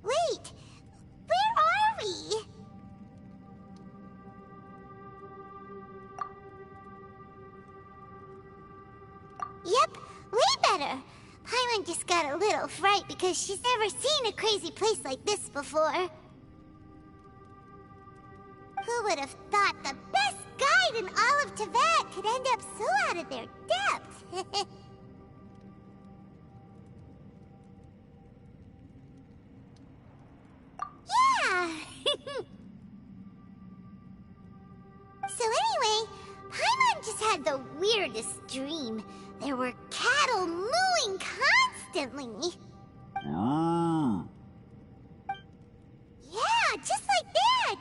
Wait, where are we? Yep, way better. Paimon just got a little fright because she's never seen a crazy place like this before. Who would have thought the best guide in all of Tibet could end up so out of their depth? Yeah! So anyway, Paimon just had the weirdest dream. There were cattle mooing constantly. Yeah, just like that.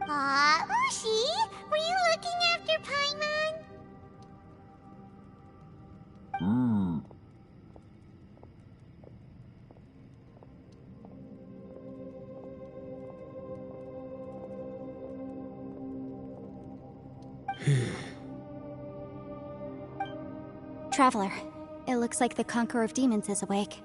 Aw, Ushi, were you looking after Paimon? Traveler, it looks like the Conqueror of Demons is awake.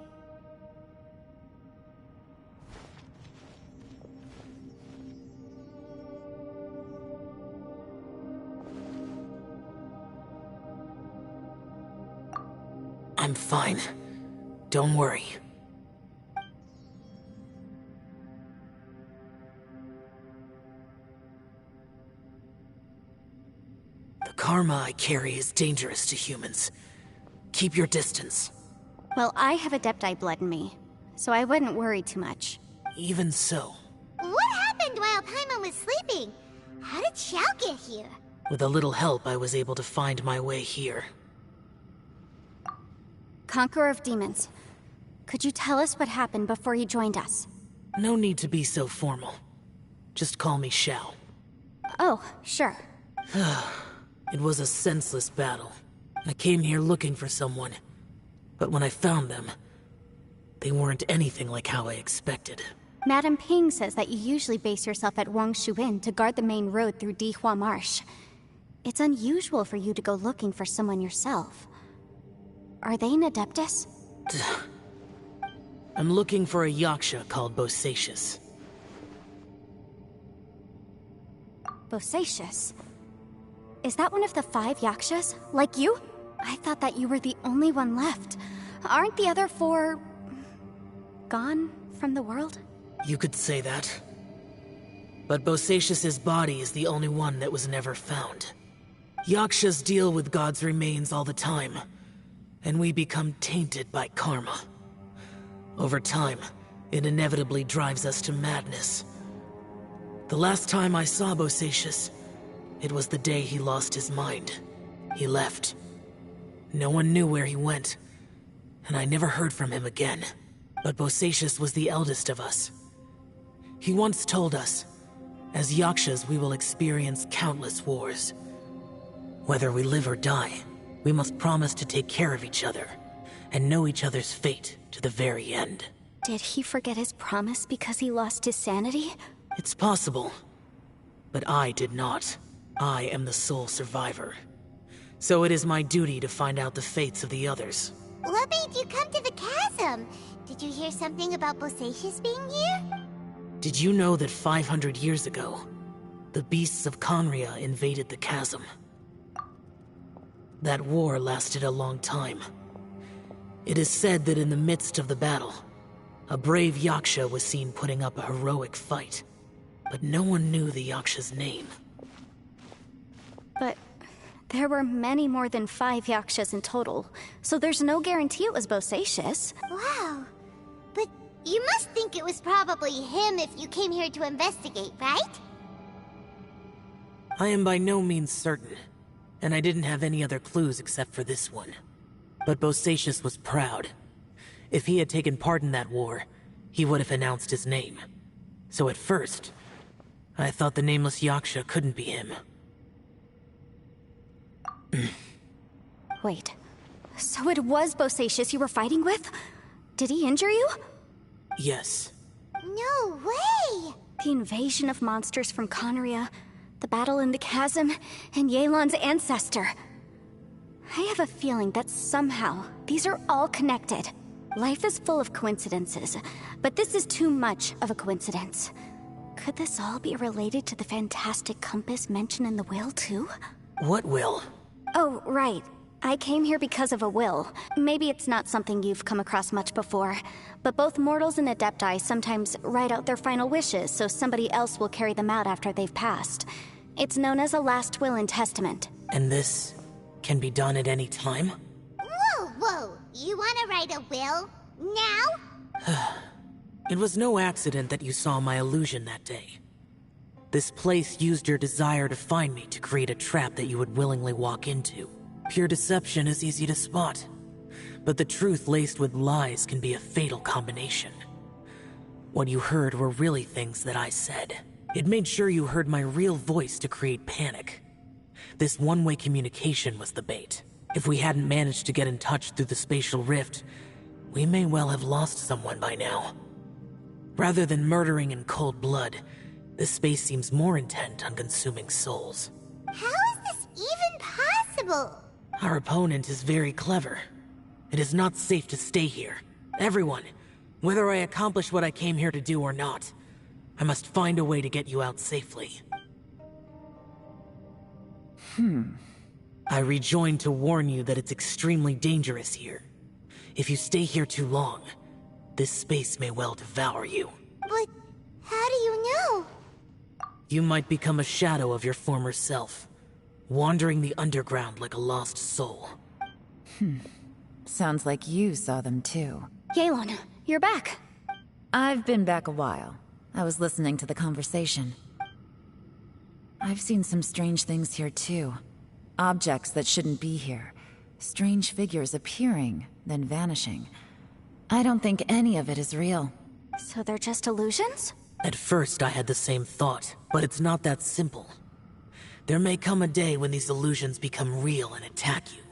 I'm fine. Don't worry. The karma I carry is dangerous to humans. Keep your distance. Well, I have Adepti blood in me, so I wouldn't worry too much. Even so. What happened while Paimon was sleeping? How did Xiao get here? With a little help, I was able to find my way here. Conqueror of Demons, could you tell us what happened before you joined us? No need to be so formal. Just call me Xiao. Oh, sure. It was a senseless battle. I came here looking for someone, but when I found them, they weren't anything like how I expected. Madame Ping says that you usually base yourself at Wangshu Inn to guard the main road through Dihua Marsh. It's unusual for you to go looking for someone yourself. Are they an Adeptus? I'm looking for a Yaksha called Bosacius. Bosacius? Is that one of the 5 Yakshas? Like you? I thought that you were the only one left. Aren't the other 4... gone from the world? You could say that. But Bosacius's body is the only one that was never found. Yakshas deal with God's remains all the time, and we become tainted by karma. Over time, it inevitably drives us to madness. The last time I saw Bosacius, it was the day he lost his mind. He left. No one knew where he went, and I never heard from him again. But Bosacius was the eldest of us. He once told us, as Yakshas we will experience countless wars. Whether we live or die, we must promise to take care of each other, and know each other's fate to the very end. Did he forget his promise because he lost his sanity? It's possible, but I did not. I am the sole survivor. So it is my duty to find out the fates of the others. What made you come to the chasm? Did you hear something about Bosacius being here? Did you know that 500 years ago, the beasts of Conria invaded the chasm? That war lasted a long time. It is said that in the midst of the battle, a brave Yaksha was seen putting up a heroic fight, but no one knew the Yaksha's name. But there were many more than 5 Yakshas in total, so there's no guarantee it was Bosacius. Wow. But you must think it was probably him if you came here to investigate, right? I am by no means certain, and I didn't have any other clues except for this one. But Bosacius was proud. If he had taken part in that war, he would have announced his name. So at first, I thought the nameless Yaksha couldn't be him. Wait, so it was Bosacius you were fighting with? Did he injure you? Yes. No way! The invasion of monsters from Conria, the battle in the chasm, and Yelan's ancestor. I have a feeling that somehow these are all connected. Life is full of coincidences, but this is too much of a coincidence. Could this all be related to the fantastic compass mentioned in the will, too? What will? Oh, right. I came here because of a will. Maybe it's not something you've come across much before, but both mortals and adepti sometimes write out their final wishes so somebody else will carry them out after they've passed. It's known as a last will and testament. And this can be done at any time? Whoa! You wanna write a will? Now? It was no accident that you saw my illusion that day. This place used your desire to find me to create a trap that you would willingly walk into. Pure deception is easy to spot, but the truth laced with lies can be a fatal combination. What you heard were really things that I said. It made sure you heard my real voice to create panic. This one-way communication was the bait. If we hadn't managed to get in touch through the spatial rift, we may well have lost someone by now. Rather than murdering in cold blood, this space seems more intent on consuming souls. How is this even possible? Our opponent is very clever. It is not safe to stay here. Everyone, whether I accomplish what I came here to do or not, I must find a way to get you out safely. I rejoined to warn you that it's extremely dangerous here. If you stay here too long, this space may well devour you. But how do you know? You might become a shadow of your former self, wandering the underground like a lost soul. Sounds like you saw them too. Yelan, you're back. I've been back a while. I was listening to the conversation. I've seen some strange things here too. Objects that shouldn't be here. Strange figures appearing, then vanishing. I don't think any of it is real. So they're just illusions? At first I had the same thought, but it's not that simple. There may come a day when these illusions become real and attack you.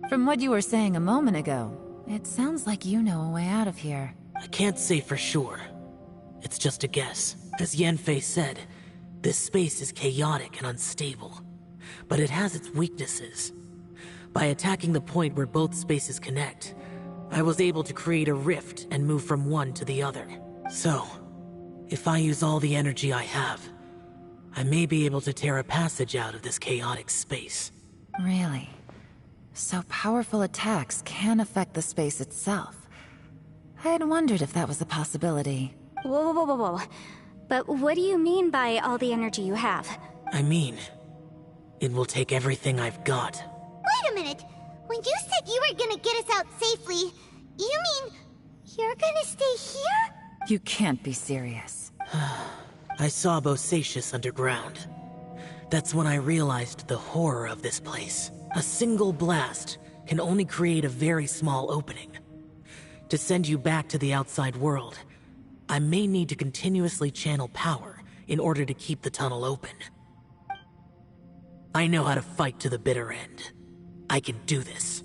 From what you were saying a moment ago, it sounds like you know a way out of here. I can't say for sure. It's just a guess. As Yanfei said, this space is chaotic and unstable, but it has its weaknesses. By attacking the point where both spaces connect, I was able to create a rift and move from one to the other. So, if I use all the energy I have, I may be able to tear a passage out of this chaotic space. Really? So powerful attacks can affect the space itself. I had wondered if that was a possibility. Whoa. But what do you mean by all the energy you have? I mean, it will take everything I've got. Wait a minute. When you said you were gonna get us out safely, you mean you're gonna stay here? You can't be serious. I saw Bosacius underground. That's when I realized the horror of this place. A single blast can only create a very small opening. To send you back to the outside world, I may need to continuously channel power in order to keep the tunnel open. I know how to fight to the bitter end. I can do this.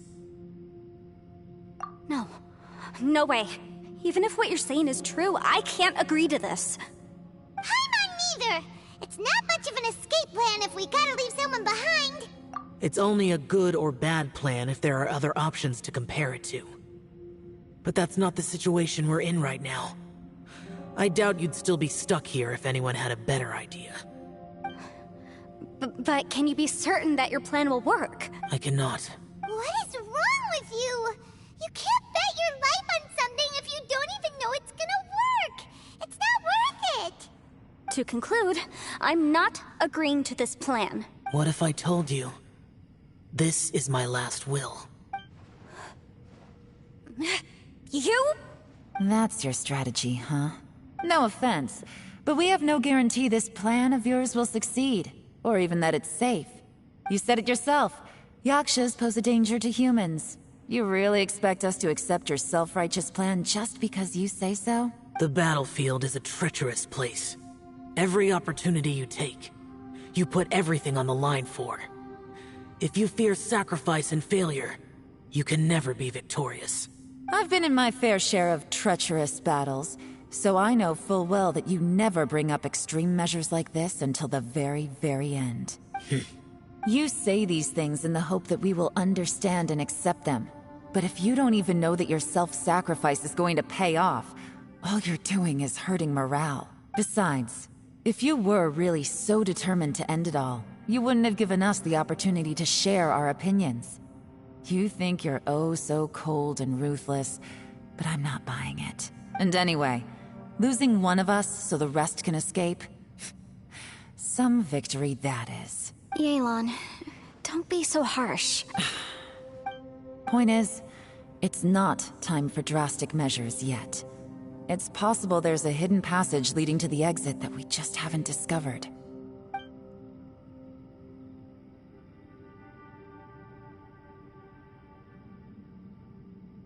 No way. Even if what you're saying is true, I can't agree to this. Paimon neither! It's not much of an escape plan if we gotta leave someone behind. It's only a good or bad plan if there are other options to compare it to. But that's not the situation we're in right now. I doubt you'd still be stuck here if anyone had a better idea. But can you be certain that your plan will work? I cannot. What is wrong with you? You can't bet your life on something if you don't even know it's gonna work. It's not worth it. To conclude, I'm not agreeing to this plan. What if I told you, this is my last will? You? That's your strategy, huh? No offense, but we have no guarantee this plan of yours will succeed, or even that it's safe. You said it yourself. Yakshas pose a danger to humans. You really expect us to accept your self-righteous plan just because you say so? The battlefield is a treacherous place. Every opportunity you take, you put everything on the line for. If you fear sacrifice and failure, you can never be victorious. I've been in my fair share of treacherous battles, so I know full well that you never bring up extreme measures like this until the very, very end. You say these things in the hope that we will understand and accept them. But if you don't even know that your self-sacrifice is going to pay off, all you're doing is hurting morale. Besides, if you were really so determined to end it all, you wouldn't have given us the opportunity to share our opinions. You think you're oh so cold and ruthless, but I'm not buying it. And anyway, losing one of us so the rest can escape? Some victory that is. Yelan, don't be so harsh. Point is, it's not time for drastic measures yet. It's possible there's a hidden passage leading to the exit that we just haven't discovered.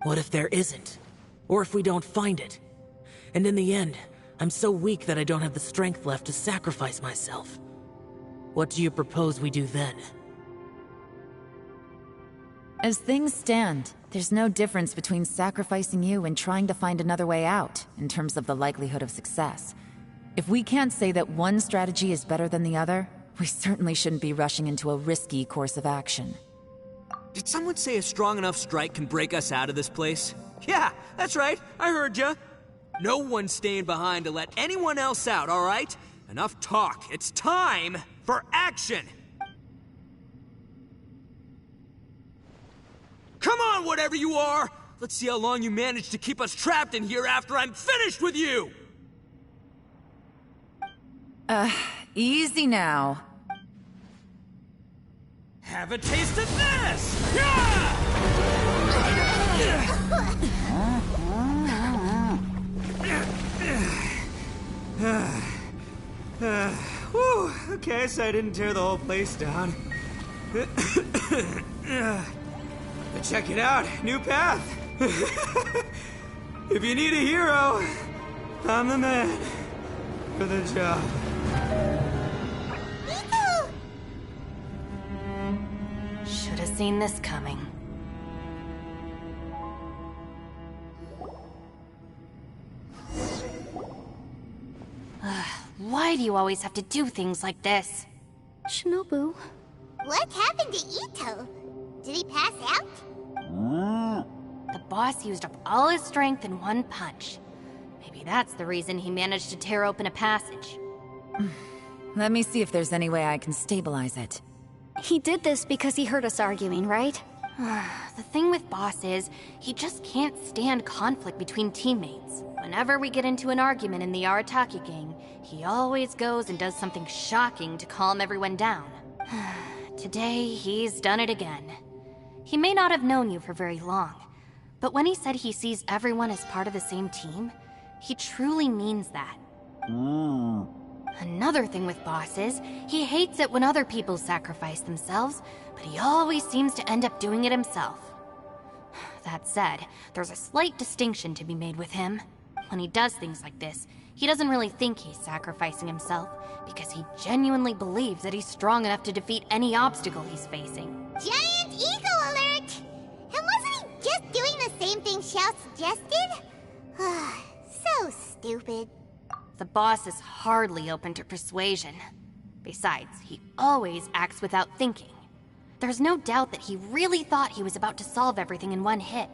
What if there isn't? Or if we don't find it? And in the end, I'm so weak that I don't have the strength left to sacrifice myself. What do you propose we do then? As things stand, there's no difference between sacrificing you and trying to find another way out, in terms of the likelihood of success. If we can't say that one strategy is better than the other, we certainly shouldn't be rushing into a risky course of action. Did someone say a strong enough strike can break us out of this place? Yeah, that's right, I heard ya. No one's staying behind to let anyone else out, alright? Enough talk, it's time for action! Come on, whatever you are! Let's see how long you manage to keep us trapped in here after I'm finished with you! Easy now. Have a taste of this! Yeah! Whew, okay, so I didn't tear the whole place down. But check it out, new path. If you need a hero, I'm the man for the job. Should have seen this coming. Why do you always have to do things like this? Shinobu. What happened to Ito? Did he pass out? The boss used up all his strength in one punch. Maybe that's the reason he managed to tear open a passage. Let me see if there's any way I can stabilize it. He did this because he heard us arguing, right? The thing with Boss is, he just can't stand conflict between teammates. Whenever we get into an argument in the Arataki gang, he always goes and does something shocking to calm everyone down. Today, he's done it again. He may not have known you for very long, but when he said he sees everyone as part of the same team, he truly means that. Another thing with Boss is, he hates it when other people sacrifice themselves, but he always seems to end up doing it himself. That said, there's a slight distinction to be made with him. When he does things like this, he doesn't really think he's sacrificing himself, because he genuinely believes that he's strong enough to defeat any obstacle he's facing. Giant eagle alert! And wasn't he just doing the same thing Xiao suggested? So stupid. The boss is hardly open to persuasion. Besides, he always acts without thinking. There's no doubt that he really thought he was about to solve everything in one hit.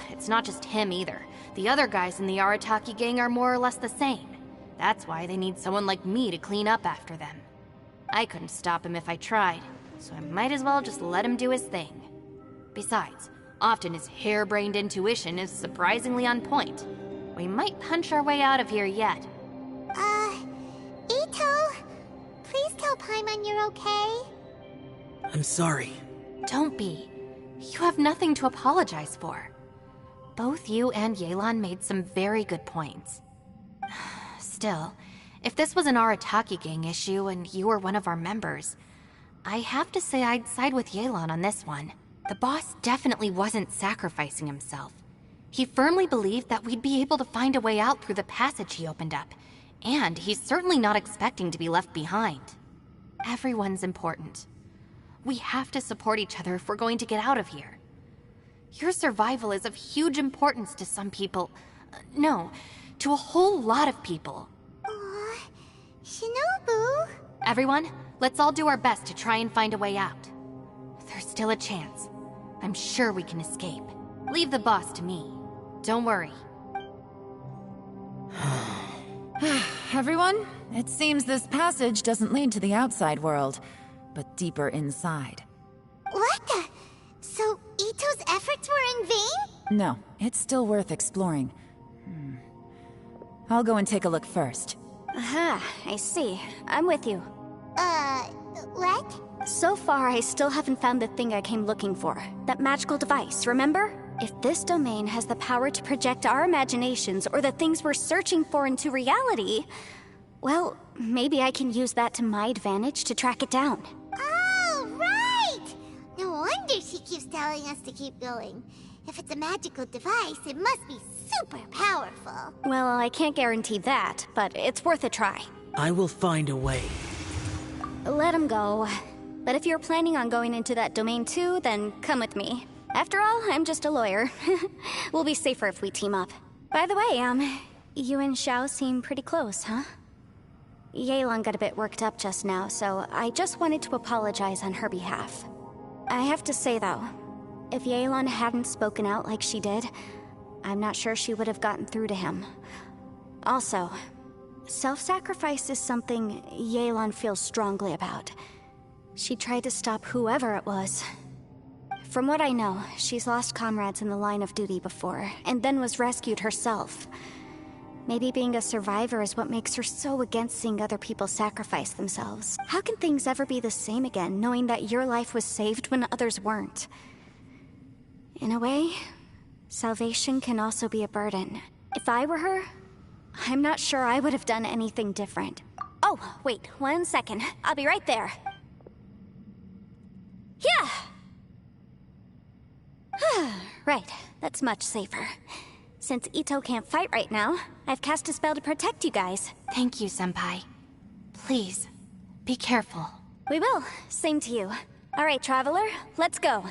It's not just him either. The other guys in the Arataki gang are more or less the same. That's why they need someone like me to clean up after them. I couldn't stop him if I tried, so I might as well just let him do his thing. Besides, often his harebrained intuition is surprisingly on point. We might punch our way out of here yet. Ito, please tell Paimon you're okay. I'm sorry. Don't be. You have nothing to apologize for. Both you and Yelan made some very good points. Still, if this was an Arataki gang issue and you were one of our members, I have to say I'd side with Yelan on this one. The boss definitely wasn't sacrificing himself. He firmly believed that we'd be able to find a way out through the passage he opened up, and he's certainly not expecting to be left behind. Everyone's important. We have to support each other if we're going to get out of here. Your survival is of huge importance to some people. No, to a whole lot of people. Aw, Shinobu. Everyone, let's all do our best to try and find a way out. There's still a chance. I'm sure we can escape. Leave the boss to me. Don't worry. Everyone, it seems this passage doesn't lead to the outside world, but deeper inside. What the? So Ito's efforts were in vain? No, it's still worth exploring. I'll go and take a look first. Aha, I see. I'm with you. What? So far, I still haven't found the thing I came looking for. That magical device, remember? If this domain has the power to project our imaginations or the things we're searching for into reality, well, maybe I can use that to my advantage to track it down. Oh, right! No wonder she keeps telling us to keep going. If it's a magical device, it must be super powerful. Well, I can't guarantee that, but it's worth a try. I will find a way. Let him go. But if you're planning on going into that domain too, then come with me. After all, I'm just a lawyer. We'll be safer if we team up. By the way, you and Xiao seem pretty close, huh? Yelan got a bit worked up just now, so I just wanted to apologize on her behalf. I have to say, though, if Yelan hadn't spoken out like she did, I'm not sure she would have gotten through to him. Also, self-sacrifice is something Yelan feels strongly about. She tried to stop whoever it was. From what I know, she's lost comrades in the line of duty before, and then was rescued herself. Maybe being a survivor is what makes her so against seeing other people sacrifice themselves. How can things ever be the same again, knowing that your life was saved when others weren't? In a way, salvation can also be a burden. If I were her, I'm not sure I would have done anything different. Oh, wait, 1 second. I'll be right there. Yeah! Right, that's much safer. Since Ito can't fight right now, I've cast a spell to protect you guys. Thank you, Senpai. Please, be careful. We will. Same to you. All right, Traveler, let's go.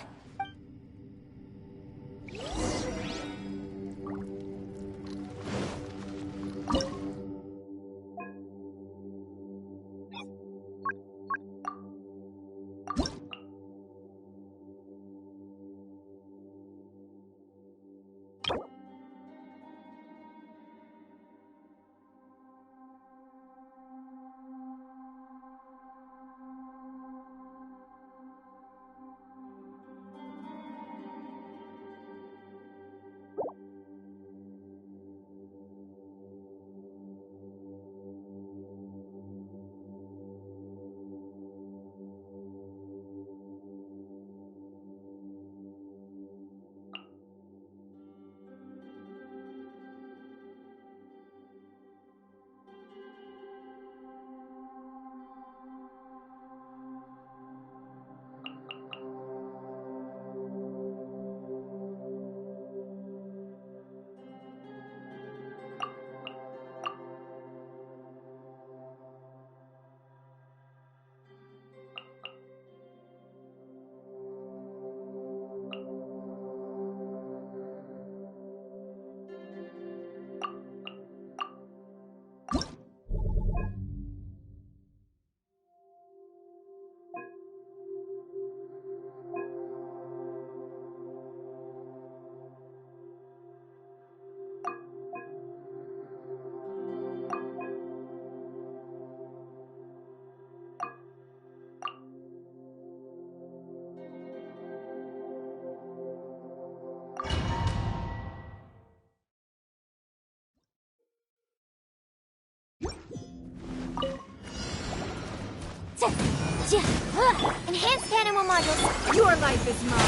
Enhanced animal modules. Your life is mine.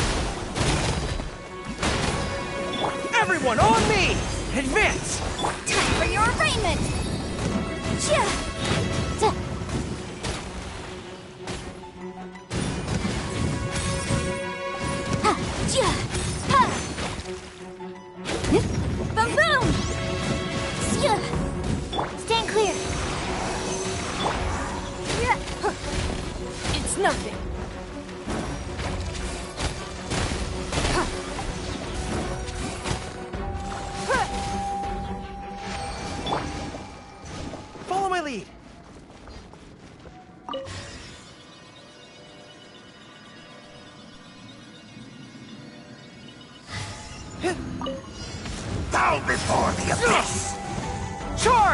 Everyone on me! Advance! Time for your arraignment! Boom boom! Stand clear. It's nothing.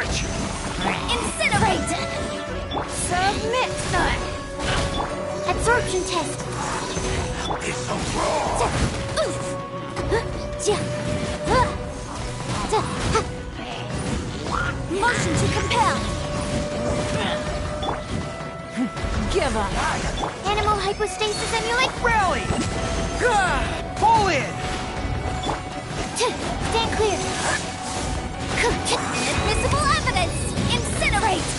Charge! Incinerate! Submit! Absorption test! It's a roar! Motion to compel! Give up. Animal hypostasis emulate! Rally! Pull in! Stand clear! Inadmissible evidence! Incinerate!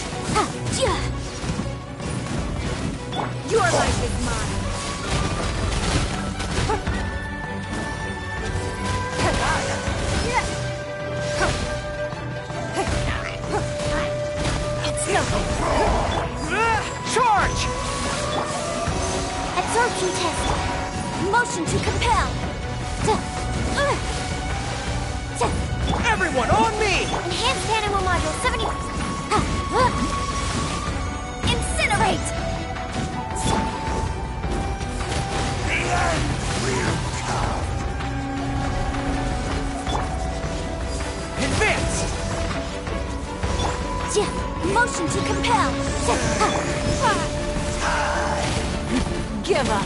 Your life is mine. It's nothing! Charge! Absorption test! Motion to compel! Everyone on me! Enhanced animal module 70%. Incinerate! The end will come. Advance! Motion to compel! Give up.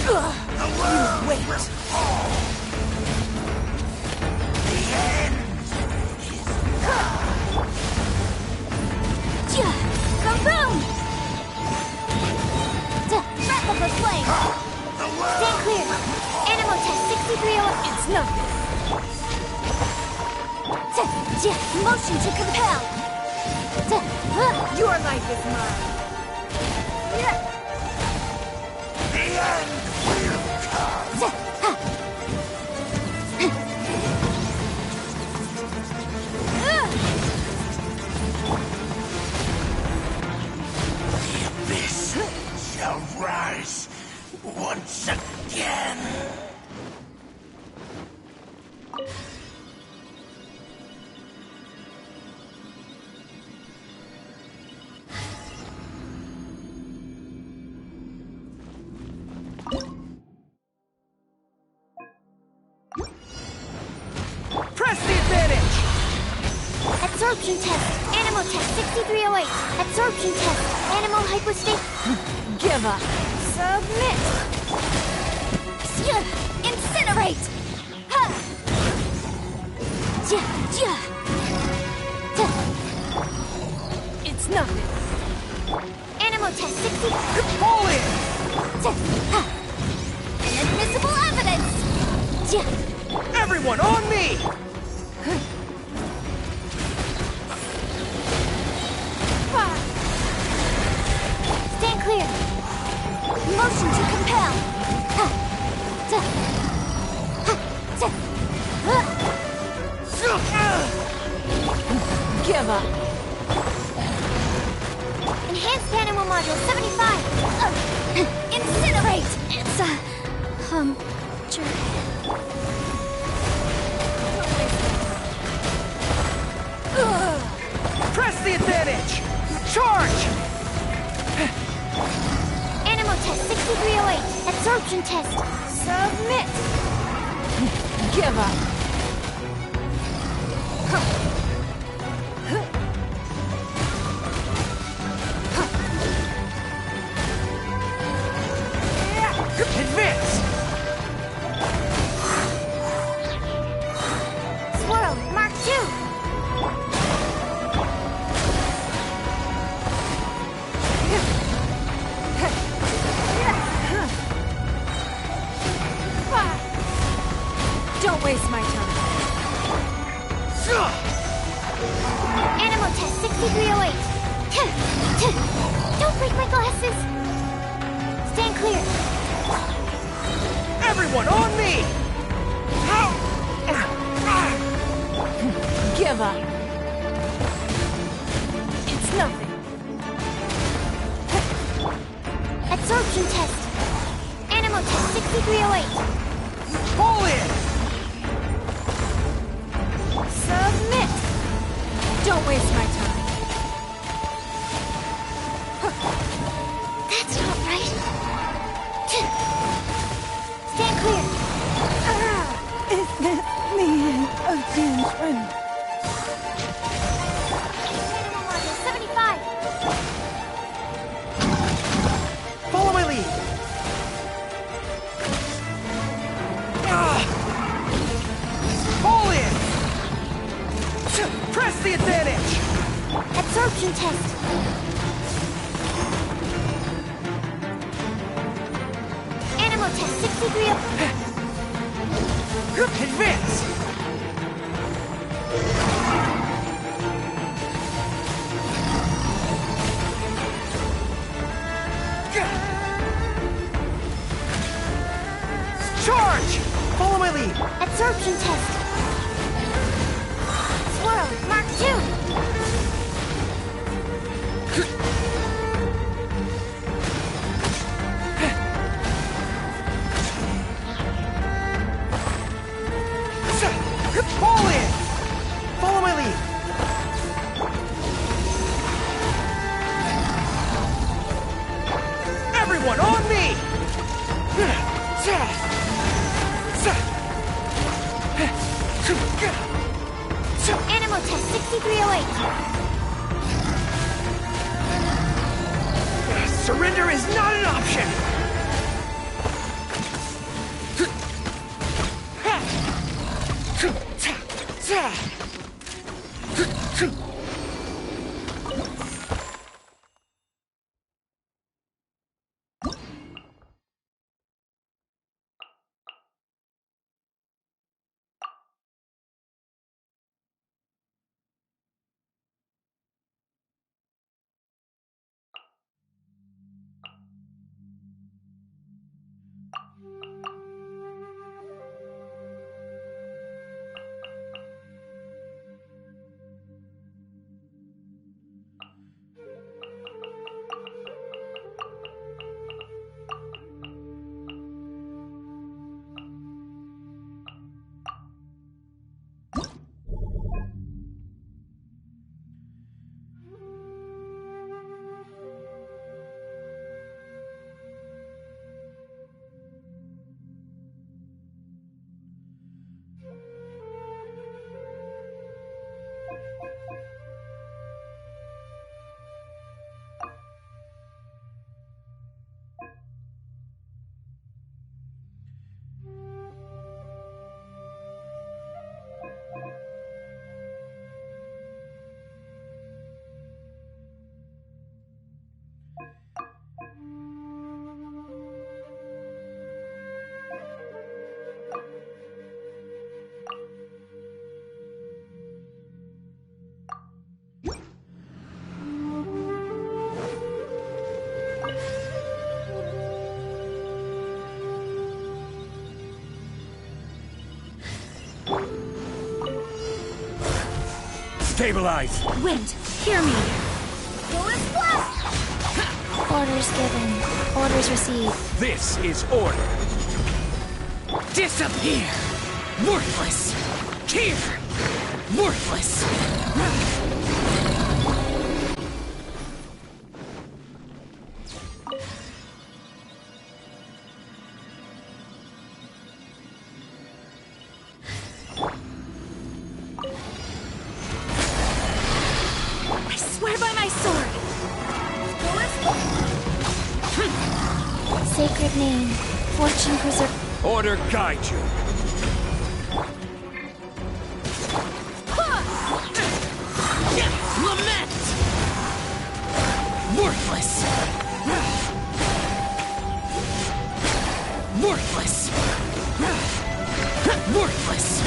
The world will fall. The end is Kaboom! Breath of the flame! the world. Stand clear! Animal test 6301. It's nothing. Motion to compel! Your life is mine. The end will come. The abyss shall rise once again. Press the advantage! Absorption test! Animal test 6308. Absorption test! Animal hypostasis. Give up. Submit! Incinerate! It's nothing. Animal test 60. Pull in! Inadmissible evidence! Everyone on me! Stand clear! Motion to compel! Give up. Enhanced animal module 75! Incinerate! It's Press the advantage! Charge! Animal test 6308. Absorption test. Submit! Give up. Advance! Swirl, Mark 2! Don't waste my time. Animal test 6308. Don't break my glasses! Stand clear! Everyone on me! Give up. It's nothing. Absorption test. Animal test 6308. Pull in! Submit! Don't waste my time. That's not right. Stand clear. Is this the end of dunes. Wind. Animal module 75. Follow my lead. Fall in. Press the advantage. Absorption test. Animal test 63. Advance. Charge! Follow my lead. Absorption test. Swirl, Mark 2. Fall in. Follow my lead. Everyone on me! Animal test 6308. Surrender is not an option! Stabilize! Wind, hear me. Orders given. Orders received. This is order! Disappear! Worthless! Here! Worthless! I swear by my sword. Sacred name. Fortune preserve. Order guide you! Lament! Worthless! Worthless! Worthless!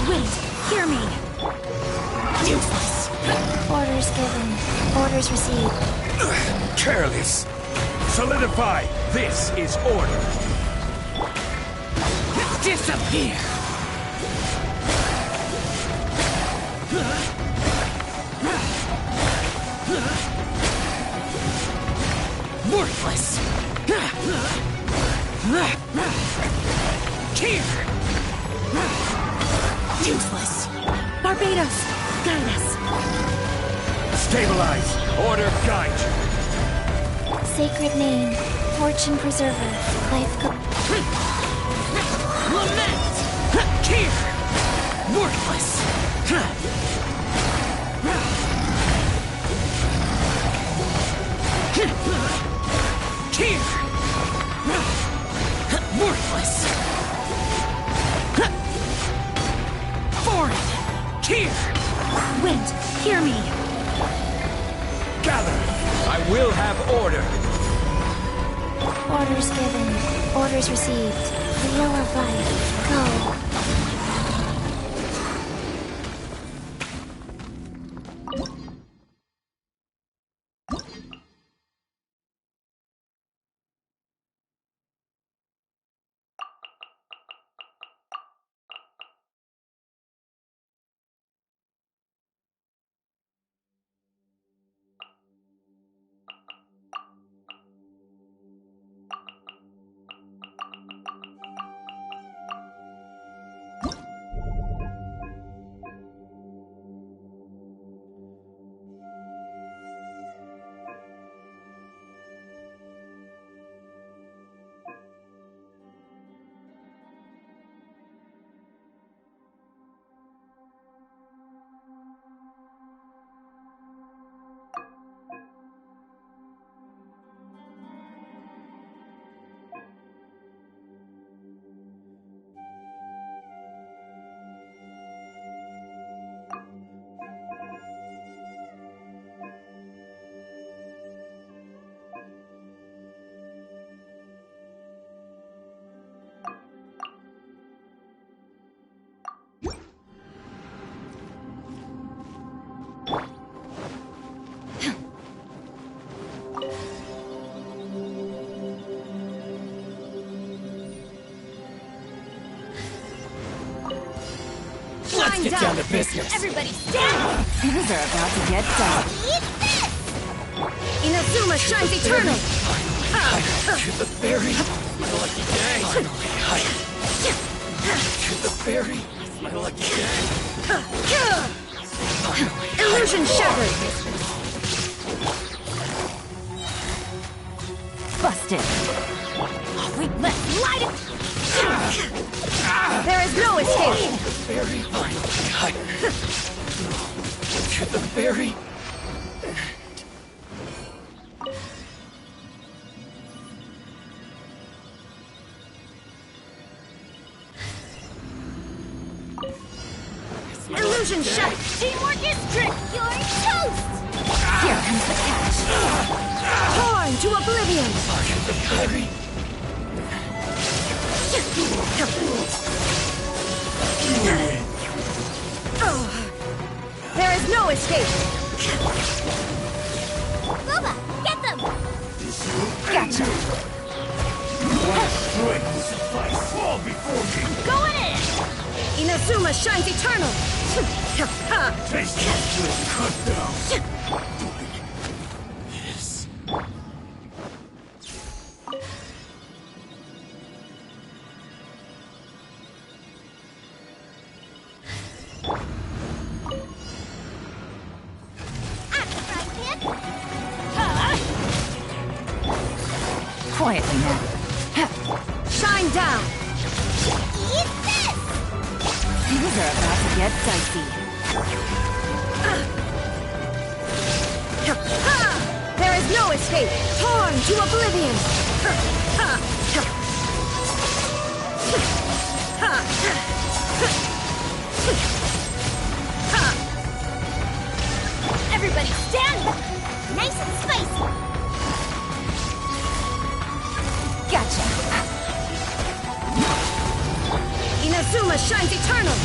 Wait, hear me. Useless! Orders given. Orders received. Careless! Solidify! This is order! Disappear! Worthless! Here! Useless. Barbados, guide us. Stabilize. Order guide you. Sacred name, fortune preserver, life co- Lament! Here! Worthless! Here! Worthless! Foreign! Here! Wind, hear me. Gather. I will have order. Orders given, orders received. The will of life, go. Let's get down to business! Everybody stand! Things are about to get dark. Inazuma shines eternal. To the berry, my lucky day! To the berry, my lucky day! Illusion shattered. Busted. Wait, let's light it! There is no escape. Berry, my lucky day! To the berry! Illusion shattered. Teamwork is trick! You're toast! Here comes the catch. Torn to oblivion. To the berry! There is no escape. Loba, get them! Gotcha. Strength will suffice. Fall before me. Going in! Inazuma shines eternal. Taste this will cut down. Yes. Quietly now. Shine down. Eat this! Things are about to get dicey. There is no escape. Torn to oblivion. Everybody stand back! Nice and spicy! Gotcha. Inazuma shines eternal.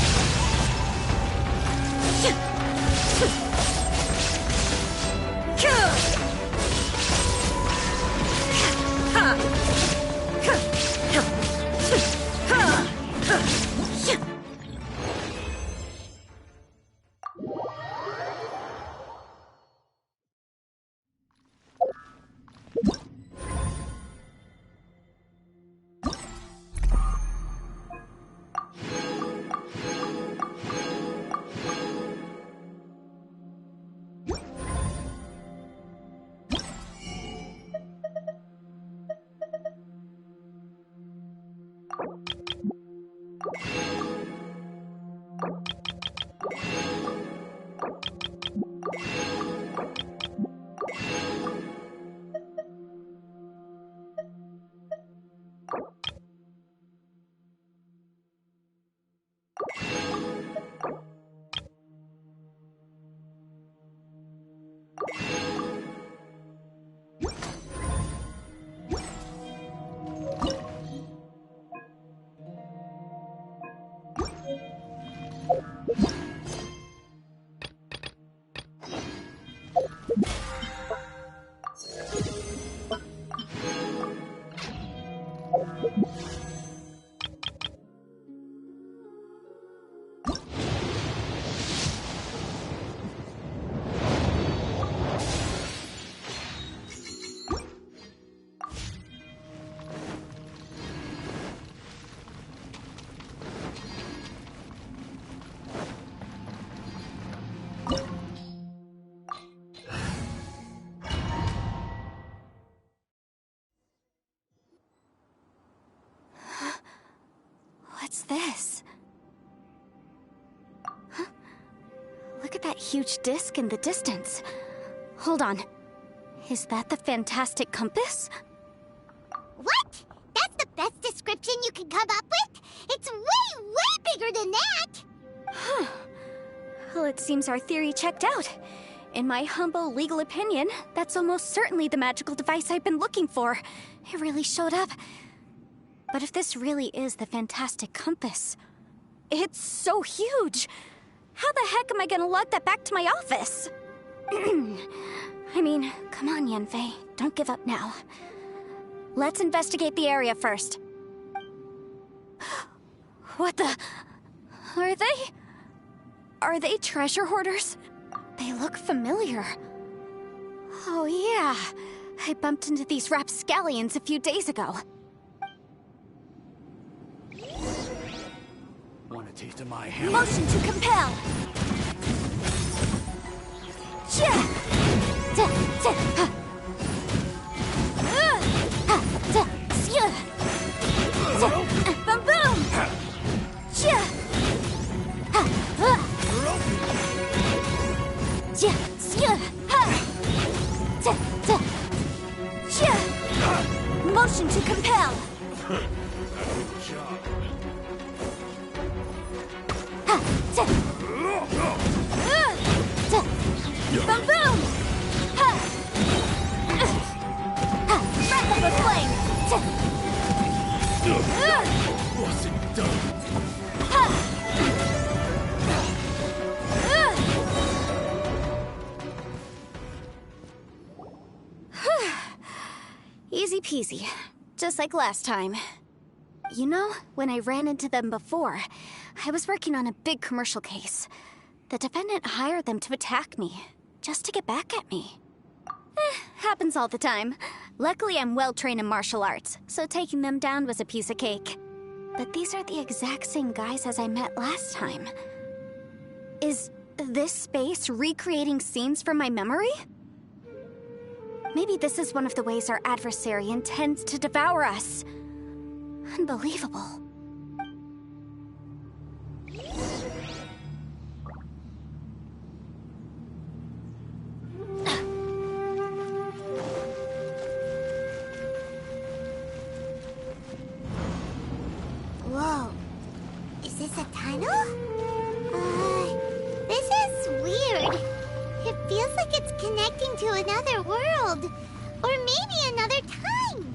that huge disc in the distance. Hold on. Is that the fantastic compass? What? That's the best description you can come up with? It's way, way bigger than that! Huh. Well, it seems our theory checked out. In my humble legal opinion, that's almost certainly the magical device I've been looking for. It really showed up. But if this really is the fantastic compass, it's so huge! How the heck am I gonna lug that back to my office? I mean, come on, Yanfei. Don't give up now. Let's investigate the area first. What the... Are they treasure hoarders? They look familiar. Oh yeah, I bumped into these rapscallions a few days ago. Want a taste of my hammer? Motion to compel! Boom boom! Motion to compel! Boom boom! Breath of the flame! Wasn't done. Easy peasy. Just like last time. You know, when I ran into them before, I was working on a big commercial case. The defendant hired them to attack me, just to get back at me. Happens all the time. Luckily, I'm well-trained in martial arts, so taking them down was a piece of cake. But these are the exact same guys as I met last time. Is this space recreating scenes from my memory? Maybe this is one of the ways our adversary intends to devour us. Unbelievable. Whoa. Is this a tunnel? This is weird. It feels like it's connecting to another world. Or maybe another time.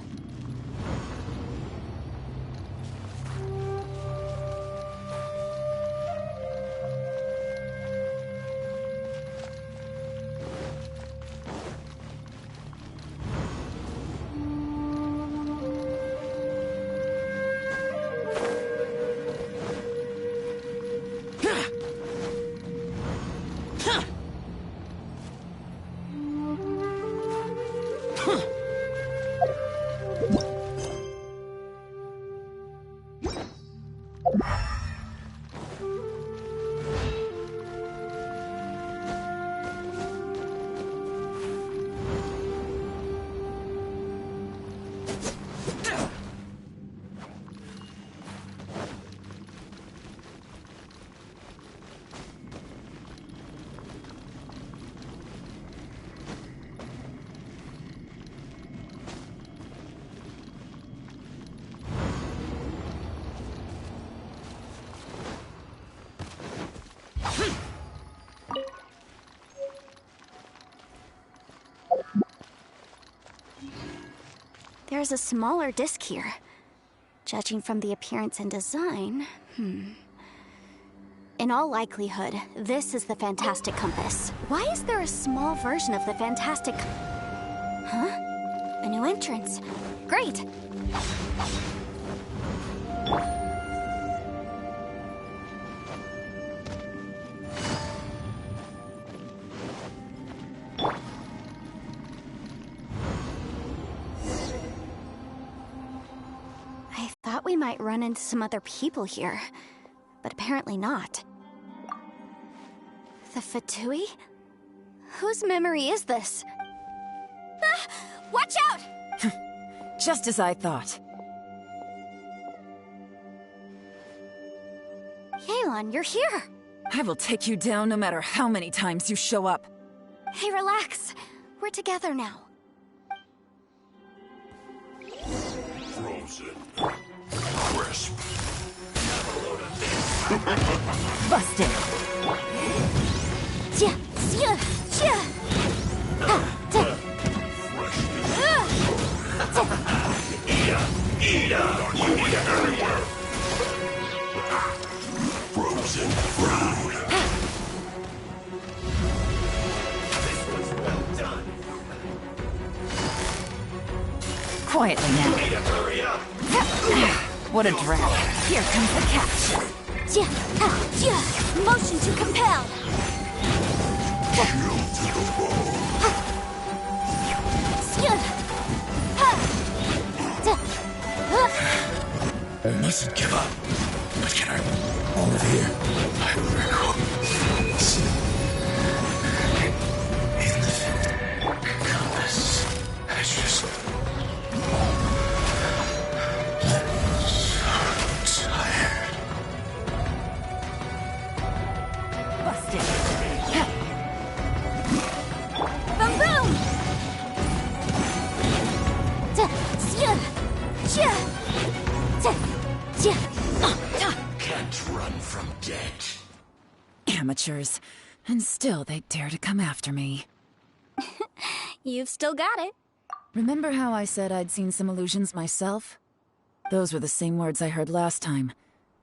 There's a smaller disc here. Judging from the appearance and design, In all likelihood, this is the fantastic compass. Why is there a small version of the fantastic... Huh? A new entrance. Great! I thought we might run into some other people here, but apparently not. The Fatui? Whose memory is this? Ah, watch out! Just as I thought. Yelan, you're here! I will take you down no matter how many times you show up. Hey, relax. We're together now. Frozen. Crisp. Busted. Frozen food. Quietly now. What a drag. Here comes the catch. Motion to compel. Chill to the bone. I mustn't give up. But can I hold it here? I will. In the compass. It's just so tired. Busted. Boom boom. Can't run from death. Amateurs. And still they dare to come after me. You've still got it. Remember how I said I'd seen some illusions myself? Those were the same words I heard last time.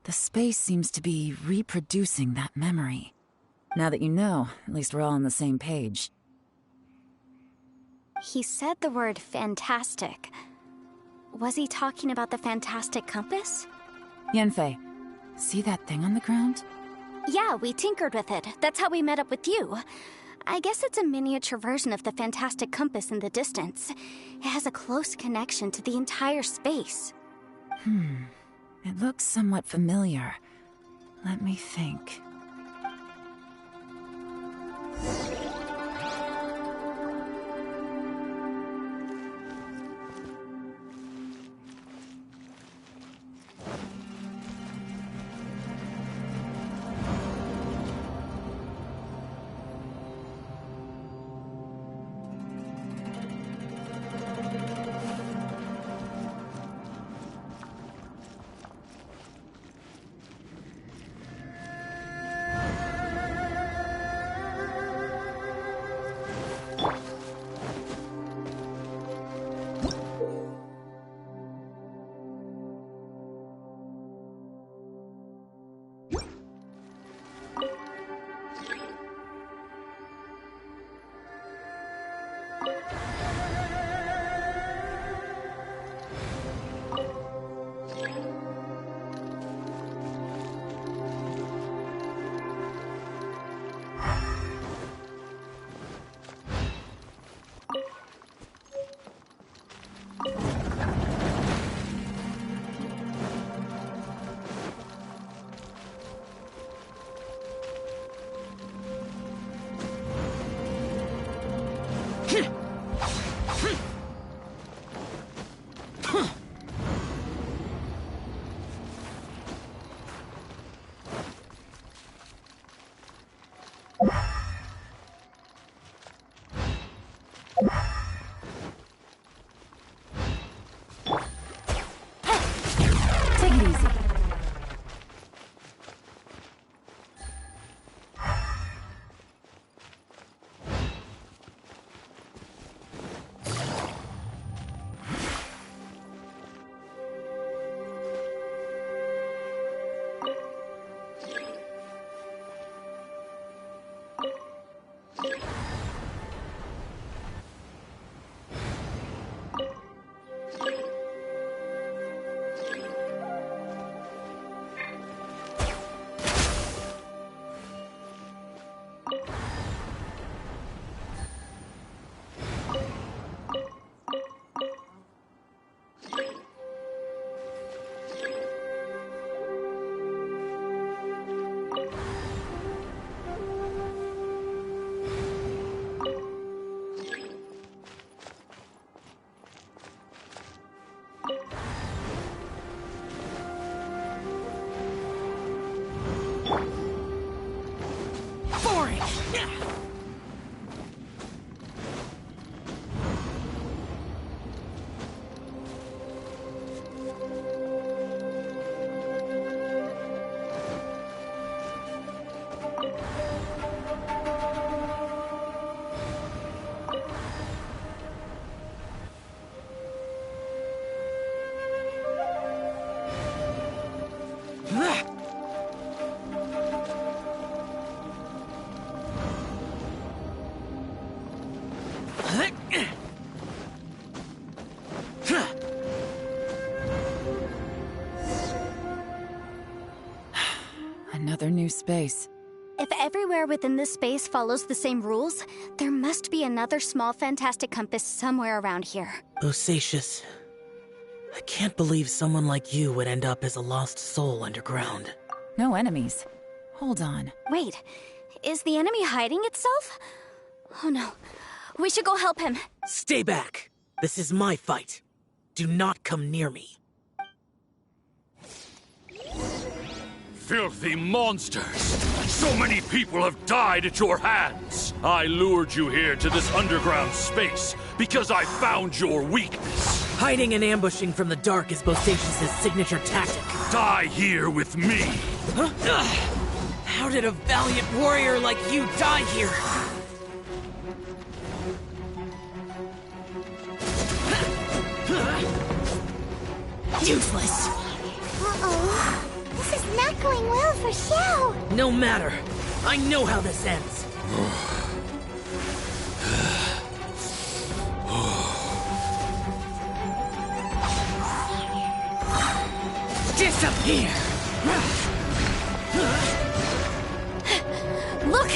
The space seems to be reproducing that memory. Now that you know, at least we're all on the same page. He said the word fantastic. Was he talking about the fantastic compass? Yanfei, see that thing on the ground? Yeah, we tinkered with it. That's how we met up with you. I guess it's a miniature version of the fantastic compass in the distance. It has a close connection to the entire space. It looks somewhat familiar. Let me think. Take it easy. Another new space. If everywhere within this space follows the same rules, there must be another small fantastic compass somewhere around here. Bosacius, I can't believe someone like you would end up as a lost soul underground. No enemies. Hold on. Wait, is the enemy hiding itself? Oh no, we should go help him. Stay back! This is my fight. Do not come near me. Filthy monsters! So many people have died at your hands! I lured you here to this underground space because I found your weakness. Hiding and ambushing from the dark is Bosacius' signature tactic. Die here with me! Huh? How did a valiant warrior like you die here? Useless! Uh-oh. This is not going well for Xiao. No matter. I know how this ends. Disappear! Look!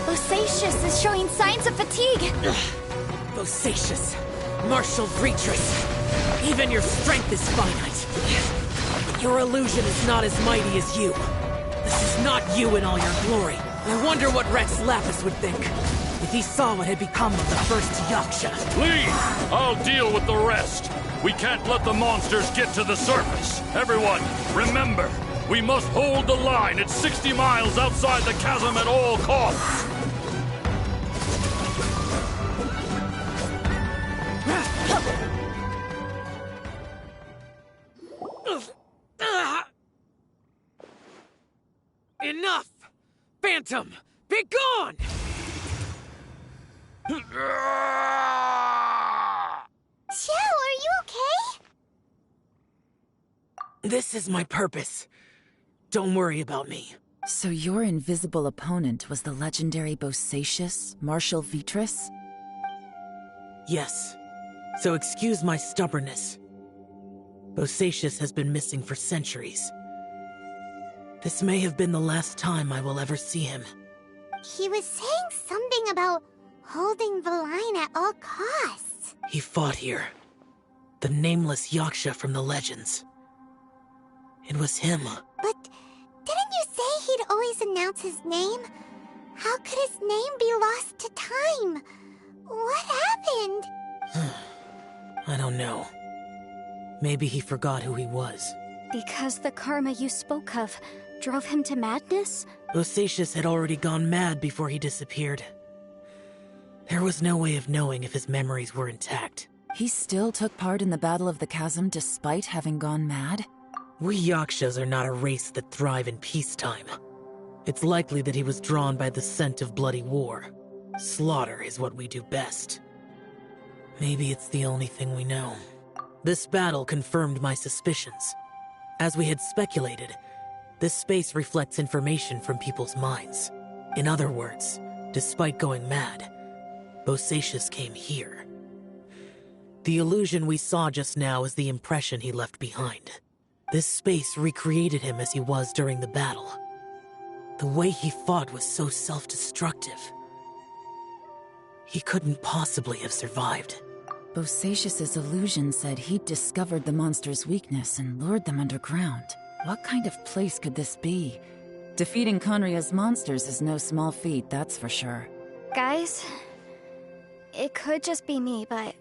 Bosacius is showing signs of fatigue. Bosacius, martial Retris. Even your strength is finite. Your illusion is not as mighty as you. This is not you in all your glory. I wonder what Rex Lapis would think if he saw what had become of the first Yaksha. Leave! I'll deal with the rest. We can't let the monsters get to the surface. Everyone, remember, we must hold the line at 60 miles outside the chasm at all costs. Enough! Phantom, be gone! Xiao, are you okay? This is my purpose. Don't worry about me. So your invisible opponent was the legendary Bosacius, Marshal Vitris? Yes. So excuse my stubbornness. Bosacius has been missing for centuries. This may have been the last time I will ever see him. He was saying something about holding the line at all costs. He fought here. The nameless Yaksha from the legends. It was him. But didn't you say he'd always announce his name? How could his name be lost to time? What happened? I don't know. Maybe he forgot who he was. Because the karma you spoke of drove him to madness? Bosacius had already gone mad before he disappeared. There was no way of knowing if his memories were intact. He still took part in the Battle of the Chasm despite having gone mad? We Yakshas are not a race that thrive in peacetime. It's likely that he was drawn by the scent of bloody war. Slaughter is what we do best. Maybe it's the only thing we know. This battle confirmed my suspicions. As we had speculated, this space reflects information from people's minds. In other words, despite going mad, Bosacius came here. The illusion we saw just now is the impression he left behind. This space recreated him as he was during the battle. The way he fought was so self-destructive. He couldn't possibly have survived. Bosacius's illusion said he'd discovered the monster's weakness and lured them underground. What kind of place could this be? Defeating Conria's monsters is no small feat, that's for sure. Guys, it could just be me, but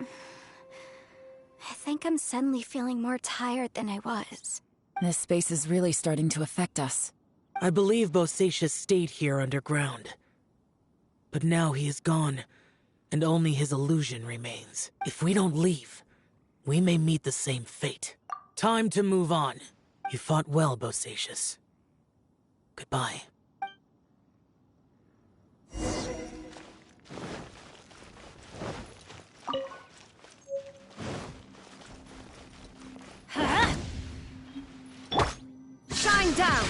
I think I'm suddenly feeling more tired than I was. This space is really starting to affect us. I believe Bosacius stayed here underground. But now he is gone, and only his illusion remains. If we don't leave, we may meet the same fate. Time to move on. You fought well, Bosacius. Goodbye. Shine down!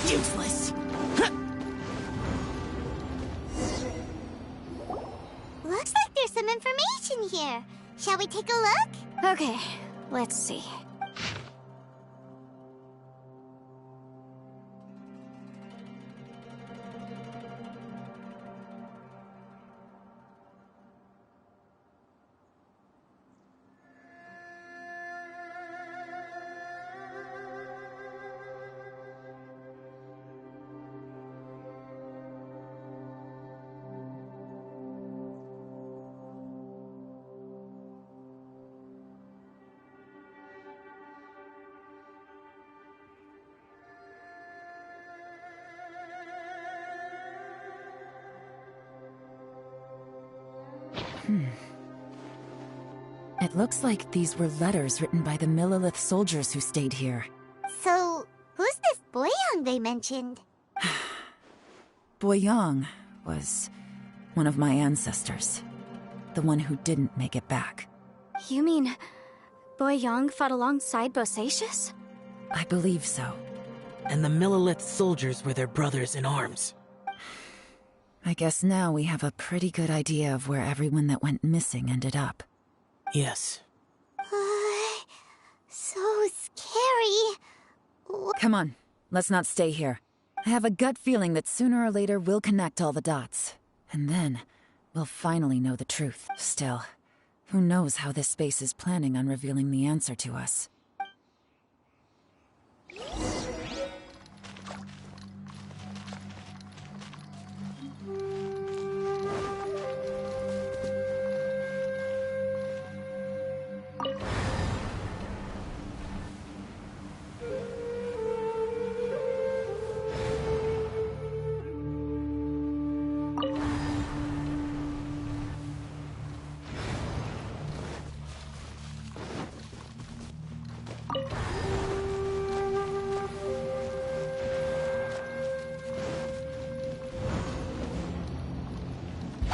Useless. Looks like there's some information here. Shall we take a look? Okay, let's see. It looks like these were letters written by the Millelith soldiers who stayed here. So, who's this Boyang they mentioned? Boyang was one of my ancestors. The one who didn't make it back. You mean Boyang fought alongside Bosacius? I believe so. And the Millelith soldiers were their brothers in arms. I guess now we have a pretty good idea of where everyone that went missing ended up. Yes. So scary. Come on, let's not stay here. I have a gut feeling that sooner or later we'll connect all the dots. And then, we'll finally know the truth. Still, who knows how this space is planning on revealing the answer to us.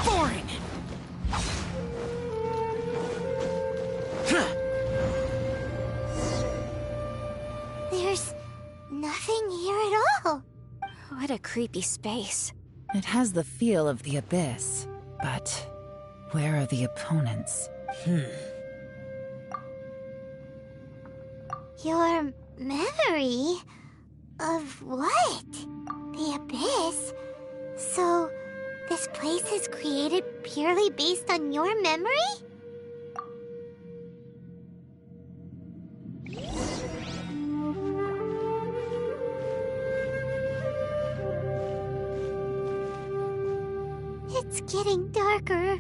Boring! There's nothing here at all. What a creepy space. It has the feel of the abyss, but where are the opponents? Your memory? Of what? The abyss? So, this place is created purely based on your memory? It's getting darker.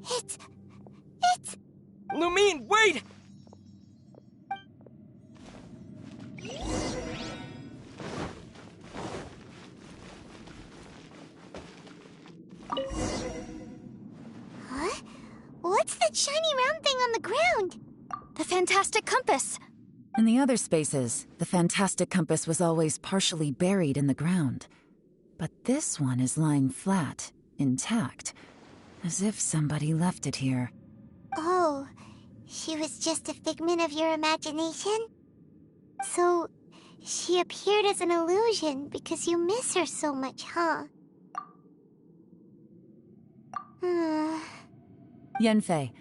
It's... Lumine, wait! Huh? What's that shiny round thing on the ground? The fantastic compass! In the other spaces, the fantastic compass was always partially buried in the ground. But this one is lying flat, intact, as if somebody left it here. Oh, she was just a figment of your imagination? So, she appeared as an illusion because you miss her so much, huh? Yanfei,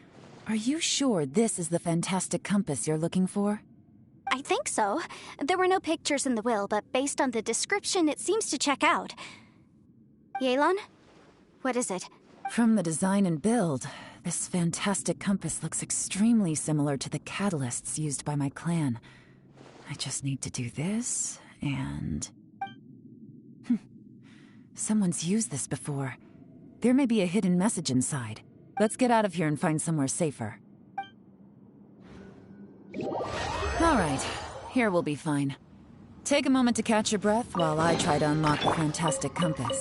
are you sure this is the fantastic compass you're looking for? I think so. There were no pictures in the will, but based on the description, it seems to check out. Yelan? What is it? From the design and build, this fantastic compass looks extremely similar to the catalysts used by my clan. I just need to do this, and... Someone's used this before. There may be a hidden message inside. Let's get out of here and find somewhere safer. Alright, here we'll be fine. Take a moment to catch your breath while I try to unlock the fantastic compass.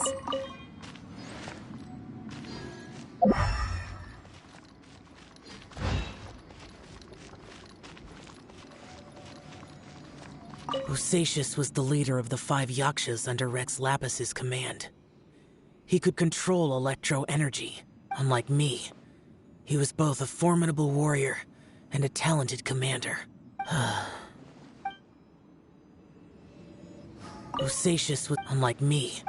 Bosacius was the leader of the 5 Yakshas under Rex Lapis's command. He could control electro-energy, unlike me. He was both a formidable warrior and a talented commander. Bosacius was unlike me.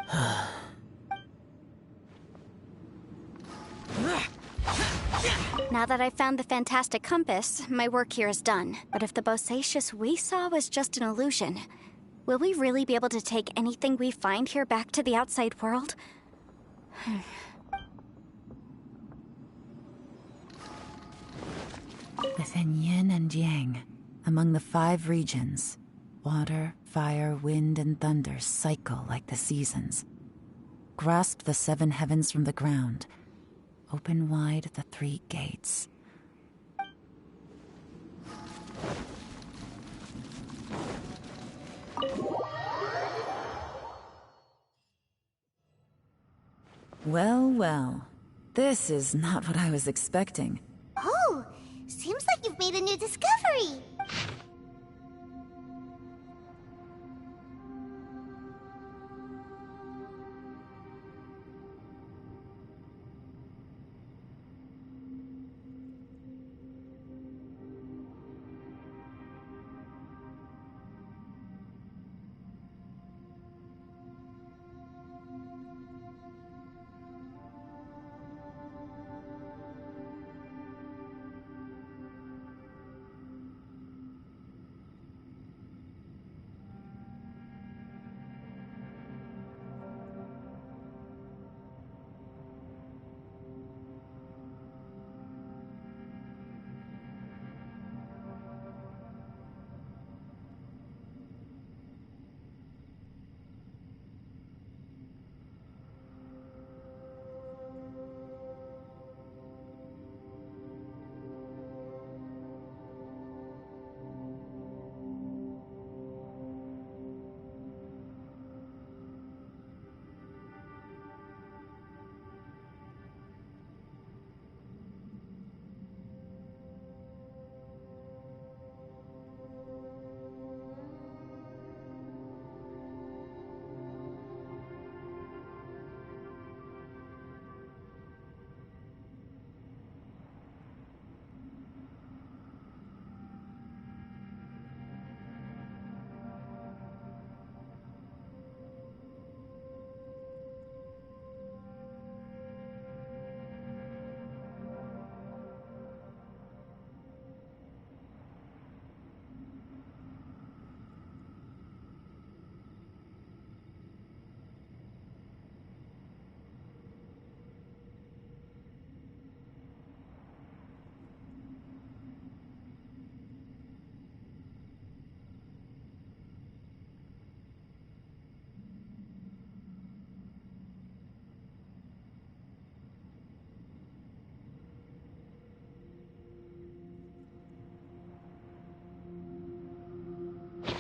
Now that I've found the fantastic compass, my work here is done. But if the Bosacius we saw was just an illusion, will we really be able to take anything we find here back to the outside world? Within yin and yang, among the 5 regions, water, fire, wind, and thunder cycle like the seasons. Grasp the 7 heavens from the ground. Open wide the 3 gates. Well, well. This is not what I was expecting. Oh, seems like you've made a new discovery.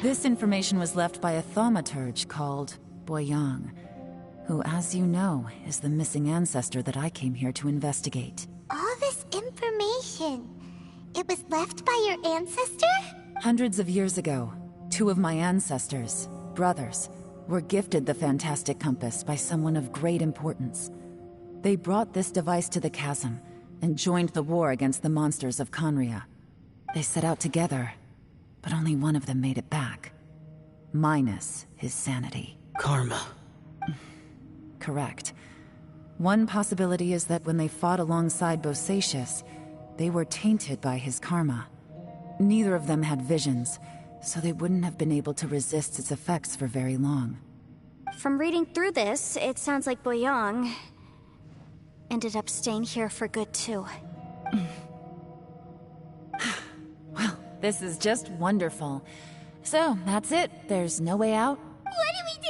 This information was left by a thaumaturge called Boyang, who, as you know, is the missing ancestor that I came here to investigate. All this information, it was left by your ancestor? Hundreds of years ago, 2 of my ancestors, brothers, were gifted the fantastic compass by someone of great importance. They brought this device to the chasm and joined the war against the monsters of Conria. They set out together, but only one of them made it back. Minus his sanity. Karma. Correct. One possibility is that when they fought alongside Bosacius, they were tainted by his karma. Neither of them had visions, so they wouldn't have been able to resist its effects for very long. From reading through this, it sounds like Boyang ended up staying here for good too. Well, this is just wonderful. So, that's it. There's no way out? What do we do?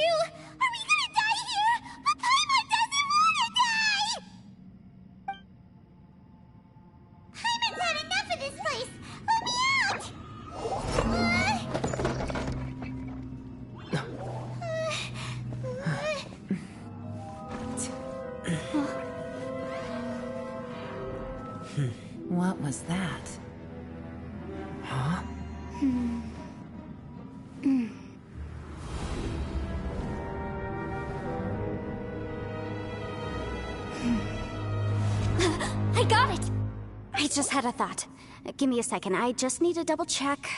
Are we gonna die here? But Paimon doesn't wanna die! Paimon's had enough of this place! Let me out! What was that? Huh? I got it! I just had a thought. Give me a second, I just need to double check.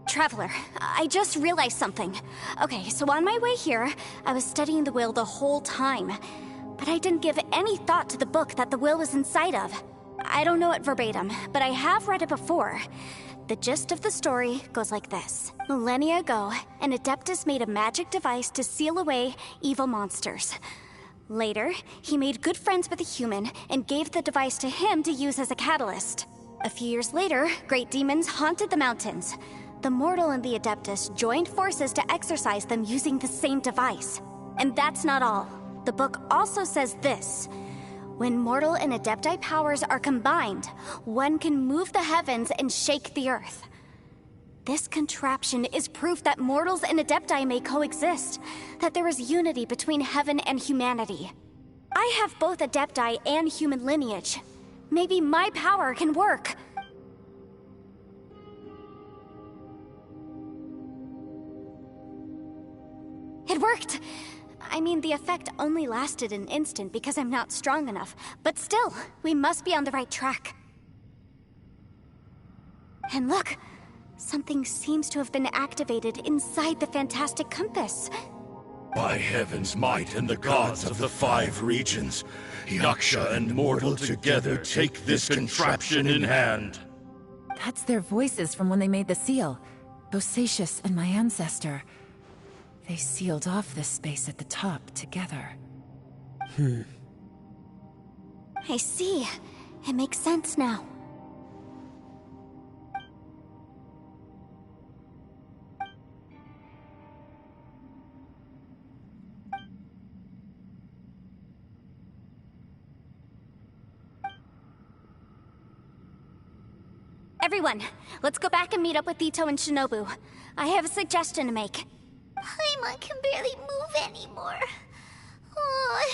Traveler, I just realized something. Okay, so on my way here, I was studying the will the whole time. But I didn't give any thought to the book that the will was inside of. I don't know it verbatim, but I have read it before. The gist of the story goes like this. Millennia ago, an Adeptus made a magic device to seal away evil monsters. Later, he made good friends with a human and gave the device to him to use as a catalyst. A few years later, great demons haunted the mountains. The mortal and the Adeptus joined forces to exorcise them using the same device. And that's not all. The book also says this. When mortal and Adepti powers are combined, one can move the heavens and shake the earth. This contraption is proof that mortals and Adepti may coexist, that there is unity between heaven and humanity. I have both Adepti and human lineage. Maybe my power can work. It worked! I mean, the effect only lasted an instant because I'm not strong enough, but still, we must be on the right track. And look, something seems to have been activated inside the fantastic compass. By heaven's might and the gods of the 5 regions, Yaksha and mortal together take this contraption in hand. That's their voices from when they made the seal. Bosacius and my ancestor. They sealed off this space at the top together. I see. It makes sense now. Everyone, let's go back and meet up with Ito and Shinobu. I have a suggestion to make. Paimon can barely move anymore. Oh,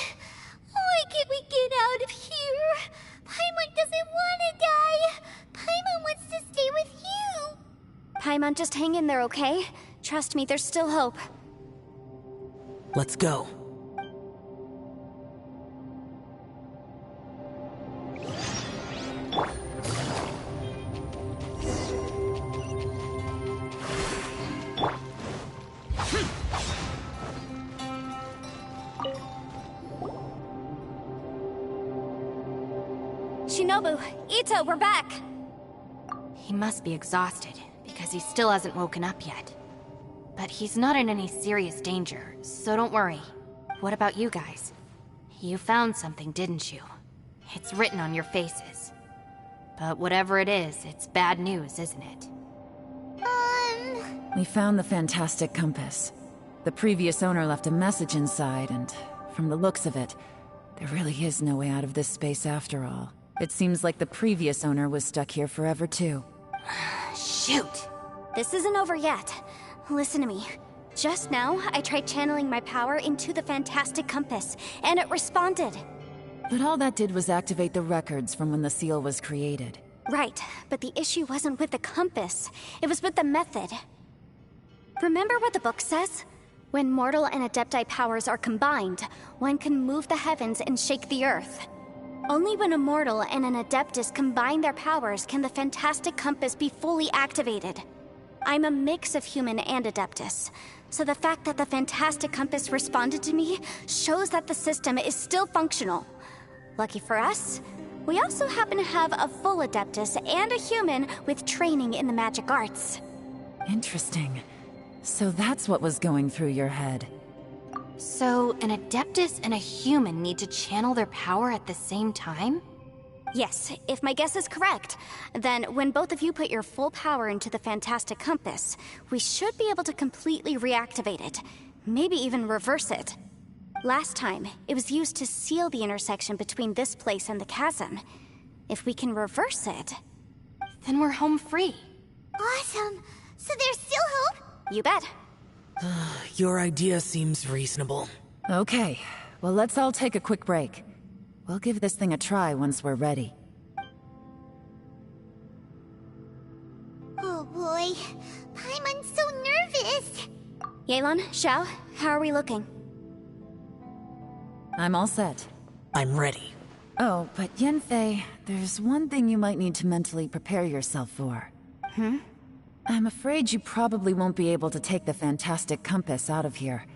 why can't we get out of here? Paimon doesn't want to die. Paimon wants to stay with you. Paimon, just hang in there, okay? Trust me, there's still hope. Let's go. Shinobu, Ito, we're back! He must be exhausted, because he still hasn't woken up yet. But he's not in any serious danger, so don't worry. What about you guys? You found something, didn't you? It's written on your faces. But whatever it is, it's bad news, isn't it? We found the fantastic compass. The previous owner left a message inside, and from the looks of it, there really is no way out of this space after all. It seems like the previous owner was stuck here forever too. Shoot! This isn't over yet. Listen to me. Just now, I tried channeling my power into the fantastic compass, and it responded. But all that did was activate the records from when the seal was created. Right, but the issue wasn't with the compass. It was with the method. Remember what the book says? When mortal and Adepti powers are combined, one can move the heavens and shake the earth. Only when a mortal and an Adeptus combine their powers can the fantastic compass be fully activated. I'm a mix of human and Adeptus. So the fact that the Fantastic Compass responded to me shows that the system is still functional. Lucky for us, we also happen to have a full Adeptus and a human with training in the magic arts. Interesting. So that's what was going through your head. So, an Adeptus and a human need to channel their power at the same time? Yes, if my guess is correct, then when both of you put your full power into the Fantastic Compass, we should be able to completely reactivate it. Maybe even reverse it. Last time, it was used to seal the intersection between this place and the chasm. If we can reverse it... Then we're home free. Awesome! So there's still hope? You bet. Your idea seems reasonable. Okay, well let's all take a quick break. We'll give this thing a try once we're ready. Oh boy, Paimon's so nervous. Yelan, Xiao, how are we looking? I'm all set. I'm ready. Oh, but Yanfei, there's one thing you might need to mentally prepare yourself for. I'm afraid you probably won't be able to take the Fantastic Compass out of here.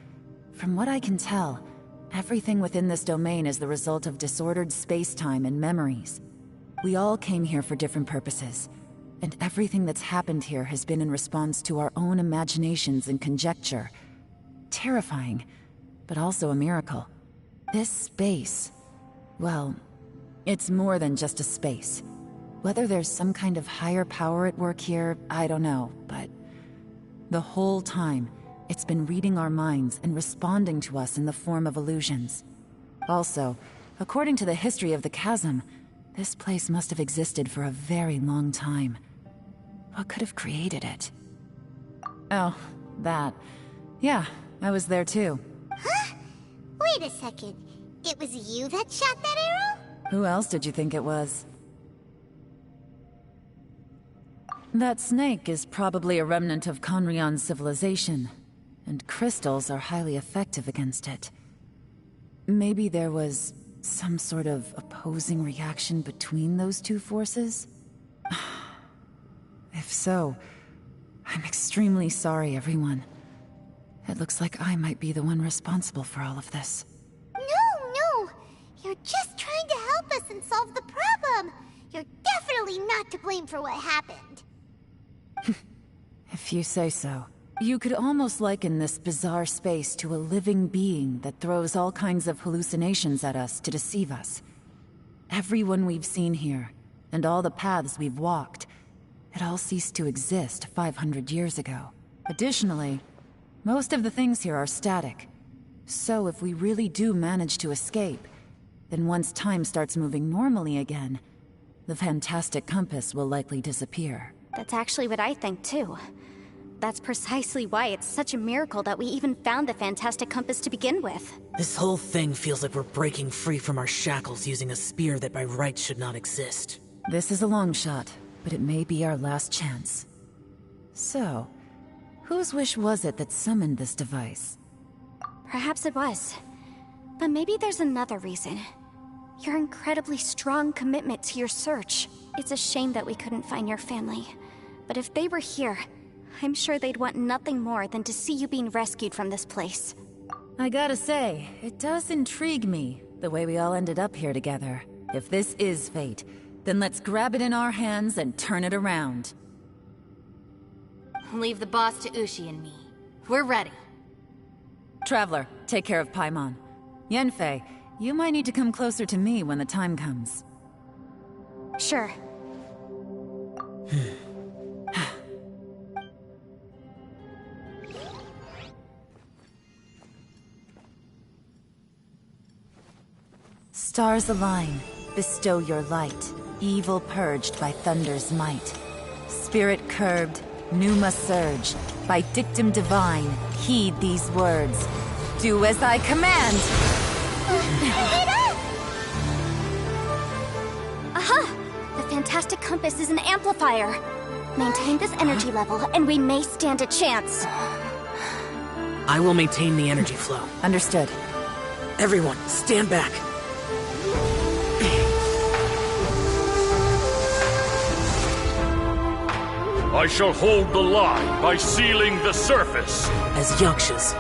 From what I can tell, everything within this domain is the result of disordered space-time and memories. We all came here for different purposes, and everything that's happened here has been in response to our own imaginations and conjecture. Terrifying, but also a miracle. This space, well, it's more than just a space. Whether there's some kind of higher power at work here, I don't know, but the whole time, it's been reading our minds and responding to us in the form of illusions. Also, according to the history of the chasm, this place must have existed for a very long time. What could have created it? Oh, that. Yeah, I was there too. Huh? Wait a second. It was you that shot that arrow? Who else did you think it was? That snake is probably a remnant of Conrion's civilization, and crystals are highly effective against it. Maybe there was some sort of opposing reaction between those two forces? If so, I'm extremely sorry, everyone. It looks like I might be the one responsible for all of this. No! You're just trying to help us and solve the problem! You're definitely not to blame for what happened. If you say so. You could almost liken this bizarre space to a living being that throws all kinds of hallucinations at us to deceive us. Everyone we've seen here, and all the paths we've walked, it all ceased to exist 500 years ago. Additionally, most of the things here are static. So if we really do manage to escape, then once time starts moving normally again, the Fantastic Compass will likely disappear. That's actually what I think too. That's precisely why it's such a miracle that we even found the Fantastic Compass to begin with. This whole thing feels like we're breaking free from our shackles using a spear that by rights should not exist. This is a long shot, but it may be our last chance. So, whose wish was it that summoned this device? Perhaps it was. But maybe there's another reason. Your incredibly strong commitment to your search. It's a shame that we couldn't find your family. But if they were here, I'm sure they'd want nothing more than to see you being rescued from this place. I gotta say, it does intrigue me, the way we all ended up here together. If this is fate, then let's grab it in our hands and turn it around. Leave the boss to Ushi and me. We're ready. Traveler, take care of Paimon. Yanfei, you might need to come closer to me when the time comes. Sure. Stars align, bestow your light, evil purged by thunder's might. Spirit curbed, pneuma surge, by dictum divine, heed these words. Do as I command! Aha! The Fantastic Compass is an amplifier. Maintain this energy level, and we may stand a chance. I will maintain the energy flow. Understood. Everyone, stand back. I shall hold the line by sealing the surface. As Yakshas,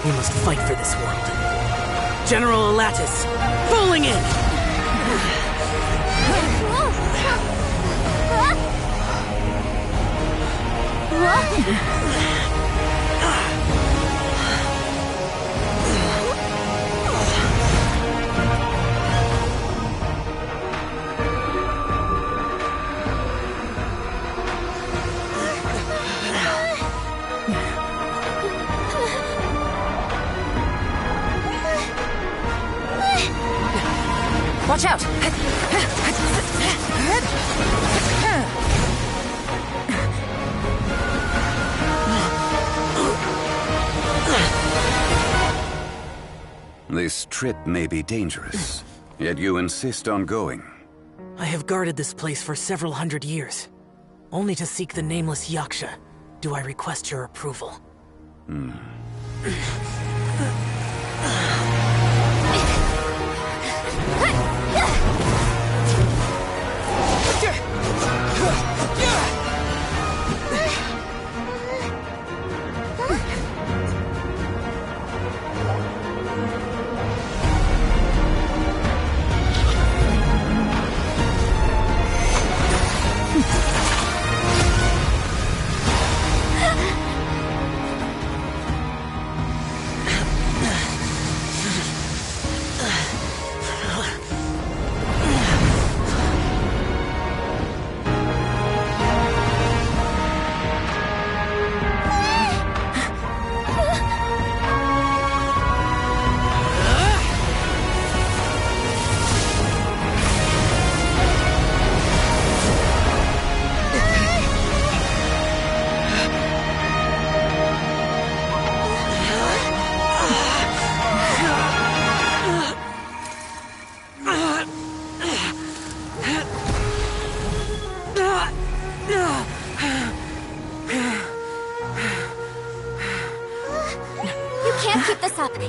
we must fight for this world. General Elatus, falling in! Watch out! This trip may be dangerous, yet you insist on going. I have guarded this place for several hundred years. Only to seek the nameless Yaksha do I request your approval.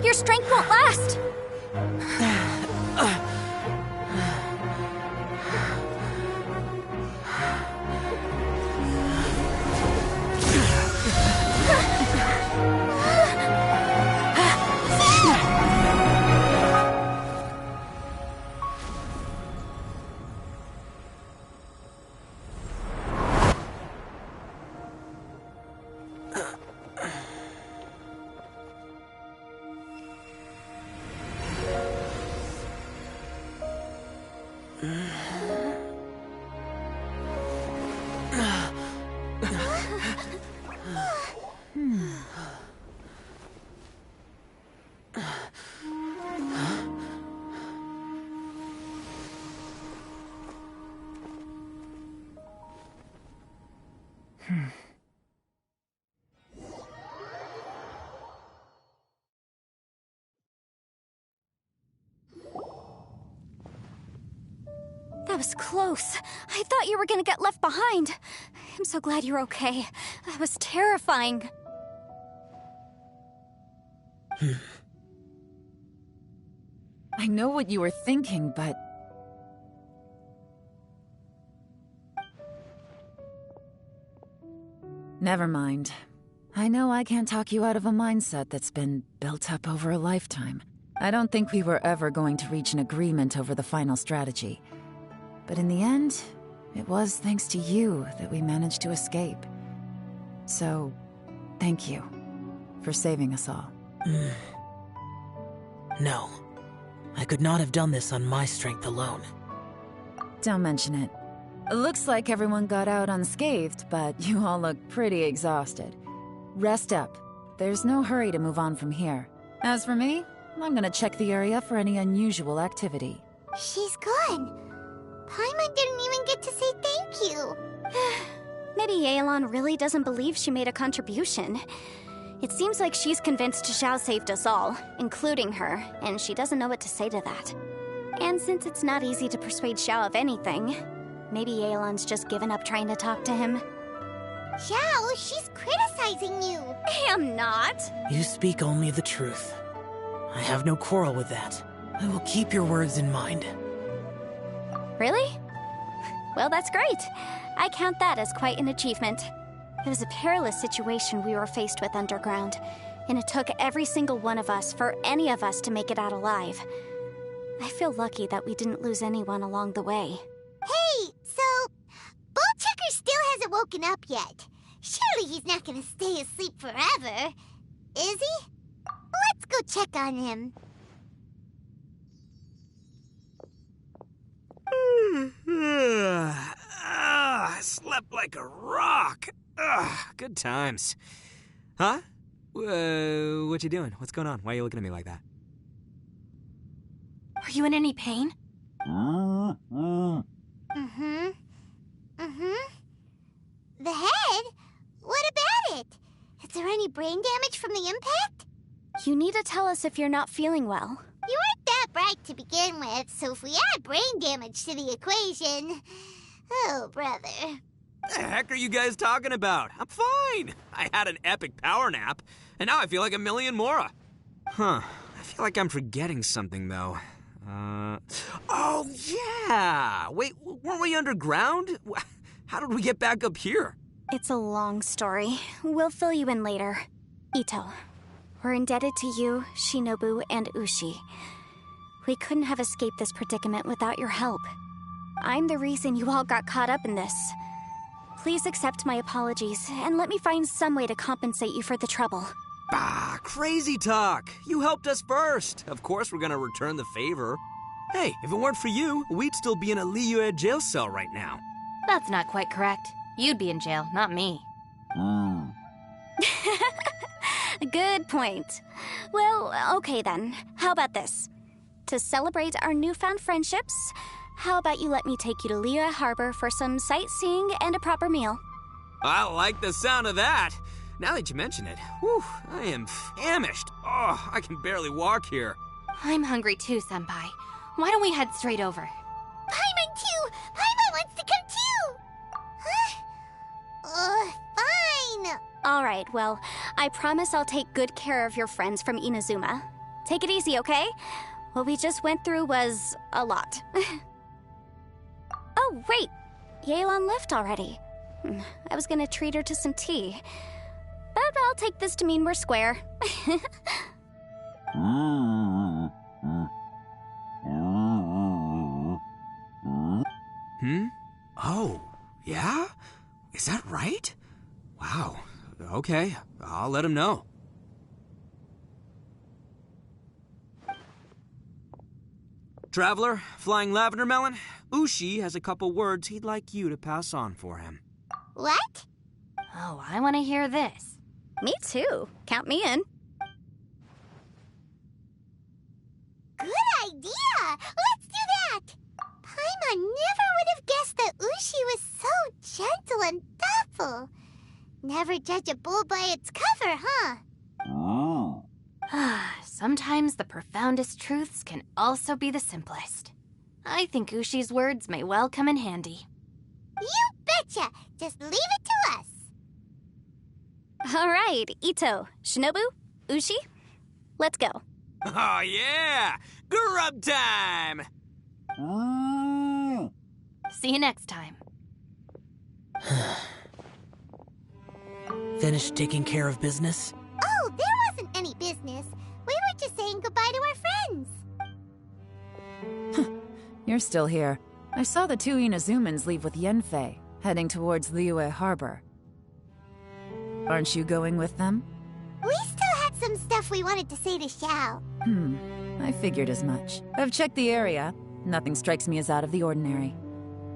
Your strength won't last! That was close. I thought you were gonna get left behind. I'm so glad you're okay. That was terrifying. I know what you were thinking, but... Never mind. I know I can't talk you out of a mindset that's been built up over a lifetime. I don't think we were ever going to reach an agreement over the final strategy. But in the end, it was thanks to you that we managed to escape. So, thank you for saving us all. No. I could not have done this on my strength alone. Don't mention it. It looks like everyone got out unscathed, but you all look pretty exhausted. Rest up. There's no hurry to move on from here. As for me, I'm gonna check the area for any unusual activity. She's gone. Paimon didn't even get to say thank you. Maybe yelan really doesn't believe she made a contribution. It seems like she's convinced Xiao saved us all, including her, and she doesn't know what to say to that. And since it's not easy to persuade Xiao of anything, maybe Yelan's just given up trying to talk to him. Xiao, she's criticizing you. I'm not. You speak only the truth. I have no quarrel with that. I will keep your words in mind. Really? Well, that's great. I count that as quite an achievement. It was a perilous situation we were faced with underground, and it took every single one of us for any of us to make it out alive. I feel lucky that we didn't lose anyone along the way. Hey, so Ballchecker still hasn't woken up yet. Surely he's not gonna stay asleep forever, is he? Let's go check on him. I slept like a rock. Good times. Huh? What you doing? What's going on? Why are you looking at me like that? Are you in any pain? The head? What about it? Is there any brain damage from the impact? You need to tell us if you're not feeling well. You weren't that bright to begin with, so if we add brain damage to the equation... Oh, brother. The heck are you guys talking about? I'm fine. I had an epic power nap, and now I feel like a million more. Huh. I feel like I'm forgetting something, though. Oh, yeah! Wait, weren't we underground? How did we get back up here? It's a long story. We'll fill you in later. Ito, we're indebted to you, Shinobu, and Ushi. We couldn't have escaped this predicament without your help. I'm the reason you all got caught up in this. Please accept my apologies, and let me find some way to compensate you for the trouble. Bah, crazy talk. You helped us first. Of course we're gonna return the favor. Hey, if it weren't for you, we'd still be in a Liyue jail cell right now. That's not quite correct. You'd be in jail, not me. Good point. Well, okay then. How about this? To celebrate our newfound friendships, how about you let me take you to Liyue Harbor for some sightseeing and a proper meal? I like the sound of that. Now that you mention it, whew, I am famished. Oh, I can barely walk here. I'm hungry too, Senpai. Why don't we head straight over? Paimon too! Paimon wants to come too! Huh? Fine! Alright, well, I promise I'll take good care of your friends from Inazuma. Take it easy, okay? What we just went through was a lot. Oh, wait! Yelan left already. I was gonna treat her to some tea. But I'll take this to mean we're square. Oh, yeah? Is that right? Wow. Okay, I'll let him know. Traveler, Flying Lavender Melon, Ushi has a couple words he'd like you to pass on for him. What? Oh, I want to hear this. Me too. Count me in. Good idea! Let's do that! Paimon never would have guessed that Ushi was so gentle and thoughtful. Never judge a bull by its cover, huh? Sometimes the profoundest truths can also be the simplest. I think Ushi's words may well come in handy. You betcha! Just leave it to us! Alright, Ito, Shinobu, Ushi, let's go. Oh, yeah! Grub time! See you next time. Finished taking care of business? Oh, there wasn't any business. We were just saying goodbye to our friends. You're still here. I saw the two Inazumans leave with Yenfei, heading towards Liyue Harbor. Aren't you going with them? We still had some stuff we wanted to say to Xiao. I figured as much. I've checked the area. Nothing strikes me as out of the ordinary.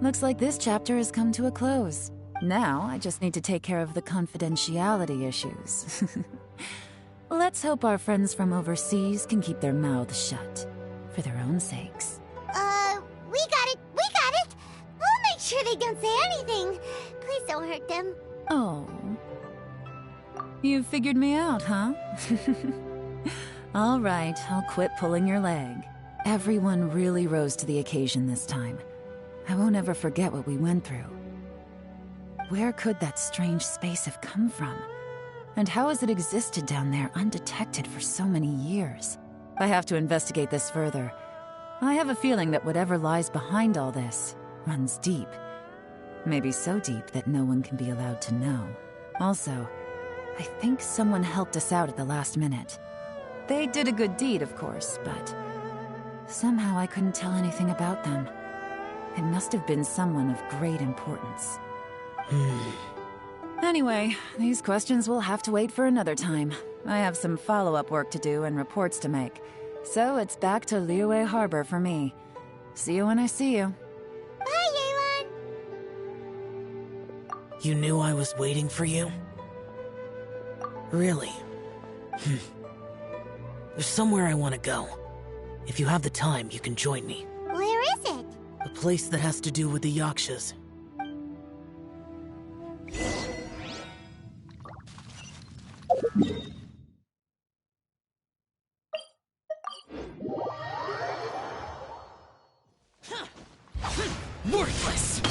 Looks like this chapter has come to a close. Now, I just need to take care of the confidentiality issues. Let's hope our friends from overseas can keep their mouths shut. For their own sakes. We got it! We got it! We'll make sure they don't say anything. Please don't hurt them. Oh. You figured me out, huh? All right, I'll quit pulling your leg. Everyone really rose to the occasion this time. I won't ever forget what we went through. Where could that strange space have come from? And how has it existed down there undetected for so many years? I have to investigate this further. I have a feeling that whatever lies behind all this runs deep. Maybe so deep that no one can be allowed to know. Also, I think someone helped us out at the last minute. They did a good deed, of course, but somehow I couldn't tell anything about them. It must have been someone of great importance. Anyway, these questions will have to wait for another time. I have some follow-up work to do and reports to make. So it's back to Liyue Harbor for me. See you when I see you. Bye, Yelan! You knew I was waiting for you? Really? There's somewhere I want to go. If you have the time, you can join me. Where is it? A place that has to do with the Yakshas. Worthless!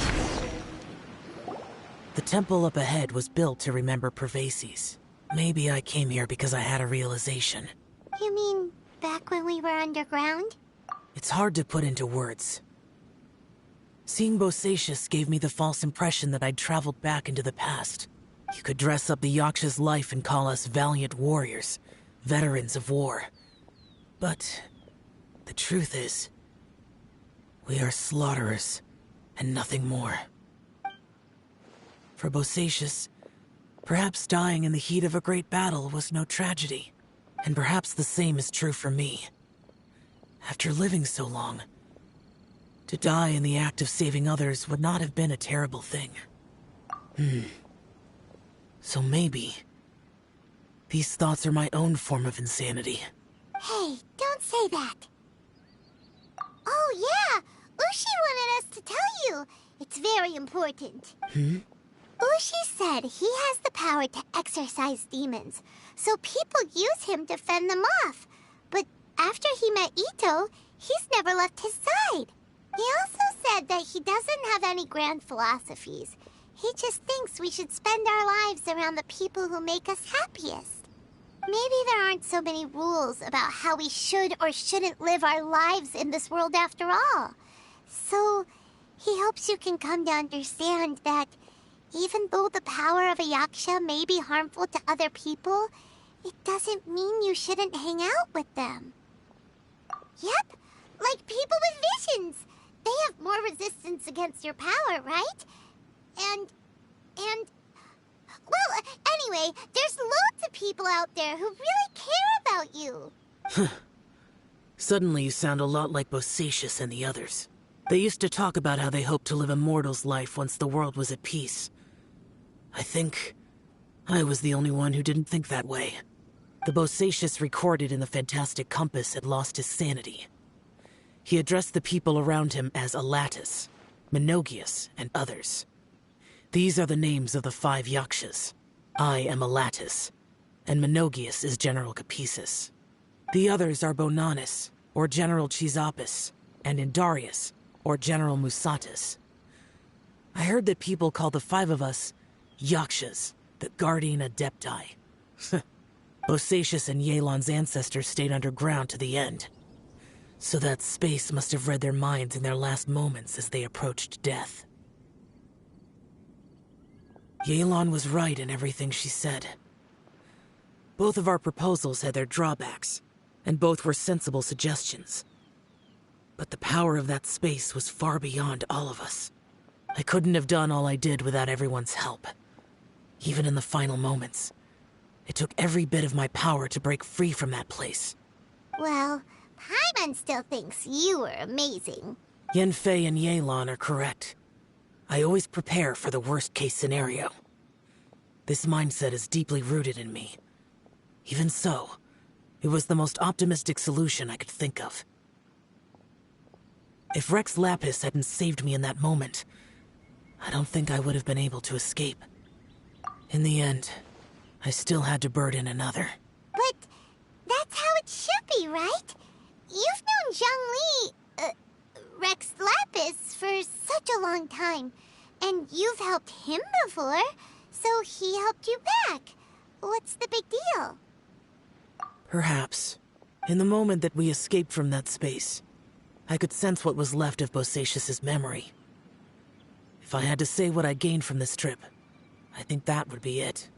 The temple up ahead was built to remember Pervases. Maybe I came here because I had a realization. You mean back when we were underground? It's hard to put into words. Seeing Bosacius gave me the false impression that I'd traveled back into the past. You could dress up the Yaksha's life and call us valiant warriors, veterans of war. But the truth is, we are slaughterers, and nothing more. For Bosacius, perhaps dying in the heat of a great battle was no tragedy. And perhaps the same is true for me. After living so long, to die in the act of saving others would not have been a terrible thing. So maybe these thoughts are my own form of insanity. Hey, don't say that. Oh yeah, Ushi wanted us to tell you. It's very important. Ushi said he has the power to exorcise demons, so people use him to fend them off. But after he met Ito, he's never left his side. He also said that he doesn't have any grand philosophies. He just thinks we should spend our lives around the people who make us happiest. Maybe there aren't so many rules about how we should or shouldn't live our lives in this world after all. So, he hopes you can come to understand that even though the power of a Yaksha may be harmful to other people, it doesn't mean you shouldn't hang out with them. Yep, like people with visions. They have more resistance against your power, right? Well, anyway, there's loads of people out there who really care about you. Suddenly you sound a lot like Bosacius and the others. They used to talk about how they hoped to live a mortal's life once the world was at peace. I think I was the only one who didn't think that way. The Bosacius recorded in the Fantastic Compass had lost his sanity. He addressed the people around him as Alatus, Menogius, and others. These are the names of the 5 Yakshas. I am Alatus, and Menogius is General Capisis. The others are Bonanis, or General Chisapis, and Indarius, or General Musatus. I heard that people call the 5 of us Yakshas, the Guardian Adepti. Bosacius and Yelan's ancestors stayed underground to the end. So that space must have read their minds in their last moments as they approached death. Yelan was right in everything she said. Both of our proposals had their drawbacks, and both were sensible suggestions. But the power of that space was far beyond all of us. I couldn't have done all I did without everyone's help. Even in the final moments, it took every bit of my power to break free from that place. Well, Paimon still thinks you were amazing. Yanfei and Yelan are correct. I always prepare for the worst-case scenario. This mindset is deeply rooted in me. Even so, it was the most optimistic solution I could think of. If Rex Lapis hadn't saved me in that moment, I don't think I would have been able to escape. In the end, I still had to burden another. But that's how it should be, right? You've known Zhang Li, Rex Lapis, for such a long time. And you've helped him before, so he helped you back. What's the big deal? Perhaps. In the moment that we escaped from that space, I could sense what was left of Bosacius's memory. If I had to say what I gained from this trip, I think that would be it.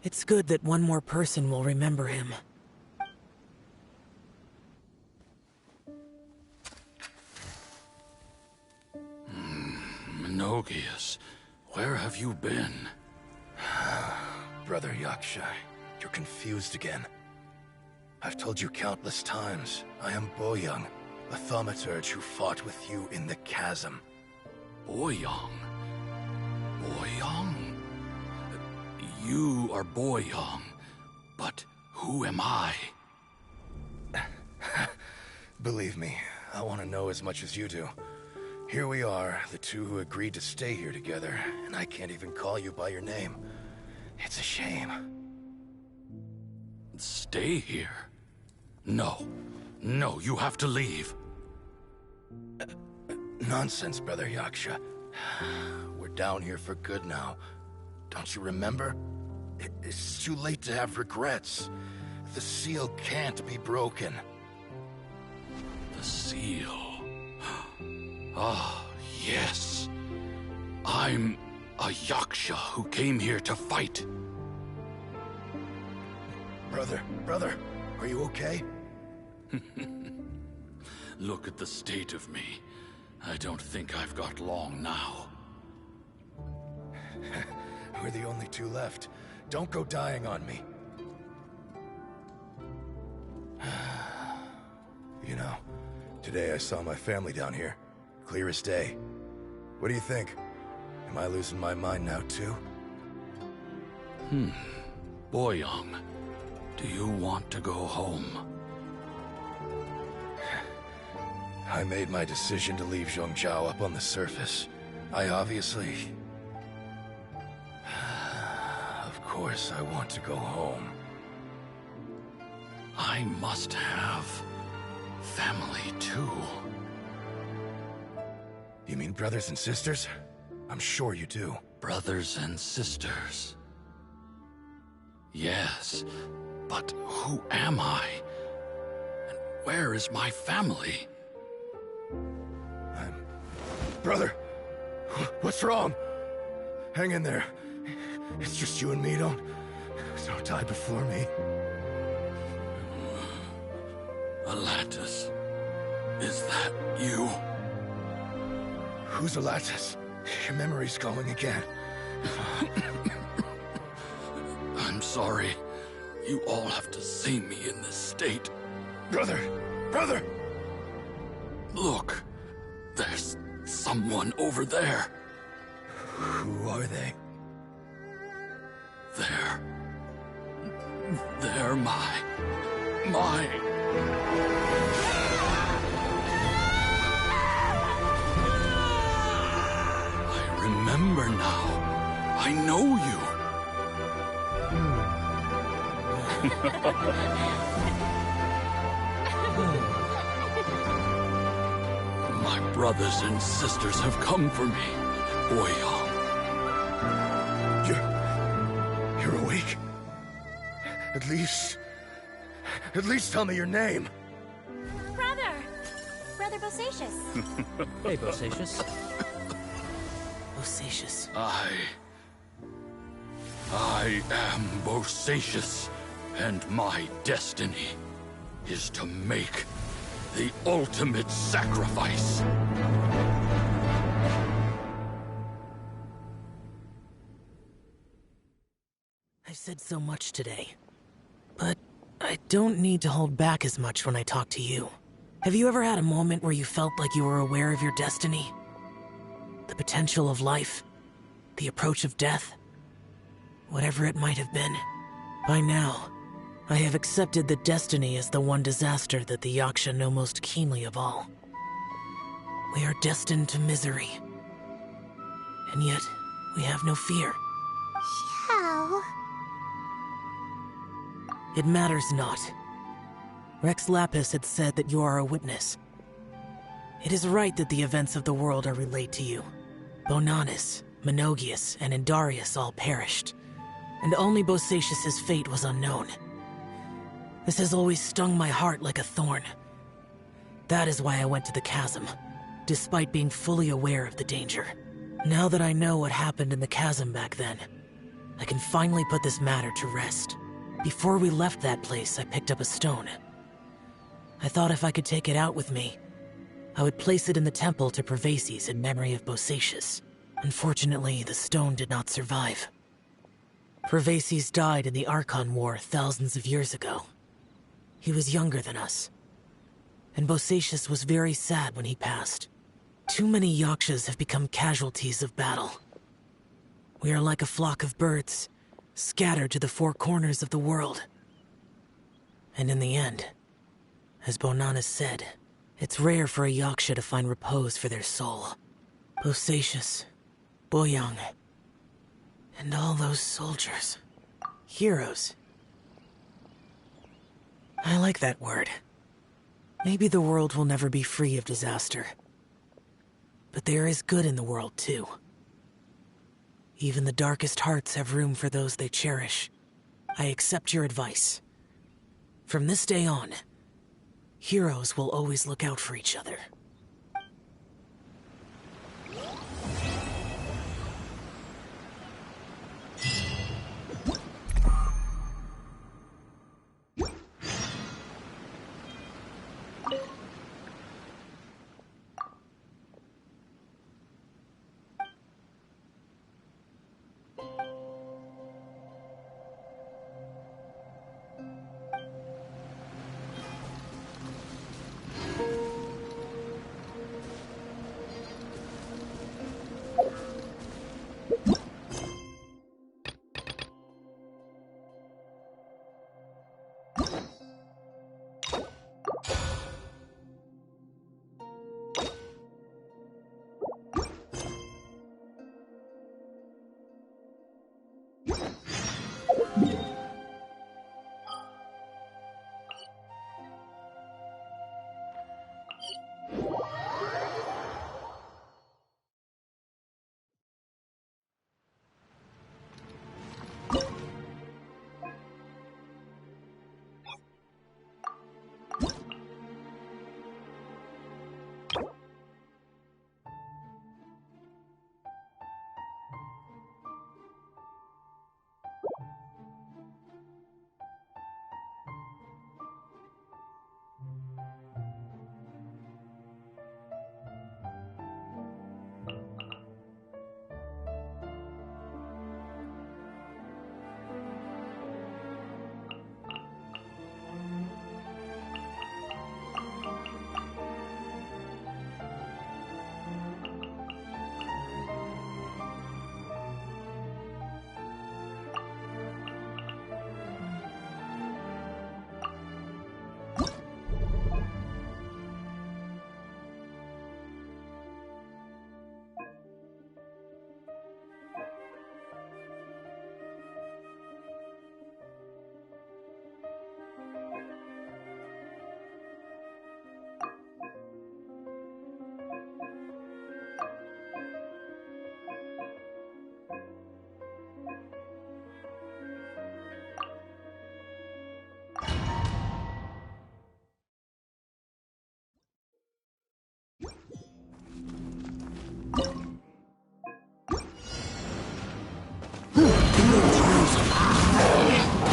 It's good that one more person will remember him. Menogias, where have you been? Brother Yaksha, you're confused again. I've told you countless times, I am Boyoung, a thaumaturge who fought with you in the chasm. Boyoung? Boyoung? You are Boyoung, but who am I? Believe me, I want to know as much as you do. Here we are, the two who agreed to stay here together, and I can't even call you by your name. It's a shame. Stay here? No. No, you have to leave. Nonsense, Brother Yaksha. We're down here for good now. Don't you remember? It's too late to have regrets. The seal can't be broken. The seal... Ah, yes. I'm a Yaksha who came here to fight. Brother, are you okay? Look at the state of me. I don't think I've got long now. We're the only two left. Don't go dying on me. You know, today I saw my family down here. Clear as day. What do you think? Am I losing my mind now, too? Boyoung, do you want to go home? I made my decision to leave Zhongzhou up on the surface. I obviously... Of course I want to go home. I must have family, too. You mean brothers and sisters? I'm sure you do. Brothers and sisters. Yes, but who am I? And where is my family? Brother! What's wrong? Hang in there. It's just you and me, don't die before me. Alatus, is that you? Who's Alatus? Your memory's going again. I'm sorry. You all have to see me in this state. Brother! Look, there's someone over there. Who are they? They're my... I remember now. I know you. My brothers and sisters have come for me, Boyoung. You're awake? At least tell me your name. Brother Bosacious. Hey, Bosacious. Bosacious. I am Bosacious, and my destiny is to make the ultimate sacrifice. I've said so much today, but I don't need to hold back as much when I talk to you. Have you ever had a moment where you felt like you were aware of your destiny? The potential of life? The approach of death? Whatever it might have been. By now, I have accepted that destiny is the one disaster that the Yaksha know most keenly of all. We are destined to misery. And yet, we have no fear. Xiao. It matters not. Rex Lapis had said that you are a witness. It is right that the events of the world are relayed to you. Bonanis, Menogias, and Indarius all perished, and only Bosacious' fate was unknown. This has always stung my heart like a thorn. That is why I went to the chasm, despite being fully aware of the danger. Now that I know what happened in the chasm back then, I can finally put this matter to rest. Before we left that place, I picked up a stone. I thought if I could take it out with me, I would place it in the temple to Pervases in memory of Bosacius. Unfortunately, the stone did not survive. Pervases died in the Archon War thousands of years ago. He was younger than us, and Bosacius was very sad when he passed. Too many Yakshas have become casualties of battle. We are like a flock of birds, scattered to the four corners of the world. And in the end, as Bonanas said, it's rare for a Yaksha to find repose for their soul. Bosacius, Boyang, and all those soldiers. Heroes. I like that word. Maybe the world will never be free of disaster. But there is good in the world, too. Even the darkest hearts have room for those they cherish. I accept your advice. From this day on, heroes will always look out for each other.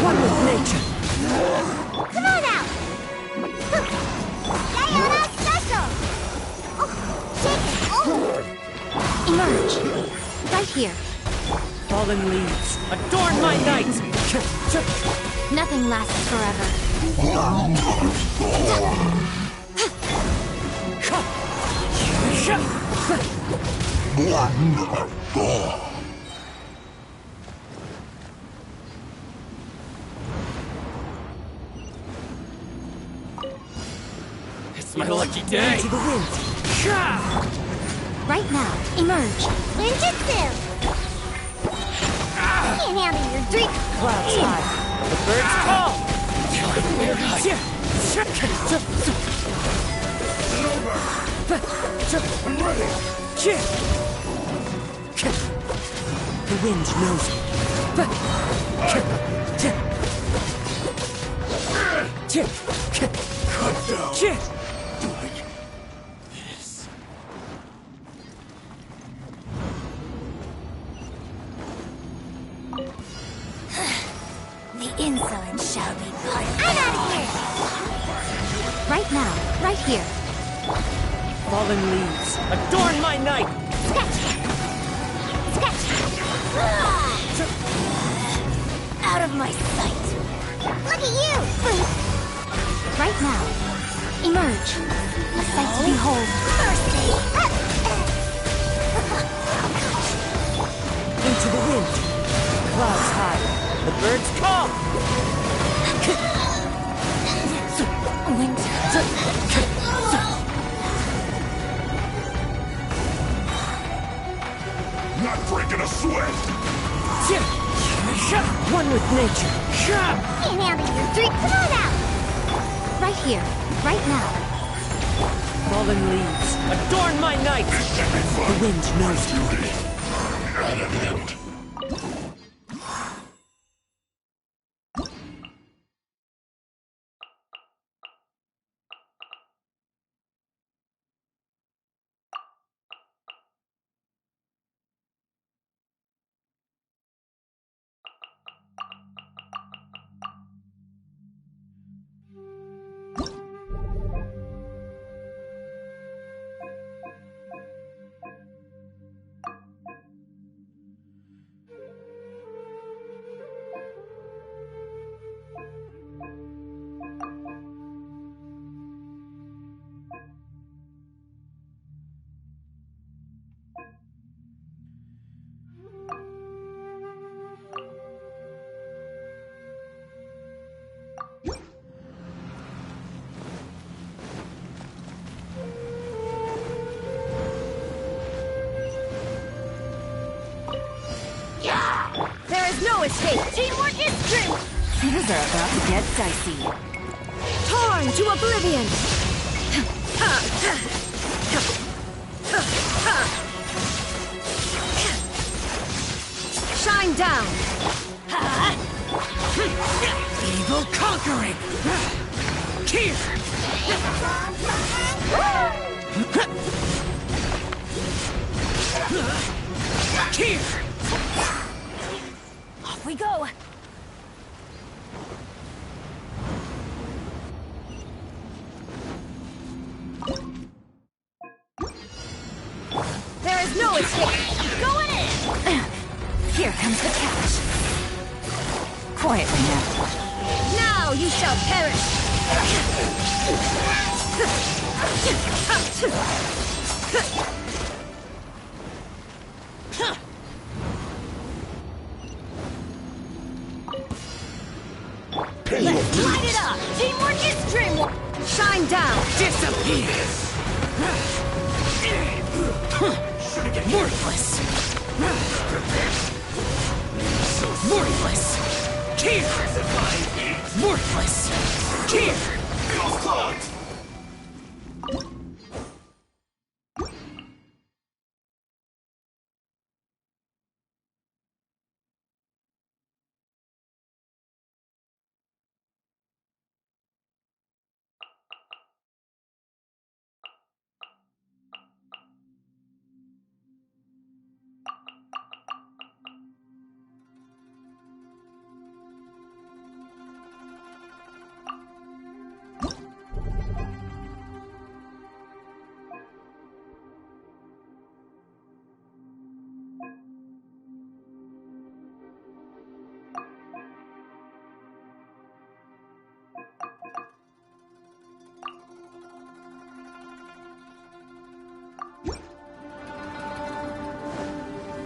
One with nature. Come on out! Yelan special! Oh, take it! Oh! Emerge. Right here. Fallen leaves, adorn my night! Nothing lasts forever. It's my lucky day! To the wind! Right now, emerge. Ninjutsu! Can't handle your drink! Clouds high, the birds call! I'm ready! The wind knows me. Cut down. Like this. insolent shall be punished. I'm out of here! Right now, right here. Fallen leaves, adorn my night! Sketch! Sketch! Out of my sight! Look at you! Right now. Emerge. A sight to behold. Mercy! Into the wind. Clouds high. The birds call! Not breaking a sweat! One with nature. Can't handle your drink. Come on out! Right here. Right now. Fallen leaves, adorn my night! The wind knows me. At an end. There is no escape! Teamwork is true! Things are about to get dicey. Torn to oblivion! Shine down! Evil conquering! Here! Here! Off we go! There is no escape! Going in! Here comes the catch. Quietly now. Now you shall perish! Let's light it up! Teamwork is dreamwork! Shine down! Disappear! Worthless! Worthless! Here! Worthless! Here!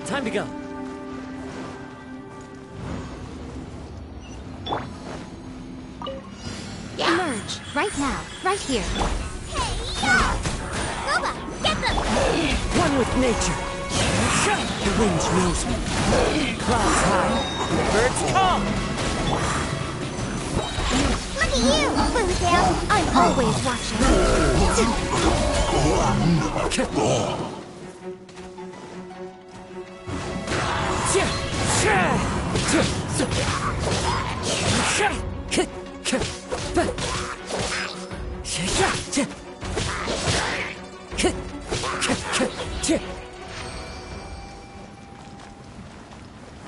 Time to go. Emerge. Right now. Right here. Nova, get them! One with nature. The wind knows me. Clouds high. The birds call. Look at you, Boozle! I'm always watching.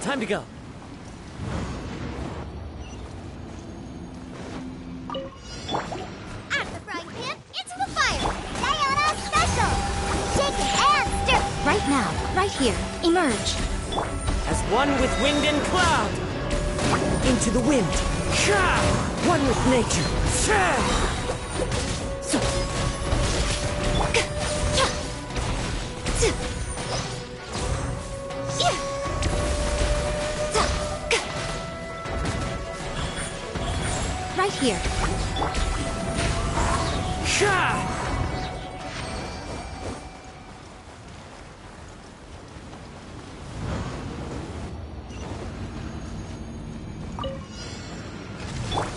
Time to go. now, right here, emerge. As one with wind and cloud. Into the wind. One with nature. Right here.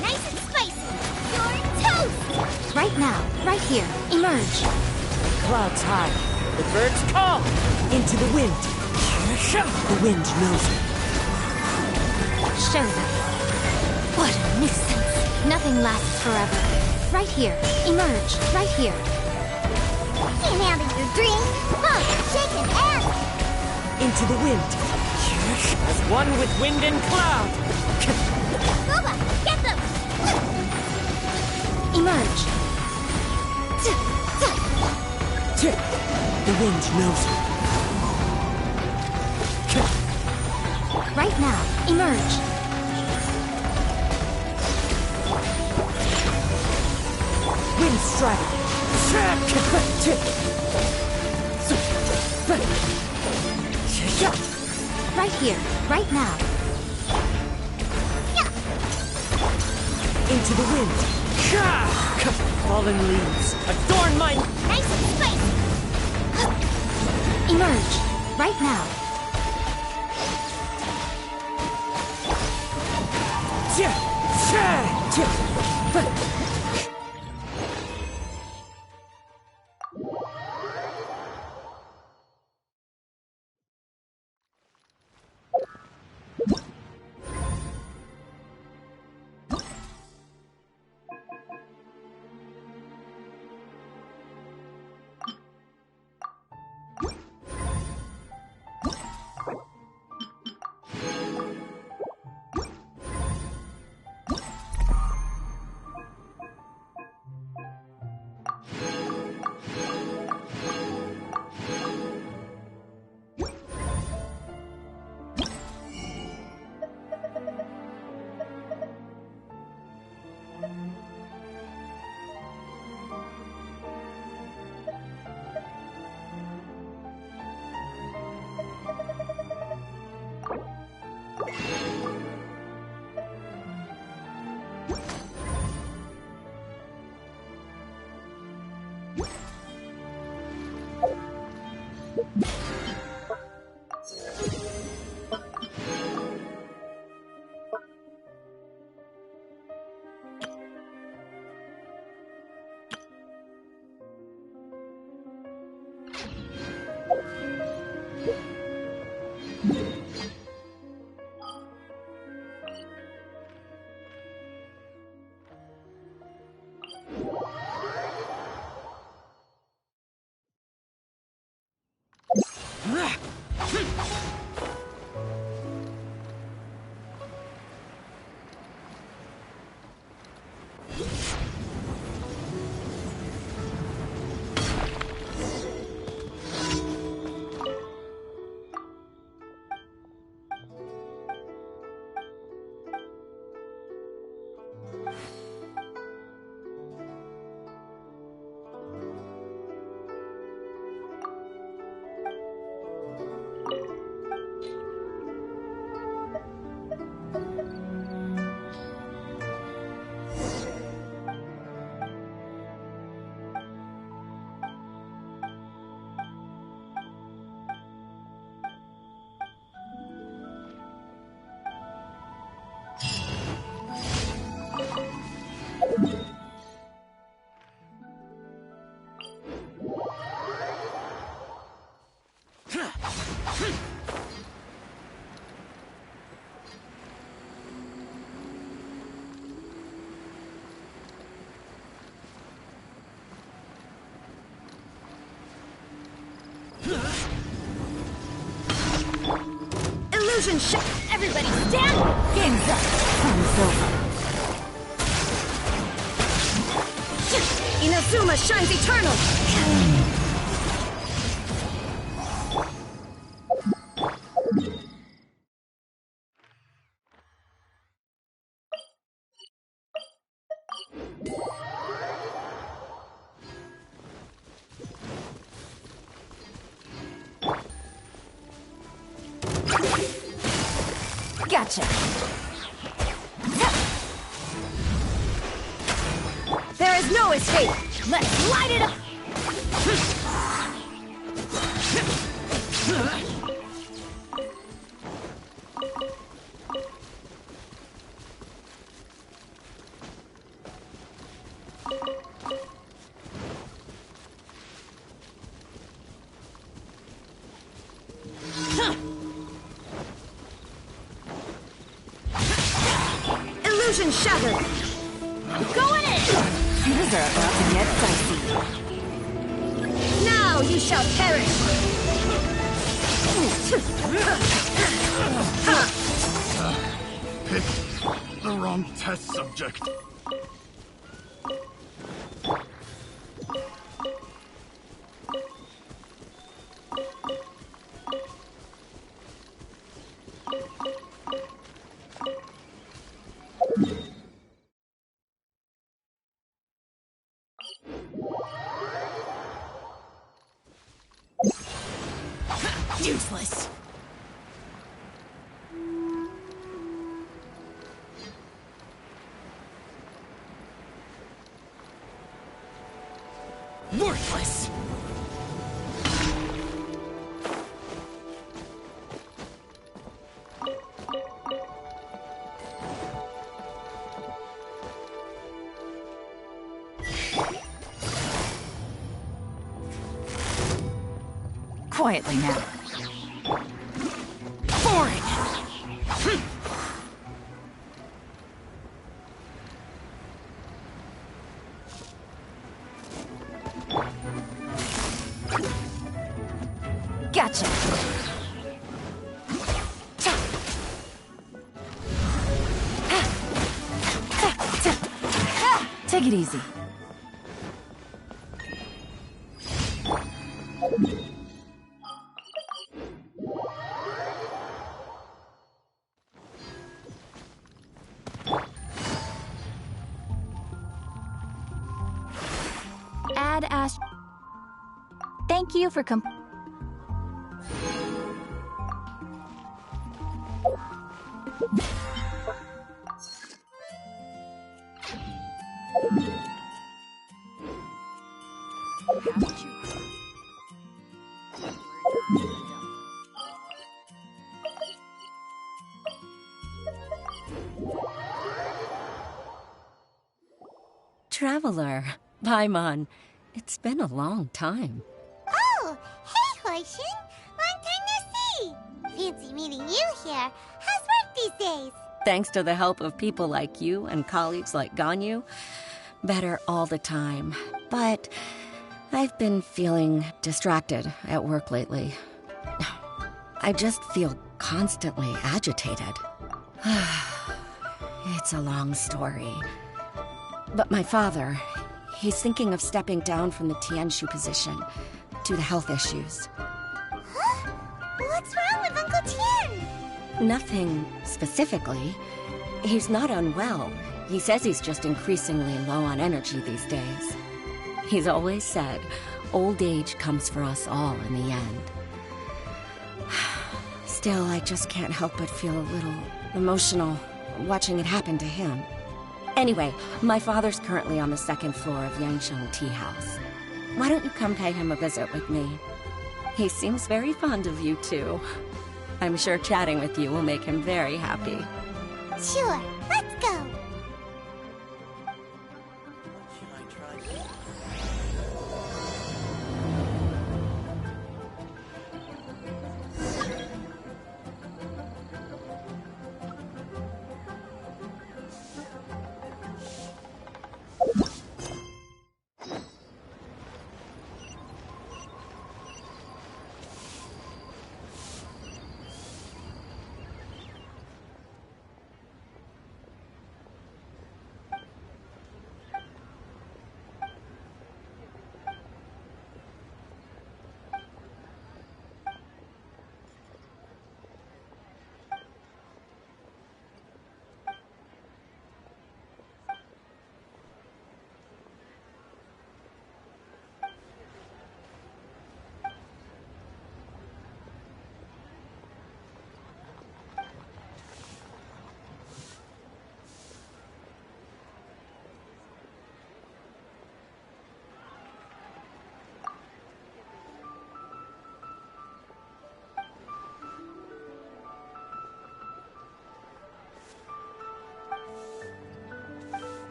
Nice and spicy. You're toast. Right now, right here, emerge. Clouds high. The birds call. Into the wind. The wind knows me. Show them. What a nuisance. Nothing lasts forever. Right here, emerge. Right here. Can't handle your drink. Huh, shaking ass. Into the wind. As one with wind and cloud. Booba, get them. Emerge. The wind knows me. Right now, emerge. Wind strike. Right here, right now. Into the wind. Fallen leaves. Adorn my... Nice and spicy. Emerge. Right now. Illusion shot! Everybody stand! Game's up! Time's over. Inazuma shines eternal! Gotcha! There is no escape! Let's light it up! Illusion shattered! Going in! Things are about to get dicey. Now you shall perish! Pick the wrong test subject. Useless! Worthless! Quietly now. Boring! Gotcha! Take it easy. Add Ash. Thank you for Traveler, Paimon, it's been a long time. Oh, hey, Hoishin. Long time no see. Fancy meeting you here. How's work these days? Thanks to the help of people like you and colleagues like Ganyu, better all the time. But I've been feeling distracted at work lately. I just feel constantly agitated. It's a long story. But my father, he's thinking of stepping down from the Tianshu position due to health issues. Huh? What's wrong with Uncle Tian? Nothing specifically. He's not unwell. He says he's just increasingly low on energy these days. He's always said, old age comes for us all in the end. Still, I just can't help but feel a little emotional watching it happen to him. Anyway, my father's currently on the second floor of Yangsheng Tea House. Why don't you come pay him a visit with me? He seems very fond of you, too. I'm sure chatting with you will make him very happy. Sure, let's go.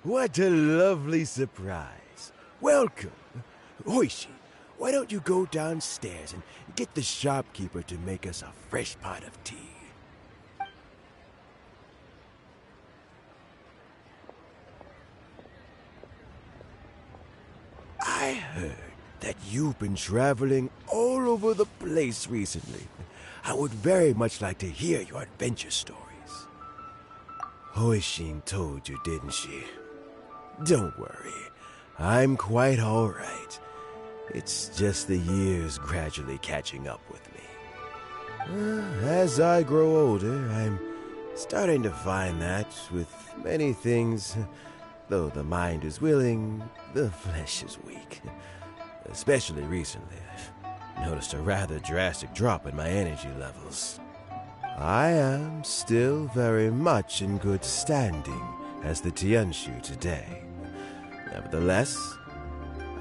What a lovely surprise. Welcome. Hoishi, why don't you go downstairs and get the shopkeeper to make us a fresh pot of tea? I heard that you've been traveling all over the place recently. I would very much like to hear your adventure stories. Hoishin told you, didn't she? Don't worry. I'm quite all right. It's just the years gradually catching up with me. As I grow older, I'm starting to find that with many things, though the mind is willing, the flesh is weak. Especially recently, I've noticed a rather drastic drop in my energy levels. I am still very much in good standing as the Tianshu today. Nevertheless,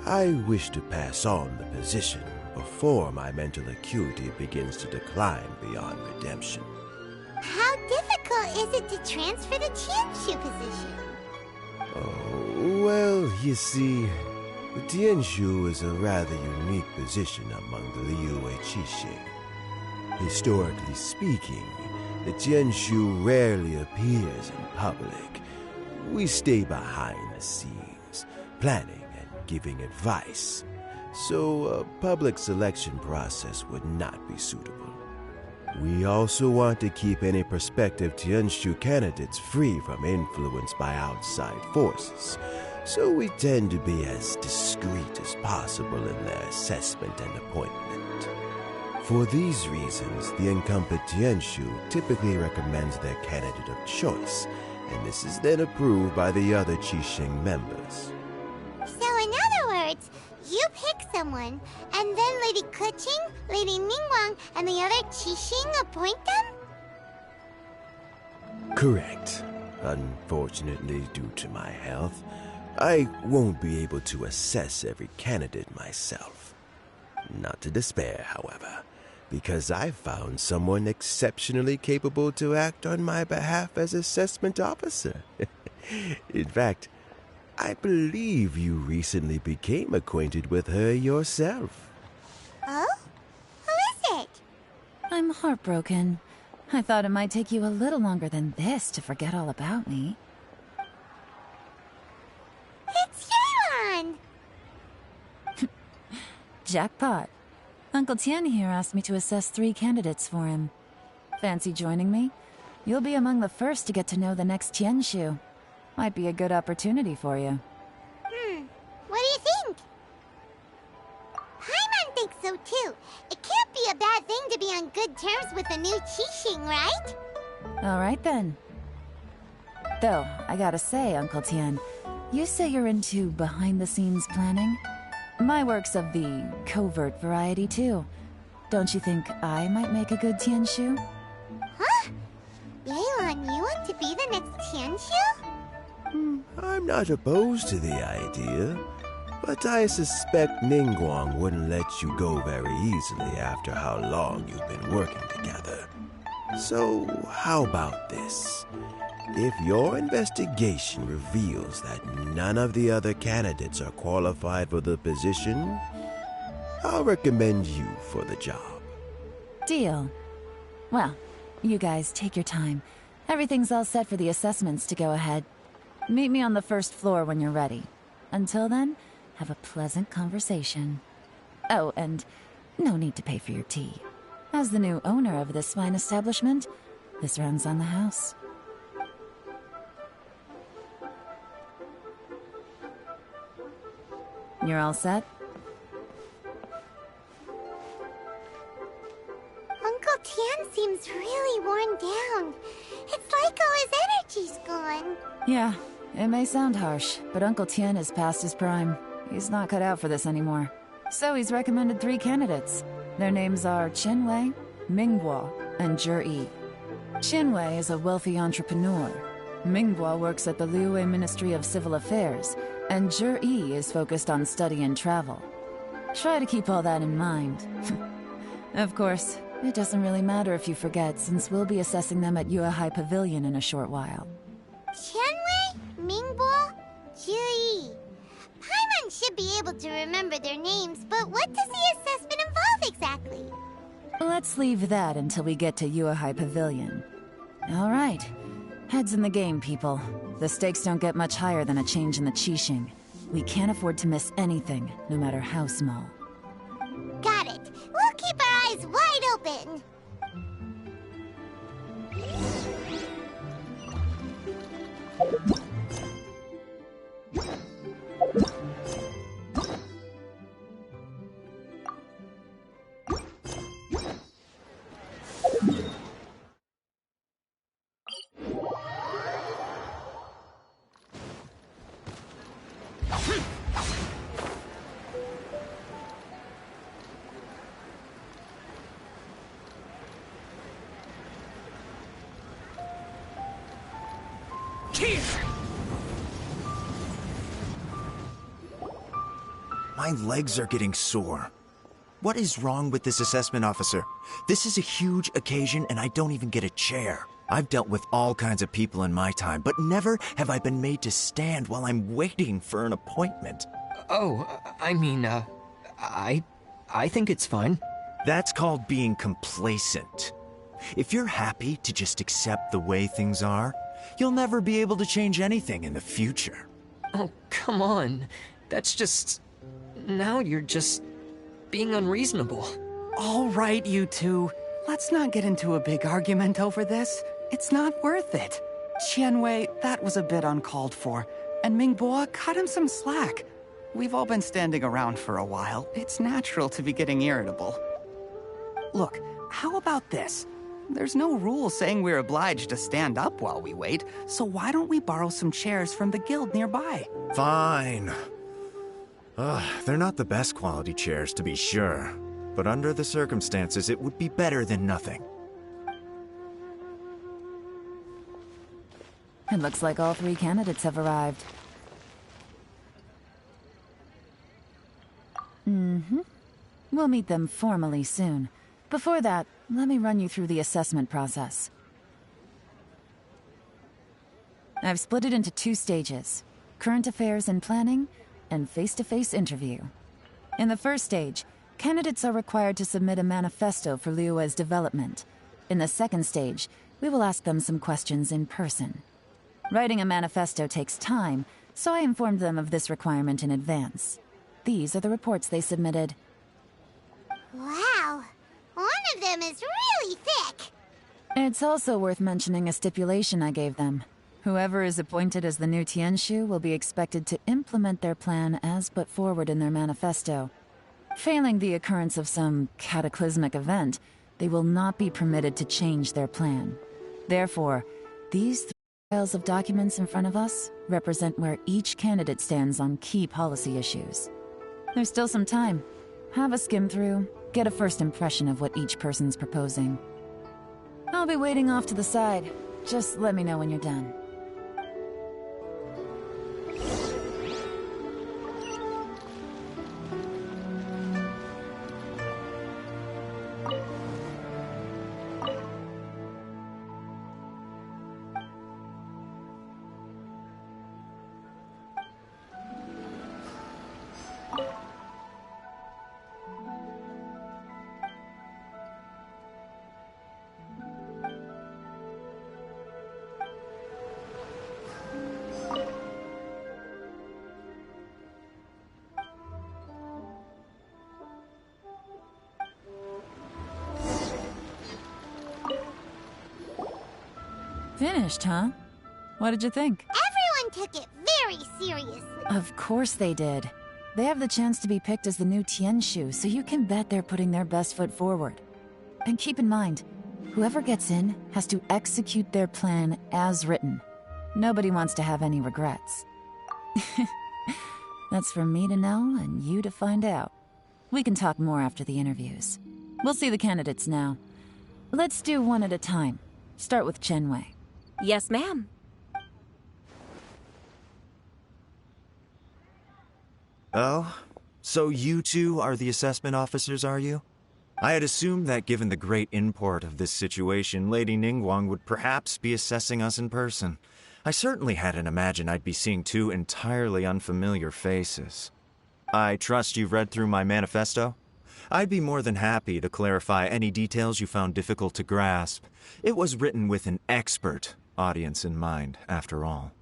I wish to pass on the position before my mental acuity begins to decline beyond redemption. How difficult is it to transfer the Tianshu position? Oh, well, you see, the Tianshu is a rather unique position among the Liyue Qixing. Historically speaking, the Tianshu rarely appears in public. We stay behind the scenes, planning and giving advice, so a public selection process would not be suitable. We also want to keep any prospective Tianshu candidates free from influence by outside forces, so we tend to be as discreet as possible in their assessment and appointment. For these reasons, the incumbent Tianshu typically recommends their candidate of choice, and this is then approved by the other Qixing members. So in other words, you pick someone, and then Lady Keqing, Lady Ningguang, and the other Qixing appoint them? Correct. Unfortunately, due to my health, I won't be able to assess every candidate myself. Not to despair, however, because I found someone exceptionally capable to act on my behalf as assessment officer. In fact, I believe you recently became acquainted with her yourself. Oh? Who is it? I'm heartbroken. I thought it might take you a little longer than this to forget all about me. It's yelan! Jackpot. Uncle Tian here asked me to assess 3 candidates for him. Fancy joining me? You'll be among the first to get to know the next Tianshu. Might be a good opportunity for you. What do you think? Paimon thinks so too. It can't be a bad thing to be on good terms with a new Qixing, right? Alright then. Though, I gotta say, Uncle Tian, you say you're into behind-the-scenes planning? My work's of the covert variety too. Don't you think I might make a good Tianshu? Huh? Yelan, you want to be the next Tianshu? I'm not opposed to the idea, but I suspect Ningguang wouldn't let you go very easily after how long you've been working together. So, how about this? If your investigation reveals that none of the other candidates are qualified for the position, I'll recommend you for the job. Deal. Well, you guys take your time. Everything's all set for the assessments to go ahead. Meet me on the first floor when you're ready. Until then, have a pleasant conversation. Oh, and no need to pay for your tea. As the new owner of this fine establishment, this runs on the house. You're all set? Uncle Tian seems really worn down. It's like all his energy's gone. Yeah, it may sound harsh, but Uncle Tian is past his prime. He's not cut out for this anymore. So he's recommended 3 candidates. Their names are Qinwei, Mingguo, and Zhi. Qinwei is a wealthy entrepreneur. Mingguo works at the Liyue Ministry of Civil Affairs, and Zhi is focused on study and travel. Try to keep all that in mind. Of course, it doesn't really matter if you forget, since we'll be assessing them at Yuehai Pavilion in a short while. Qianwei, Mingguo, Gee. Paimon should be able to remember their names, but what does the assessment involve exactly? Let's leave that until we get to Yuehai Pavilion. All right. Heads in the game, people. The stakes don't get much higher than a change in the Qixing. We can't afford to miss anything, no matter how small. Got it. We'll keep our eyes wide open. My legs are getting sore. What is wrong with this assessment officer? This is a huge occasion and I don't even get a chair. I've dealt with all kinds of people in my time, but never have I been made to stand while I'm waiting for an appointment. I think it's fine. That's called being complacent. If you're happy to just accept the way things are, you'll never be able to change anything in the future. Oh, come on. That's just... Now you're just being unreasonable. All right, you two. Let's not get into a big argument over this. It's not worth it. Qianwei, that was a bit uncalled for. And Mingbo, cut him some slack. We've all been standing around for a while. It's natural to be getting irritable. Look, how about this? There's no rule saying we're obliged to stand up while we wait, so why don't we borrow some chairs from the guild nearby? Fine. They're not the best quality chairs, to be sure. But under the circumstances, it would be better than nothing. It looks like all 3 candidates have arrived. We'll meet them formally soon. Before that, let me run you through the assessment process. I've split it into 2 stages: current affairs and planning, and face-to-face interview. In the first stage, candidates are required to submit a manifesto for Liyue's development. In the second stage, we will ask them some questions in person. Writing a manifesto takes time, so I informed them of this requirement in advance. These are the reports they submitted. Wow. One of them is really thick. It's also worth mentioning a stipulation I gave them. Whoever is appointed as the new Tianshu will be expected to implement their plan as put forward in their manifesto. Failing the occurrence of some cataclysmic event, they will not be permitted to change their plan. Therefore, these 3 piles of documents in front of us represent where each candidate stands on key policy issues. There's still some time. Have a skim through, get a first impression of what each person's proposing. I'll be waiting off to the side. Just let me know when you're done. Finished, huh? What did you think? Everyone took it very seriously. Of course they did. They have the chance to be picked as the new Tianshu, so you can bet they're putting their best foot forward. And keep in mind, whoever gets in has to execute their plan as written. Nobody wants to have any regrets. That's for me to know and you to find out. We can talk more after the interviews. We'll see the candidates now. Let's do one at a time. Start with Qianwei. Yes, ma'am. Oh? So you two are the assessment officers, are you? I had assumed that given the great import of this situation, Lady Ningguang would perhaps be assessing us in person. I certainly hadn't imagined I'd be seeing two entirely unfamiliar faces. I trust you've read through my manifesto? I'd be more than happy to clarify any details you found difficult to grasp. It was written with an expert audience in mind, after all.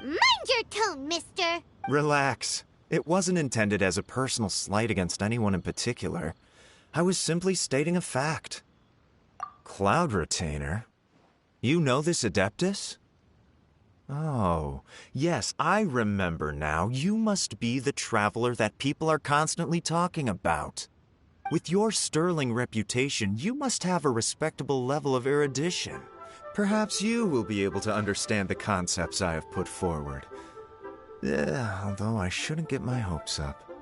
Mind your tone, mister! Relax. It wasn't intended as a personal slight against anyone in particular. I was simply stating a fact. Cloud Retainer? You know this Adeptus? Oh, yes, I remember now. You must be the traveler that people are constantly talking about. With your sterling reputation, you must have a respectable level of erudition. Perhaps you will be able to understand the concepts I have put forward. Although I shouldn't get my hopes up.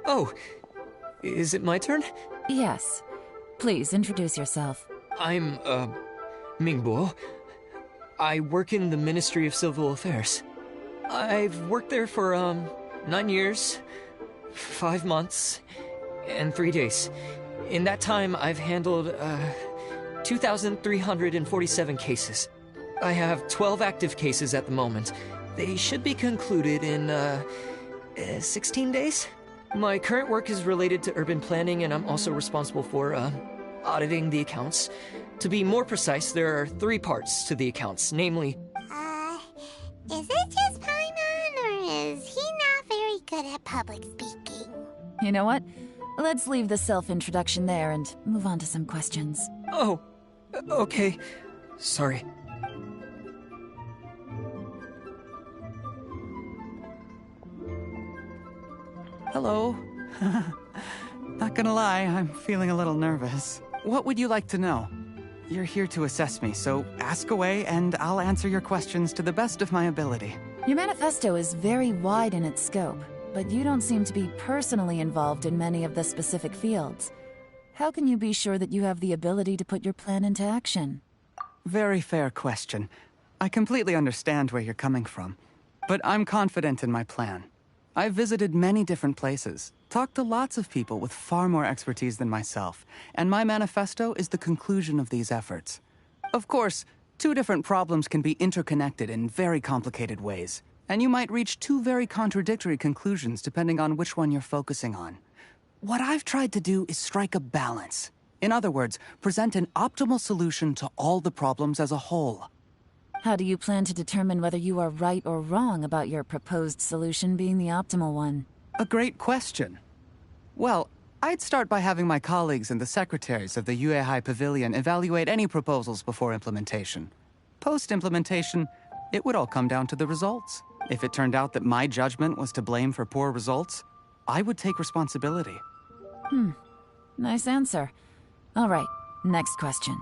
Oh, is it my turn? Yes. Please introduce yourself. I'm, Mingbo. I work in the Ministry of Civil Affairs. I've worked there for, 9 years, 5 months, and 3 days. In that time, I've handled, 2,347 cases. I have 12 active cases at the moment. They should be concluded in, 16 days? My current work is related to urban planning, and I'm also responsible for, auditing the accounts. To be more precise, there are 3 parts to the accounts, namely... Is it just Paimon, or is he not very good at public speaking? You know what? Let's leave the self-introduction there and move on to some questions. Oh, okay. Sorry. Hello. Not gonna lie, I'm feeling a little nervous. What would you like to know? You're here to assess me, so ask away and I'll answer your questions to the best of my ability. Your manifesto is very wide in its scope, but you don't seem to be personally involved in many of the specific fields. How can you be sure that you have the ability to put your plan into action? Very fair question. I completely understand where you're coming from, but I'm confident in my plan. I've visited many different places, talked to lots of people with far more expertise than myself, and my manifesto is the conclusion of these efforts. Of course, 2 different problems can be interconnected in very complicated ways, and you might reach 2 very contradictory conclusions depending on which one you're focusing on. What I've tried to do is strike a balance. In other words, present an optimal solution to all the problems as a whole. How do you plan to determine whether you are right or wrong about your proposed solution being the optimal one? A great question. Well, I'd start by having my colleagues and the secretaries of the Yuehai Pavilion evaluate any proposals before implementation. Post-implementation, it would all come down to the results. If it turned out that my judgment was to blame for poor results, I would take responsibility. Nice answer. All right, next question.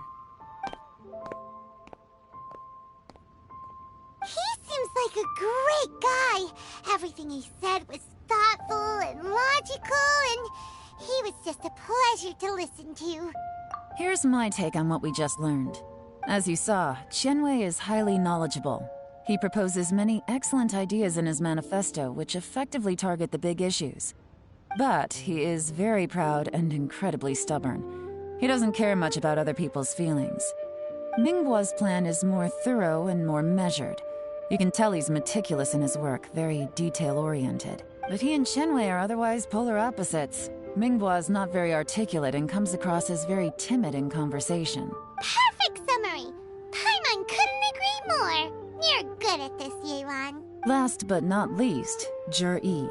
He seems like a great guy. Everything he said was thoughtful and logical, and he was just a pleasure to listen to. Here's my take on what we just learned. As you saw, Qianwei is highly knowledgeable. He proposes many excellent ideas in his manifesto which effectively target the big issues. But he is very proud and incredibly stubborn. He doesn't care much about other people's feelings. Mingbo's plan is more thorough and more measured. You can tell he's meticulous in his work, very detail-oriented. But he and Qianwei are otherwise polar opposites. Mingbo is not very articulate and comes across as very timid in conversation. Perfect summary! Paimon couldn't agree more! You're good at this, yelan. Last but not least, Jur-E.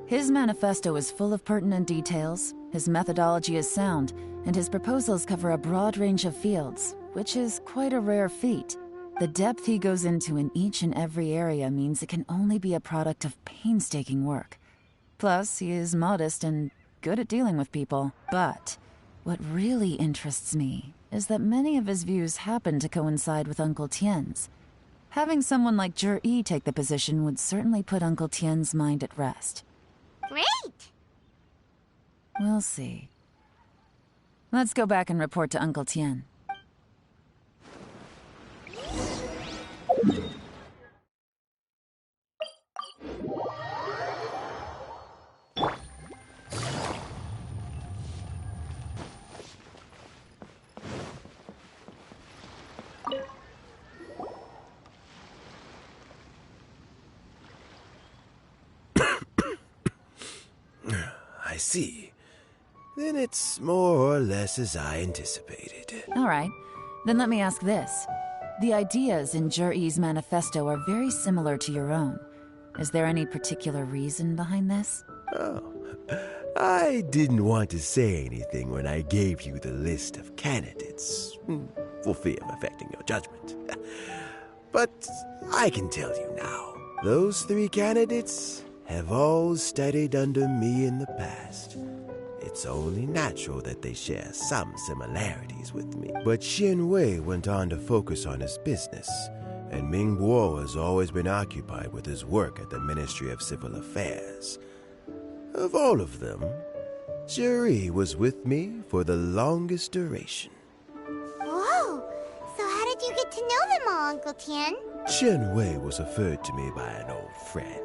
His manifesto is full of pertinent details, his methodology is sound, and his proposals cover a broad range of fields, which is quite a rare feat. The depth he goes into in each and every area means it can only be a product of painstaking work. Plus, he is modest and good at dealing with people. But what really interests me is that many of his views happen to coincide with Uncle Tien's. Having someone like Jur-E take the position would certainly put Uncle Tien's mind at rest. Great! We'll see. Let's go back and report to Uncle Tien. see. Then it's more or less as I anticipated. All right. Then let me ask this. The ideas in Jur-E's manifesto are very similar to your own. Is there any particular reason behind this? Oh, I didn't want to say anything when I gave you the list of candidates, for fear of affecting your judgment. But I can tell you now, those 3 candidates have all studied under me in the past. It's only natural that they share some similarities with me. But Xianwei went on to focus on his business, and Ming Guo has always been occupied with his work at the Ministry of Civil Affairs. Of all of them, Juri was with me for the longest duration. Whoa! So how did you get to know them all, Uncle Tian? Xianwei was referred to me by an old friend.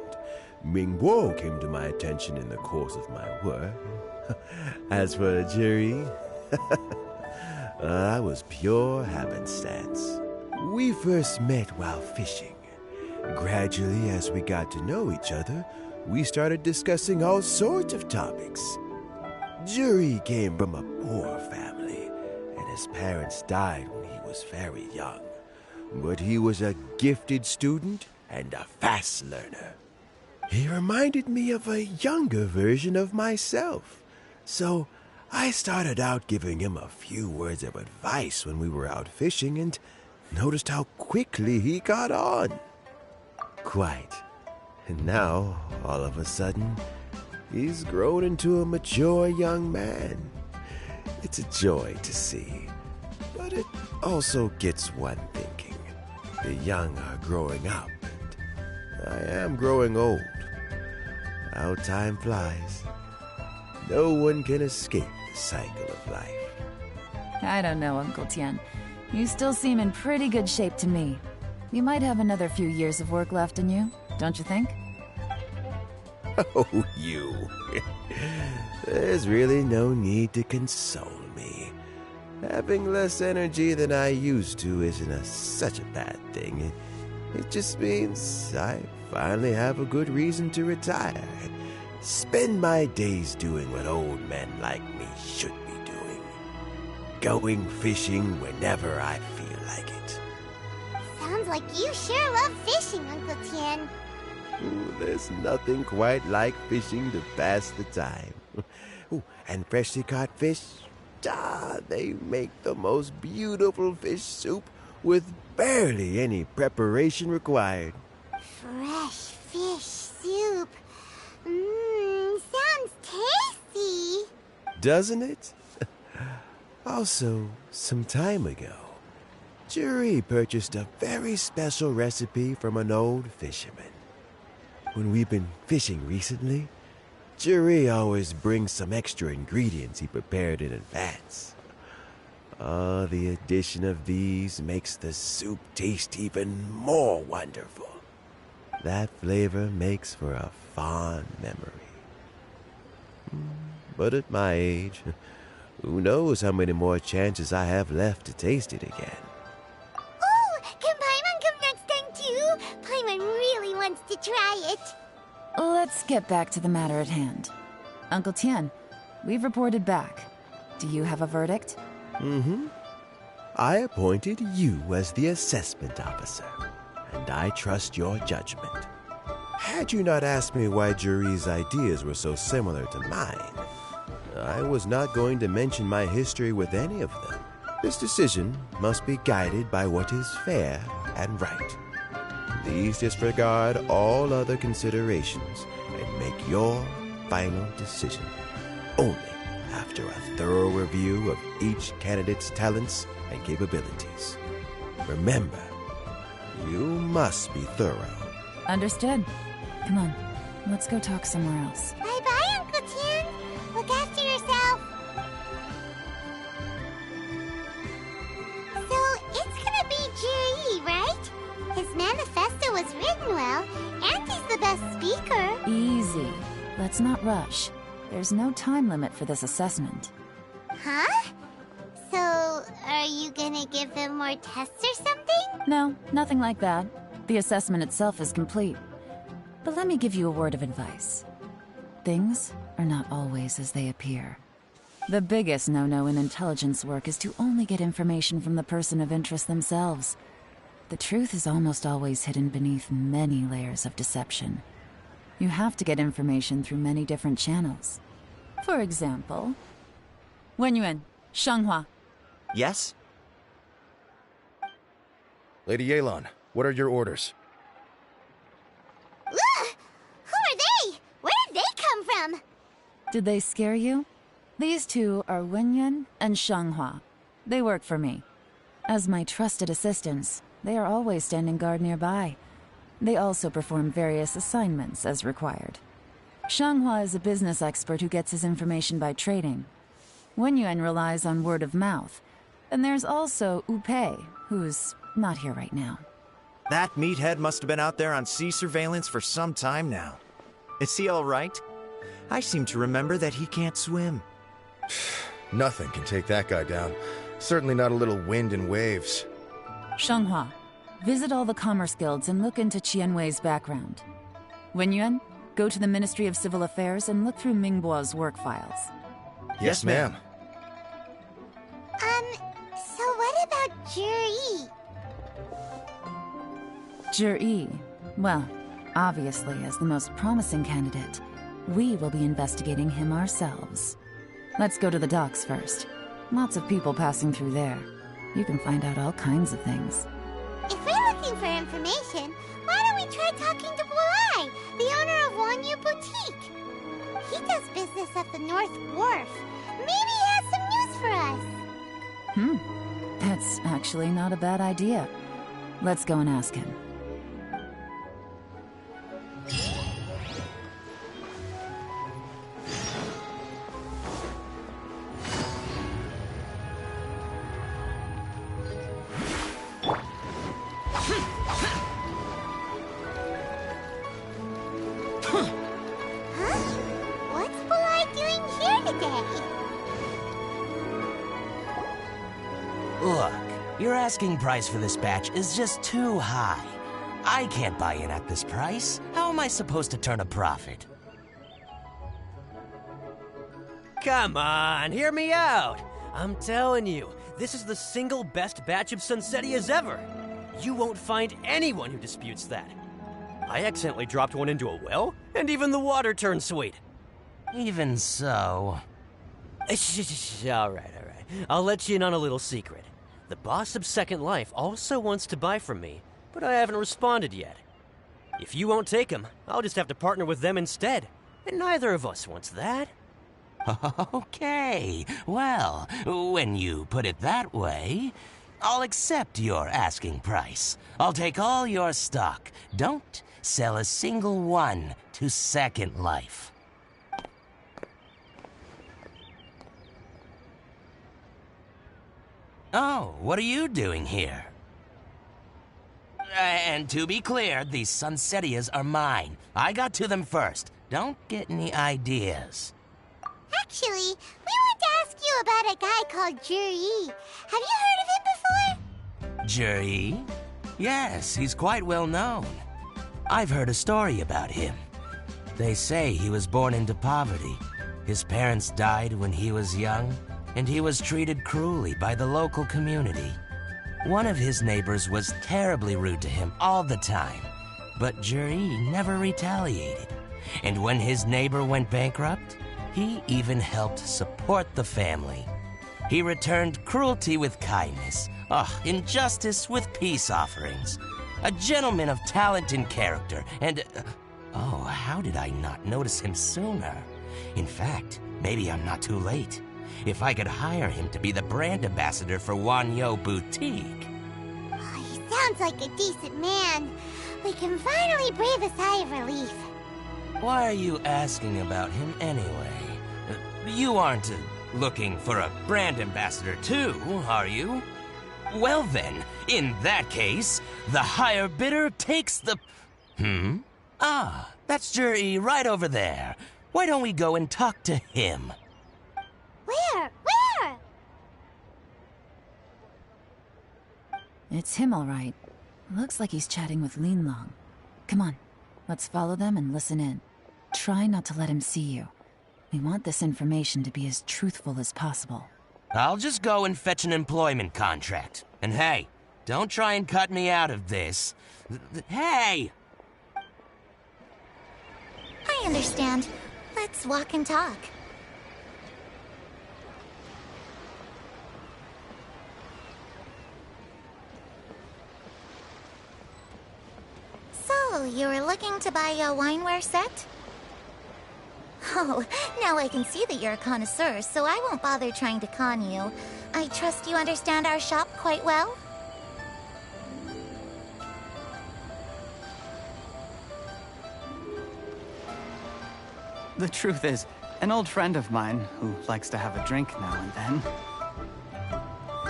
Ming Guo came to my attention in the course of my work. As for Juri, I was pure happenstance. We first met while fishing. Gradually, as we got to know each other, we started discussing all sorts of topics. Juri came from a poor family, and his parents died when he was very young. But he was a gifted student and a fast learner. He reminded me of a younger version of myself. So I started out giving him a few words of advice when we were out fishing and noticed how quickly he got on. Quite. And now, all of a sudden, he's grown into a mature young man. It's a joy to see. But it also gets one thinking. The young are growing up, and I am growing old. How time flies. No one can escape the cycle of life. I don't know, Uncle Tian. You still seem in pretty good shape to me. You might have another few years of work left in you, don't you think? Oh, you. There's really no need to console me. Having less energy than I used to isn't such a bad thing. It just means I finally have a good reason to retire. Spend my days doing what old men like me should be doing. Going fishing whenever I feel like it. Sounds like you sure love fishing, Uncle Tian. Ooh, there's nothing quite like fishing to pass the time. Ooh, and freshly caught fish, they make the most beautiful fish soup with barely any preparation required. Fresh fish soup. Sounds tasty. Doesn't it? Also, some time ago, Juri purchased a very special recipe from an old fisherman. When we've been fishing recently, Juri always brings some extra ingredients he prepared in advance. The addition of these makes the soup taste even more wonderful. That flavor makes for a fond memory. But at my age, who knows how many more chances I have left to taste it again. Oh, can Paimon come next time too? Paimon really wants to try it. Let's get back to the matter at hand. Uncle Tian, we've reported back. Do you have a verdict? I appointed you as the assessment officer, and I trust your judgment. Had you not asked me why Juri's ideas were so similar to mine, I was not going to mention my history with any of them. This decision must be guided by what is fair and right. Please disregard all other considerations and make your final decision only after a thorough review of each candidate's talents and capabilities. Remember, you must be thorough. Understood. Come on, let's go talk somewhere else. Bye-bye, Uncle Tian. Look after yourself. So, it's gonna be Juri, right? His manifesto was written well, and he's the best speaker. Easy. Let's not rush. There's no time limit for this assessment. Huh? So, are you gonna give him more tests or something? No, nothing like that. The assessment itself is complete. But let me give you a word of advice. Things are not always as they appear. The biggest no-no in intelligence work is to only get information from the person of interest themselves. The truth is almost always hidden beneath many layers of deception. You have to get information through many different channels. For example, Wenyuan, Shanghua. Yes? Lady Yelan, what are your orders? Ugh! Who are they? Where did they come from? Did they scare you? These two are Wenyuan and Shanghua. They work for me. As my trusted assistants, they are always standing guard nearby. They also perform various assignments as required. Shanghua is a business expert who gets his information by trading. Wenyuan relies on word of mouth. And there's also Upei, who's not here right now. That meathead must have been out there on sea surveillance for some time now. Is he all right? I seem to remember that he can't swim. Nothing can take that guy down. Certainly not a little wind and waves. Shanghua, visit all the commerce guilds and look into Qianwei's background. Wenyuan, go to the Ministry of Civil Affairs and look through Mingbo's work files. Yes, ma'am. So what about Juri? Juri, well, obviously as the most promising candidate, we will be investigating him ourselves. Let's go to the docks first. Lots of people passing through there. You can find out all kinds of things. If we're looking for information, why don't we try talking to Bulai, the owner of Wanyu Boutique? He does business at the North Wharf. Maybe he has some news for us. That's actually not a bad idea. Let's go and ask him. What's Bulai doing here today? Look, your asking price for this batch is just too high. I can't buy in at this price. How am I supposed to turn a profit? Come on, hear me out. I'm telling you, this is the single best batch of Sunsetias ever. You won't find anyone who disputes that. I accidentally dropped one into a well, and even the water turned sweet. Even so... All right. I'll let you in on a little secret. The boss of Second Life also wants to buy from me, but I haven't responded yet. If you won't take him, I'll just have to partner with them instead, and neither of us wants that. Okay, well, when you put it that way, I'll accept your asking price. I'll take all your stock. Don't sell a single one to Second Life. Oh, what are you doing here? And to be clear, these Sunsetias are mine. I got to them first. Don't get any ideas. Actually, we want to ask you about a guy called Juri. Have you heard of him before? Juri? Yes, he's quite well known. I've heard a story about him. They say he was born into poverty. His parents died when he was young, and he was treated cruelly by the local community. One of his neighbors was terribly rude to him all the time, but Juri never retaliated. And when his neighbor went bankrupt, he even helped support the family. He returned cruelty with kindness, injustice with peace offerings. A gentleman of talent and character, and... how did I not notice him sooner? In fact, maybe I'm not too late. If I could hire him to be the brand ambassador for Wanyu Boutique. Oh, he sounds like a decent man. We can finally breathe a sigh of relief. Why are you asking about him anyway? You aren't looking for a brand ambassador too, are you? Well then, in that case, the higher bidder takes the... that's Juri right over there. Why don't we go and talk to him? Where? It's him, all right. Looks like he's chatting with Linlong. Come on, let's follow them and listen in. Try not to let him see you. We want this information to be as truthful as possible. I'll just go and fetch an employment contract. And hey, don't try and cut me out of this. Hey! I understand. Let's walk and talk. So, you were looking to buy a wineware set? Oh, now I can see that you're a connoisseur, so I won't bother trying to con you. I trust you understand our shop quite well? The truth is, an old friend of mine, who likes to have a drink now and then,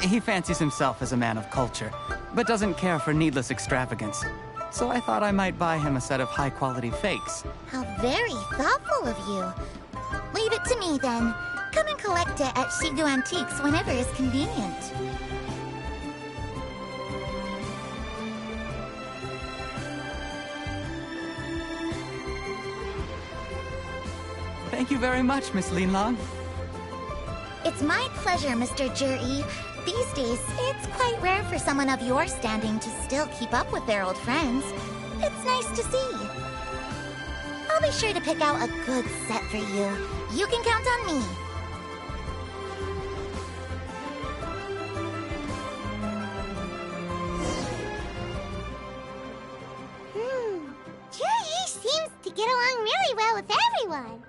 he fancies himself as a man of culture, but doesn't care for needless extravagance. So I thought I might buy him a set of high-quality fakes. How very thoughtful of you. Leave it to me, then. Come and collect it at Shigu Antiques whenever is convenient. Thank you very much, Miss Linlong. It's my pleasure, Mr. Juri. These days, it's quite rare for someone of your standing to still keep up with their old friends. It's nice to see. I'll be sure to pick out a good set for you. You can count on me. Juri seems to get along really well with everyone.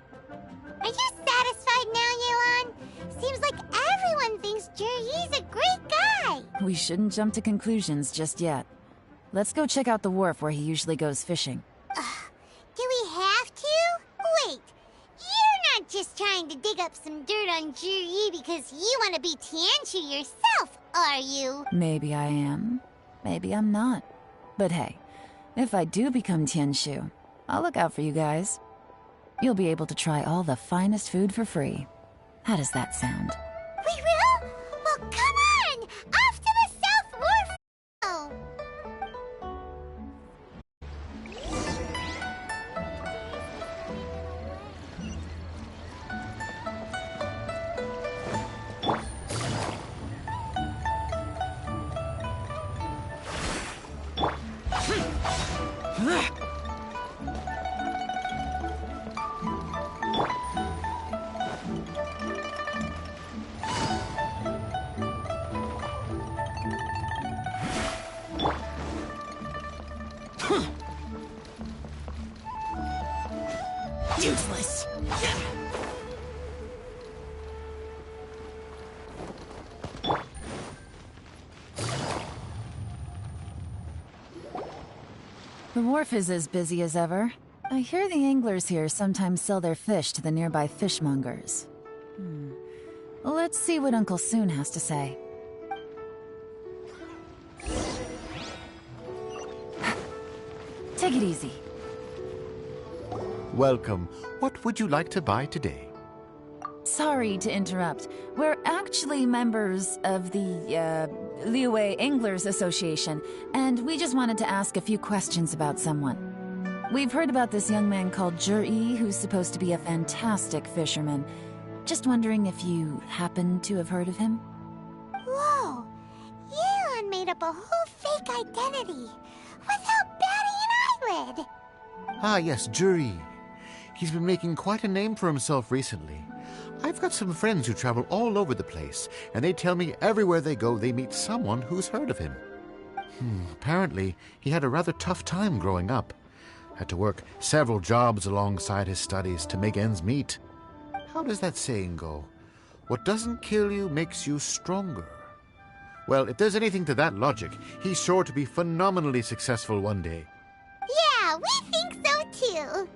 Are you satisfied now, Yelan? Seems like everyone thinks Juri's a great guy. We shouldn't jump to conclusions just yet. Let's go check out the wharf where he usually goes fishing. Do we have to? Wait, you're not just trying to dig up some dirt on Juri because you want to be Tianshu yourself, are you? Maybe I am. Maybe I'm not. But hey, if I do become Tianshu, I'll look out for you guys. You'll be able to try all the finest food for free. How does that sound? We will? Well, come on! Off to the South Wharf! Oh. Useless! The wharf is as busy as ever. I hear the anglers here sometimes sell their fish to the nearby fishmongers. Let's see what Uncle Soon has to say. Take it easy. Welcome. What would you like to buy today? Sorry to interrupt. We're actually members of the, Liyue Anglers Association, and we just wanted to ask a few questions about someone. We've heard about this young man called Juri, who's supposed to be a fantastic fisherman. Just wondering if you happen to have heard of him? Whoa! Yelan made up a whole fake identity without batting an eyelid! Ah, yes, Juri. He's been making quite a name for himself recently. I've got some friends who travel all over the place, and they tell me everywhere they go they meet someone who's heard of him. Apparently, he had a rather tough time growing up. Had to work several jobs alongside his studies to make ends meet. How does that saying go? What doesn't kill you makes you stronger. Well, if there's anything to that logic, he's sure to be phenomenally successful one day. Yeah, we think so too.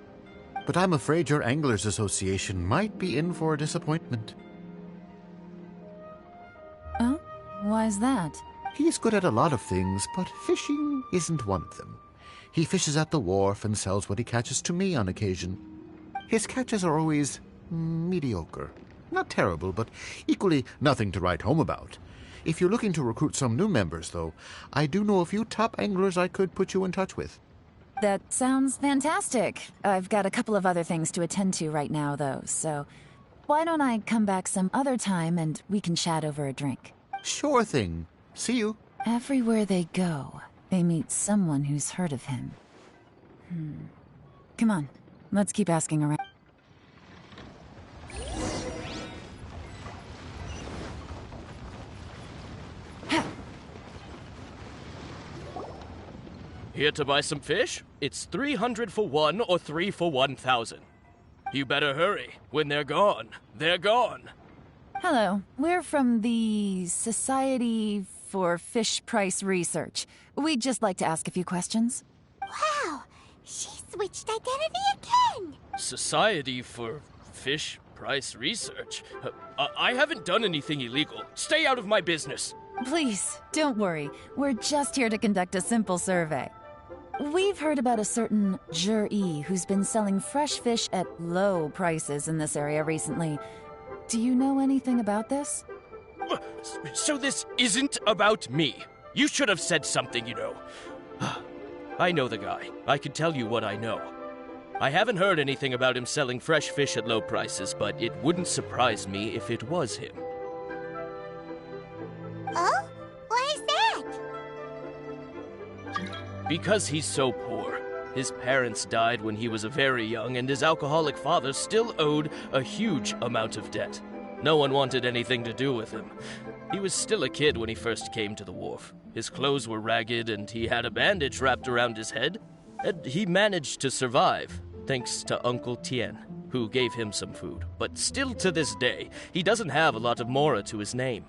But I'm afraid your Anglers Association might be in for a disappointment. Oh? Why's that? He's good at a lot of things, but fishing isn't one of them. He fishes at the wharf and sells what he catches to me on occasion. His catches are always mediocre. Not terrible, but equally nothing to write home about. If you're looking to recruit some new members, though, I do know a few top anglers I could put you in touch with. That sounds fantastic. I've got a couple of other things to attend to right now, though, so why don't I come back some other time and we can chat over a drink? Sure thing. See you. Everywhere they go, they meet someone who's heard of him. Come on, let's keep asking around. Here to buy some fish? It's 300 for one or 3 for 1,000. You better hurry. When they're gone, they're gone. Hello, we're from the Society for Fish Price Research. We'd just like to ask a few questions. Wow, she switched identity again! Society for Fish Price Research? I haven't done anything illegal. Stay out of my business. Please, don't worry. We're just here to conduct a simple survey. We've heard about a certain Jur-E who's been selling fresh fish at low prices in this area recently. Do you know anything about this? So this isn't about me. You should have said something, you know. I know the guy. I can tell you what I know. I haven't heard anything about him selling fresh fish at low prices, but it wouldn't surprise me if it was him. Oh? Why is that? Because he's so poor. His parents died when he was very young, and his alcoholic father still owed a huge amount of debt. No one wanted anything to do with him. He was still a kid when he first came to the wharf. His clothes were ragged, and he had a bandage wrapped around his head. And he managed to survive, thanks to Uncle Tien, who gave him some food. But still to this day, he doesn't have a lot of mora to his name.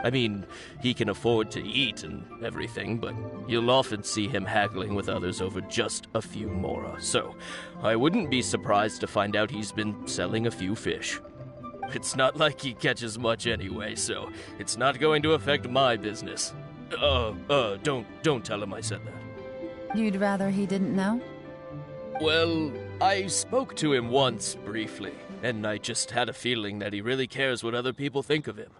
I mean, he can afford to eat and everything, but you'll often see him haggling with others over just a few mora. So, I wouldn't be surprised to find out he's been selling a few fish. It's not like he catches much anyway, so it's not going to affect my business. Don't tell him I said that. You'd rather he didn't know? Well, I spoke to him once, briefly, and I just had a feeling that he really cares what other people think of him.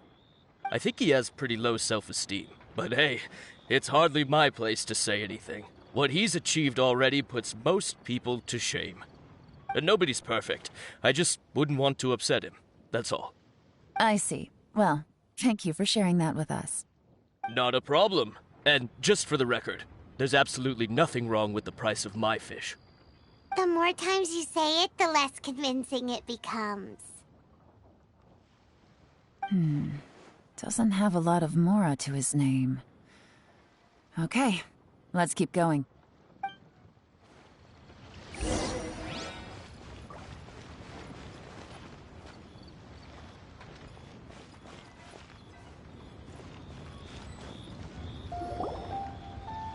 I think he has pretty low self-esteem, but hey, it's hardly my place to say anything. What he's achieved already puts most people to shame. And nobody's perfect. I just wouldn't want to upset him, that's all. I see. Well, thank you for sharing that with us. Not a problem. And just for the record, there's absolutely nothing wrong with the price of my fish. The more times you say it, the less convincing it becomes. Doesn't have a lot of mora to his name. Okay, let's keep going.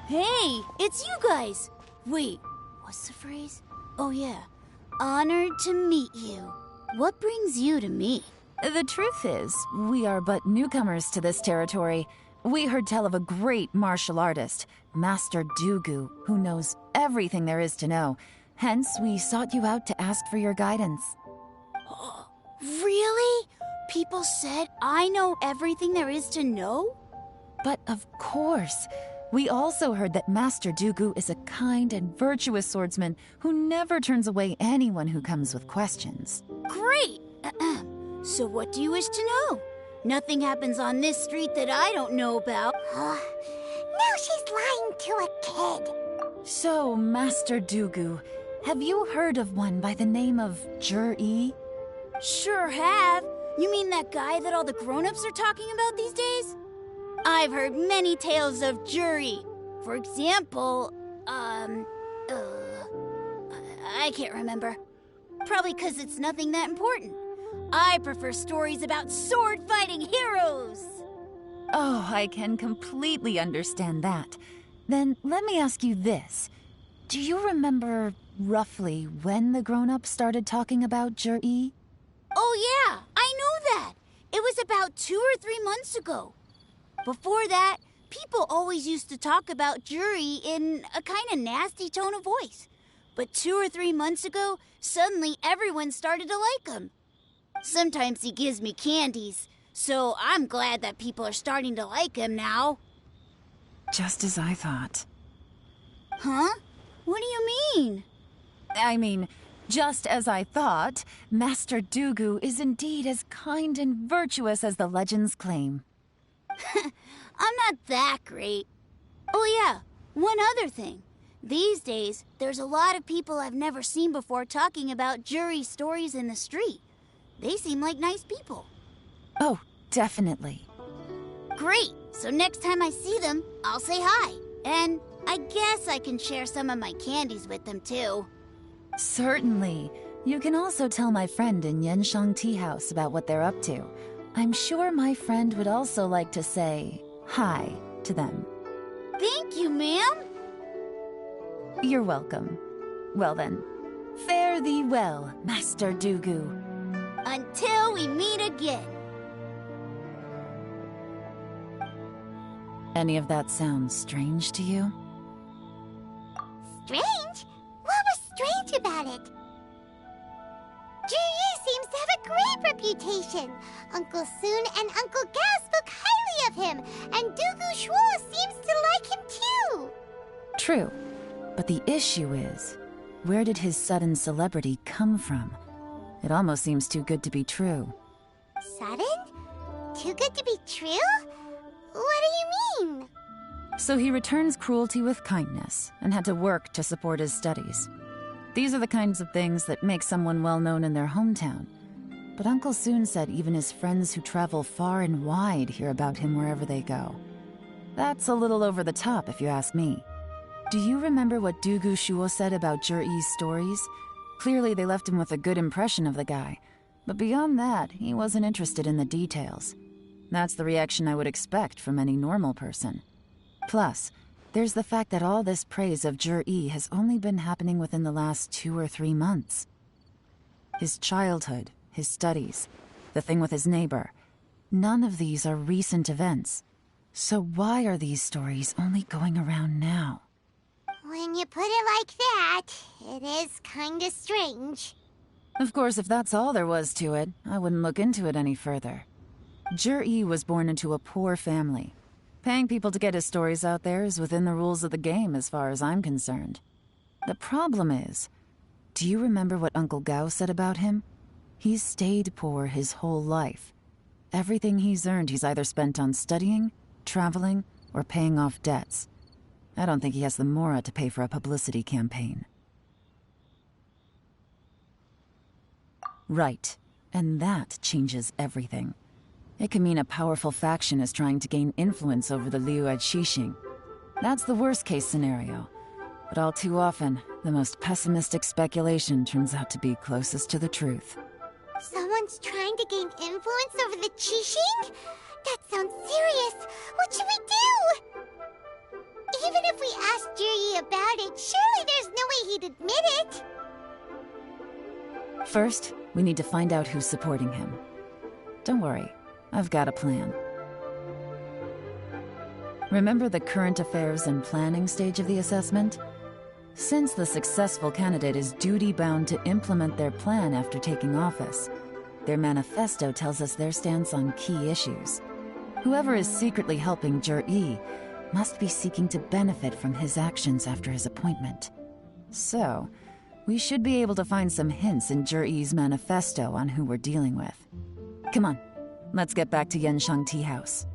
Hey, it's you guys! Wait, what's the phrase? Oh yeah, honored to meet you. What brings you to me? The truth is, we are but newcomers to this territory. We heard tell of a great martial artist, Master Dugu, who knows everything there is to know. Hence, we sought you out to ask for your guidance. Really? People said I know everything there is to know? But of course. We also heard that Master Dugu is a kind and virtuous swordsman who never turns away anyone who comes with questions. Great! So what do you wish to know? Nothing happens on this street that I don't know about. Now she's lying to a kid. So, Master Dugu, have you heard of one by the name of Jur-E? Sure have. You mean that guy that all the grown-ups are talking about these days? I've heard many tales of Jur-E. For example, I can't remember. Probably because it's nothing that important. I prefer stories about sword-fighting heroes! Oh, I can completely understand that. Then let me ask you this. Do you remember roughly when the grown-ups started talking about Jur-E? Oh yeah, I know that! It was about 2 or 3 months ago. Before that, people always used to talk about Jur-E in a kind of nasty tone of voice. But 2 or 3 months ago, suddenly everyone started to like him. Sometimes he gives me candies, so I'm glad that people are starting to like him now. Just as I thought. Huh? What do you mean? I mean, just as I thought, Master Dugu is indeed as kind and virtuous as the legends claim. I'm not that great. Oh yeah, one other thing. These days, there's a lot of people I've never seen before talking about jury stories in the street. They seem like nice people. Oh, definitely. Great! So next time I see them, I'll say hi. And I guess I can share some of my candies with them too. Certainly. You can also tell my friend in Yenshang Tea House about what they're up to. I'm sure my friend would also like to say hi to them. Thank you, ma'am. You're welcome. Well then, fare thee well, Master Dugu. Until we meet again. Any of that sound strange to you? Strange? What was strange about it? Jiri seems to have a great reputation. Uncle Soon and Uncle Gao spoke highly of him, and Dugu Shuo seems to like him too. True. But the issue is, where did his sudden celebrity come from? It almost seems too good to be true. Sudden? Too good to be true? What do you mean? So he returns cruelty with kindness, and had to work to support his studies. These are the kinds of things that make someone well known in their hometown. But Uncle Soon said even his friends who travel far and wide hear about him wherever they go. That's a little over the top, if you ask me. Do you remember what Dugu Shuo said about Jur-E's stories? Clearly they left him with a good impression of the guy. But beyond that, he wasn't interested in the details. That's the reaction I would expect from any normal person. Plus, there's the fact that all this praise of Jur-E has only been happening within the last 2 or 3 months. His childhood, his studies, the thing with his neighbor, none of these are recent events. So why are these stories only going around now? When you put it like that, it is kinda strange. Of course, if that's all there was to it, I wouldn't look into it any further. Jur-E was born into a poor family. Paying people to get his stories out there is within the rules of the game as far as I'm concerned. The problem is, do you remember what Uncle Gao said about him? He's stayed poor his whole life. Everything he's earned he's either spent on studying, traveling, or paying off debts. I don't think he has the mora to pay for a publicity campaign. Right, and that changes everything. It can mean a powerful faction is trying to gain influence over the Liu Xixing. That's the worst-case scenario. But all too often, the most pessimistic speculation turns out to be closest to the truth. Someone's trying to gain influence over the Qixing? That sounds serious. What should we do? Even if we asked Jiri about it, surely there's no way he'd admit it. First, we need to find out who's supporting him. Don't worry, I've got a plan. Remember the current affairs and planning stage of the assessment? Since the successful candidate is duty-bound to implement their plan after taking office, their manifesto tells us their stance on key issues. Whoever is secretly helping Jur-E must be seeking to benefit from his actions after his appointment. So, we should be able to find some hints in Jur-E's manifesto on who we're dealing with. Come on, let's get back to Yenshang Tea House.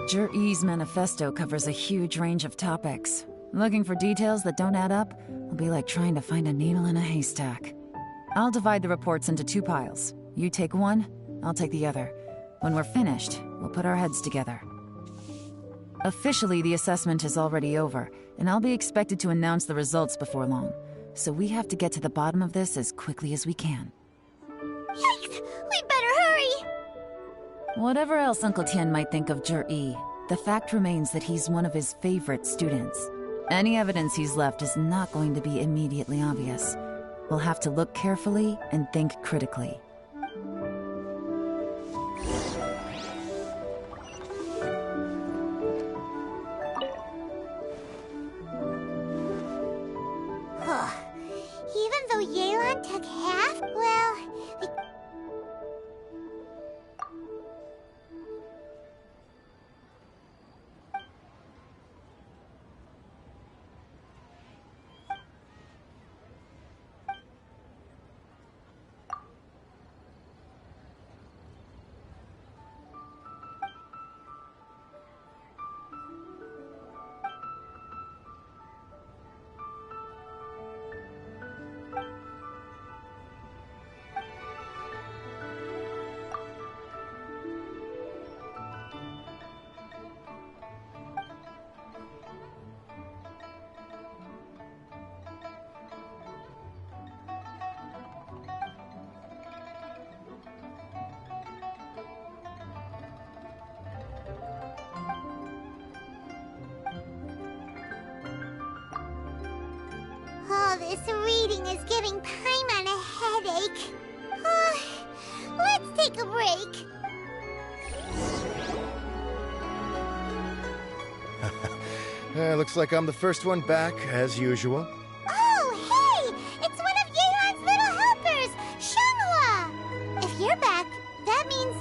Jur-E's manifesto covers a huge range of topics. Looking for details that don't add up will be like trying to find a needle in a haystack. I'll divide the reports into 2 piles. You take one, I'll take the other. When we're finished, we'll put our heads together. Officially, the assessment is already over, and I'll be expected to announce the results before long. So we have to get to the bottom of this as quickly as we can. Yikes! We better hurry! Whatever else Uncle Tian might think of Zhi, the fact remains that he's one of his favorite students. Any evidence he's left is not going to be immediately obvious. We'll have to look carefully and think critically. Even though Yelan took half, well, all this reading is giving Paimon a headache. Let's take a break. Looks like I'm the first one back, as usual. Oh, hey! It's one of Yelan's little helpers, Shanghua! If you're back, that means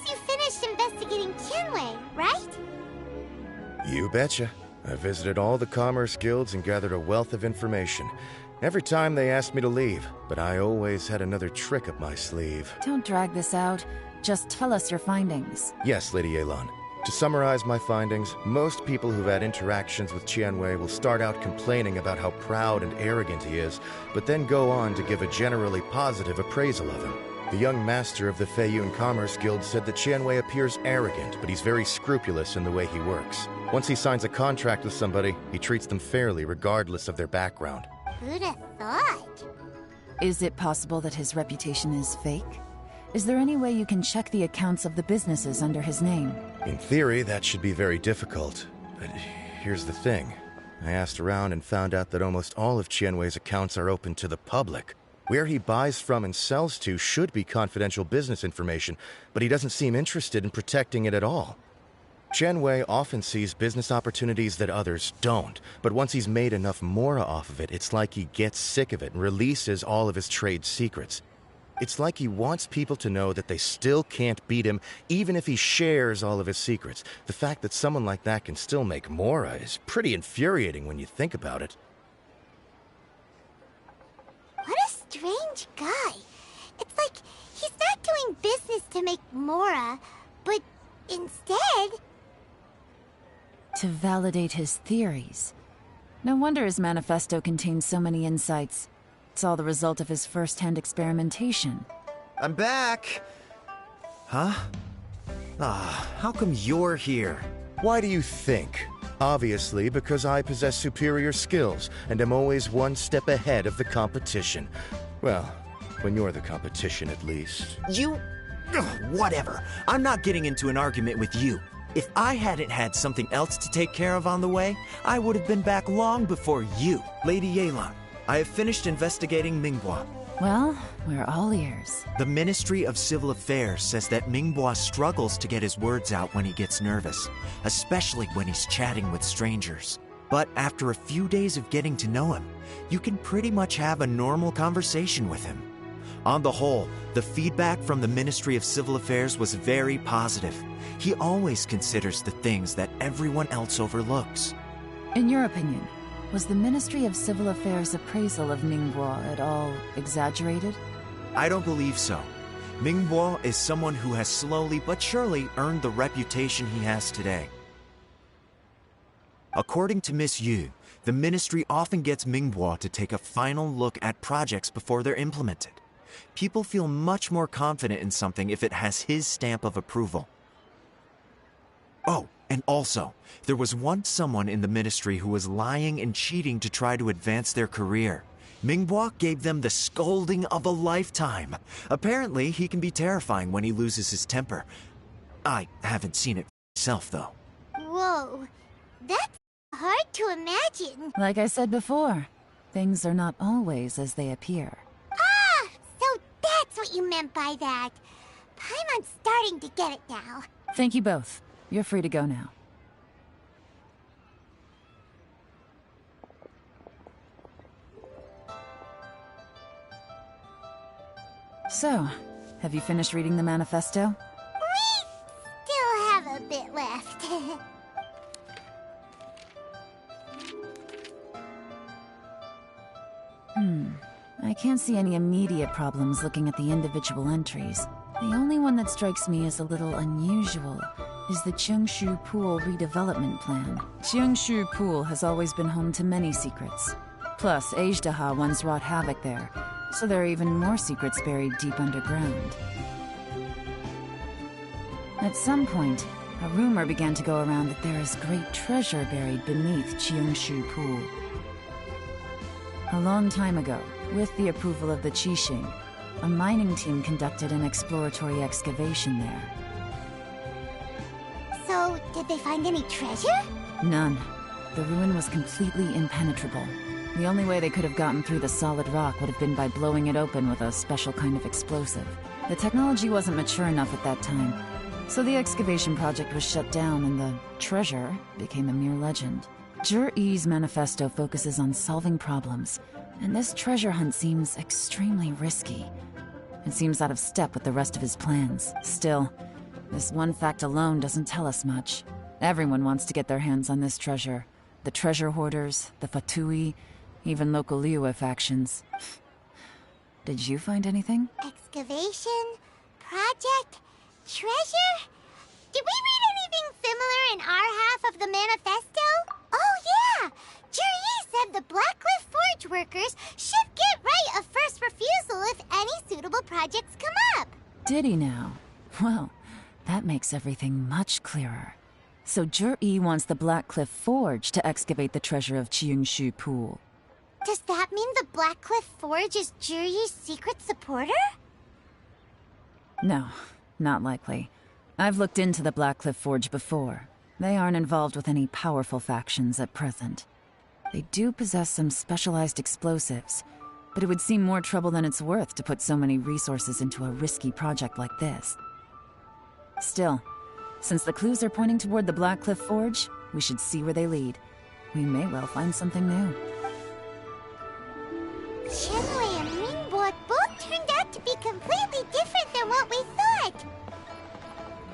you finished investigating Tianwei, right? You betcha. I visited all the commerce guilds and gathered a wealth of information. Every time they asked me to leave, but I always had another trick up my sleeve. Don't drag this out. Just tell us your findings. Yes, Lady Yelan. To summarize my findings, most people who've had interactions with Tianwei will start out complaining about how proud and arrogant he is, but then go on to give a generally positive appraisal of him. The young master of the Feiyun Commerce Guild said that Tianwei appears arrogant, but he's very scrupulous in the way he works. Once he signs a contract with somebody, he treats them fairly regardless of their background. Who'd have thought? Is it possible that his reputation is fake? Is there any way you can check the accounts of the businesses under his name? In theory, that should be very difficult. But here's the thing. I asked around and found out that almost all of Tianwei's accounts are open to the public. Where he buys from and sells to should be confidential business information, but he doesn't seem interested in protecting it at all. Tianwei often sees business opportunities that others don't, but once he's made enough mora off of it, it's like he gets sick of it and releases all of his trade secrets. It's like he wants people to know that they still can't beat him, even if he shares all of his secrets. The fact that someone like that can still make mora is pretty infuriating when you think about it. What a strange guy. It's like he's not doing business to make mora, but instead... to validate his theories. No wonder his manifesto contains so many insights. It's all the result of his first-hand experimentation. I'm back! Huh? How come you're here? Why do you think? Obviously, because I possess superior skills, and am always one step ahead of the competition. Well, when you're the competition, at least. You... whatever. I'm not getting into an argument with you. If I hadn't had something else to take care of on the way, I would have been back long before you. Lady Yelan, I have finished investigating Mingbois. Well, we're all ears. The Ministry of Civil Affairs says that Mingbois struggles to get his words out when he gets nervous, especially when he's chatting with strangers. But after a few days of getting to know him, you can pretty much have a normal conversation with him. On the whole, the feedback from the Ministry of Civil Affairs was very positive. He always considers the things that everyone else overlooks. In your opinion, was the Ministry of Civil Affairs' appraisal of Mingbois at all exaggerated? I don't believe so. Mingbois is someone who has slowly but surely earned the reputation he has today. According to Miss Yu, the Ministry often gets Mingbois to take a final look at projects before they're implemented. People feel much more confident in something if it has his stamp of approval. Oh, and also, there was once someone in the Ministry who was lying and cheating to try to advance their career. Mingbua gave them the scolding of a lifetime. Apparently, he can be terrifying when he loses his temper. I haven't seen it myself, though. Whoa, that's hard to imagine. Like I said before, things are not always as they appear. Ah, so that's what you meant by that. Paimon's starting to get it now. Thank you both. You're free to go now. So, have you finished reading the manifesto? We still have a bit left. I can't see any immediate problems looking at the individual entries. The only one that strikes me as a little unusual is the Cheongshu Pool redevelopment plan. Cheongshu Pool has always been home to many secrets. Plus, Ajdaha once wrought havoc there, so there are even more secrets buried deep underground. At some point, a rumor began to go around that there is great treasure buried beneath Cheongshu Pool. A long time ago, with the approval of the Qixing, a mining team conducted an exploratory excavation there. So, did they find any treasure? None. The ruin was completely impenetrable. The only way they could have gotten through the solid rock would have been by blowing it open with a special kind of explosive. The technology wasn't mature enough at that time, so the excavation project was shut down and the treasure became a mere legend. Zhi-Yi's manifesto focuses on solving problems, and this treasure hunt seems extremely risky. It seems out of step with the rest of his plans. Still, this one fact alone doesn't tell us much. Everyone wants to get their hands on this treasure. The treasure hoarders, the Fatui, even local Liyue factions. Did you find anything? Excavation? Project? Treasure? Did we read anything similar in our half of the manifesto? Oh yeah! Zhi-Yi said the Blackcliff Forge workers should get right of first refusal if any suitable projects come up. Did he now? Well, that makes everything much clearer. So Zhi-Yi wants the Blackcliff Forge to excavate the treasure of Cheongshu Pool. Does that mean the Blackcliff Forge is Zhi-Yi's secret supporter? No, not likely. I've looked into the Blackcliff Forge before. They aren't involved with any powerful factions at present. They do possess some specialized explosives, but it would seem more trouble than it's worth to put so many resources into a risky project like this. Still, since the clues are pointing toward the Blackcliff Forge, we should see where they lead. We may well find something new. Qianwei and Mingbua both turned out to be completely different than what we thought.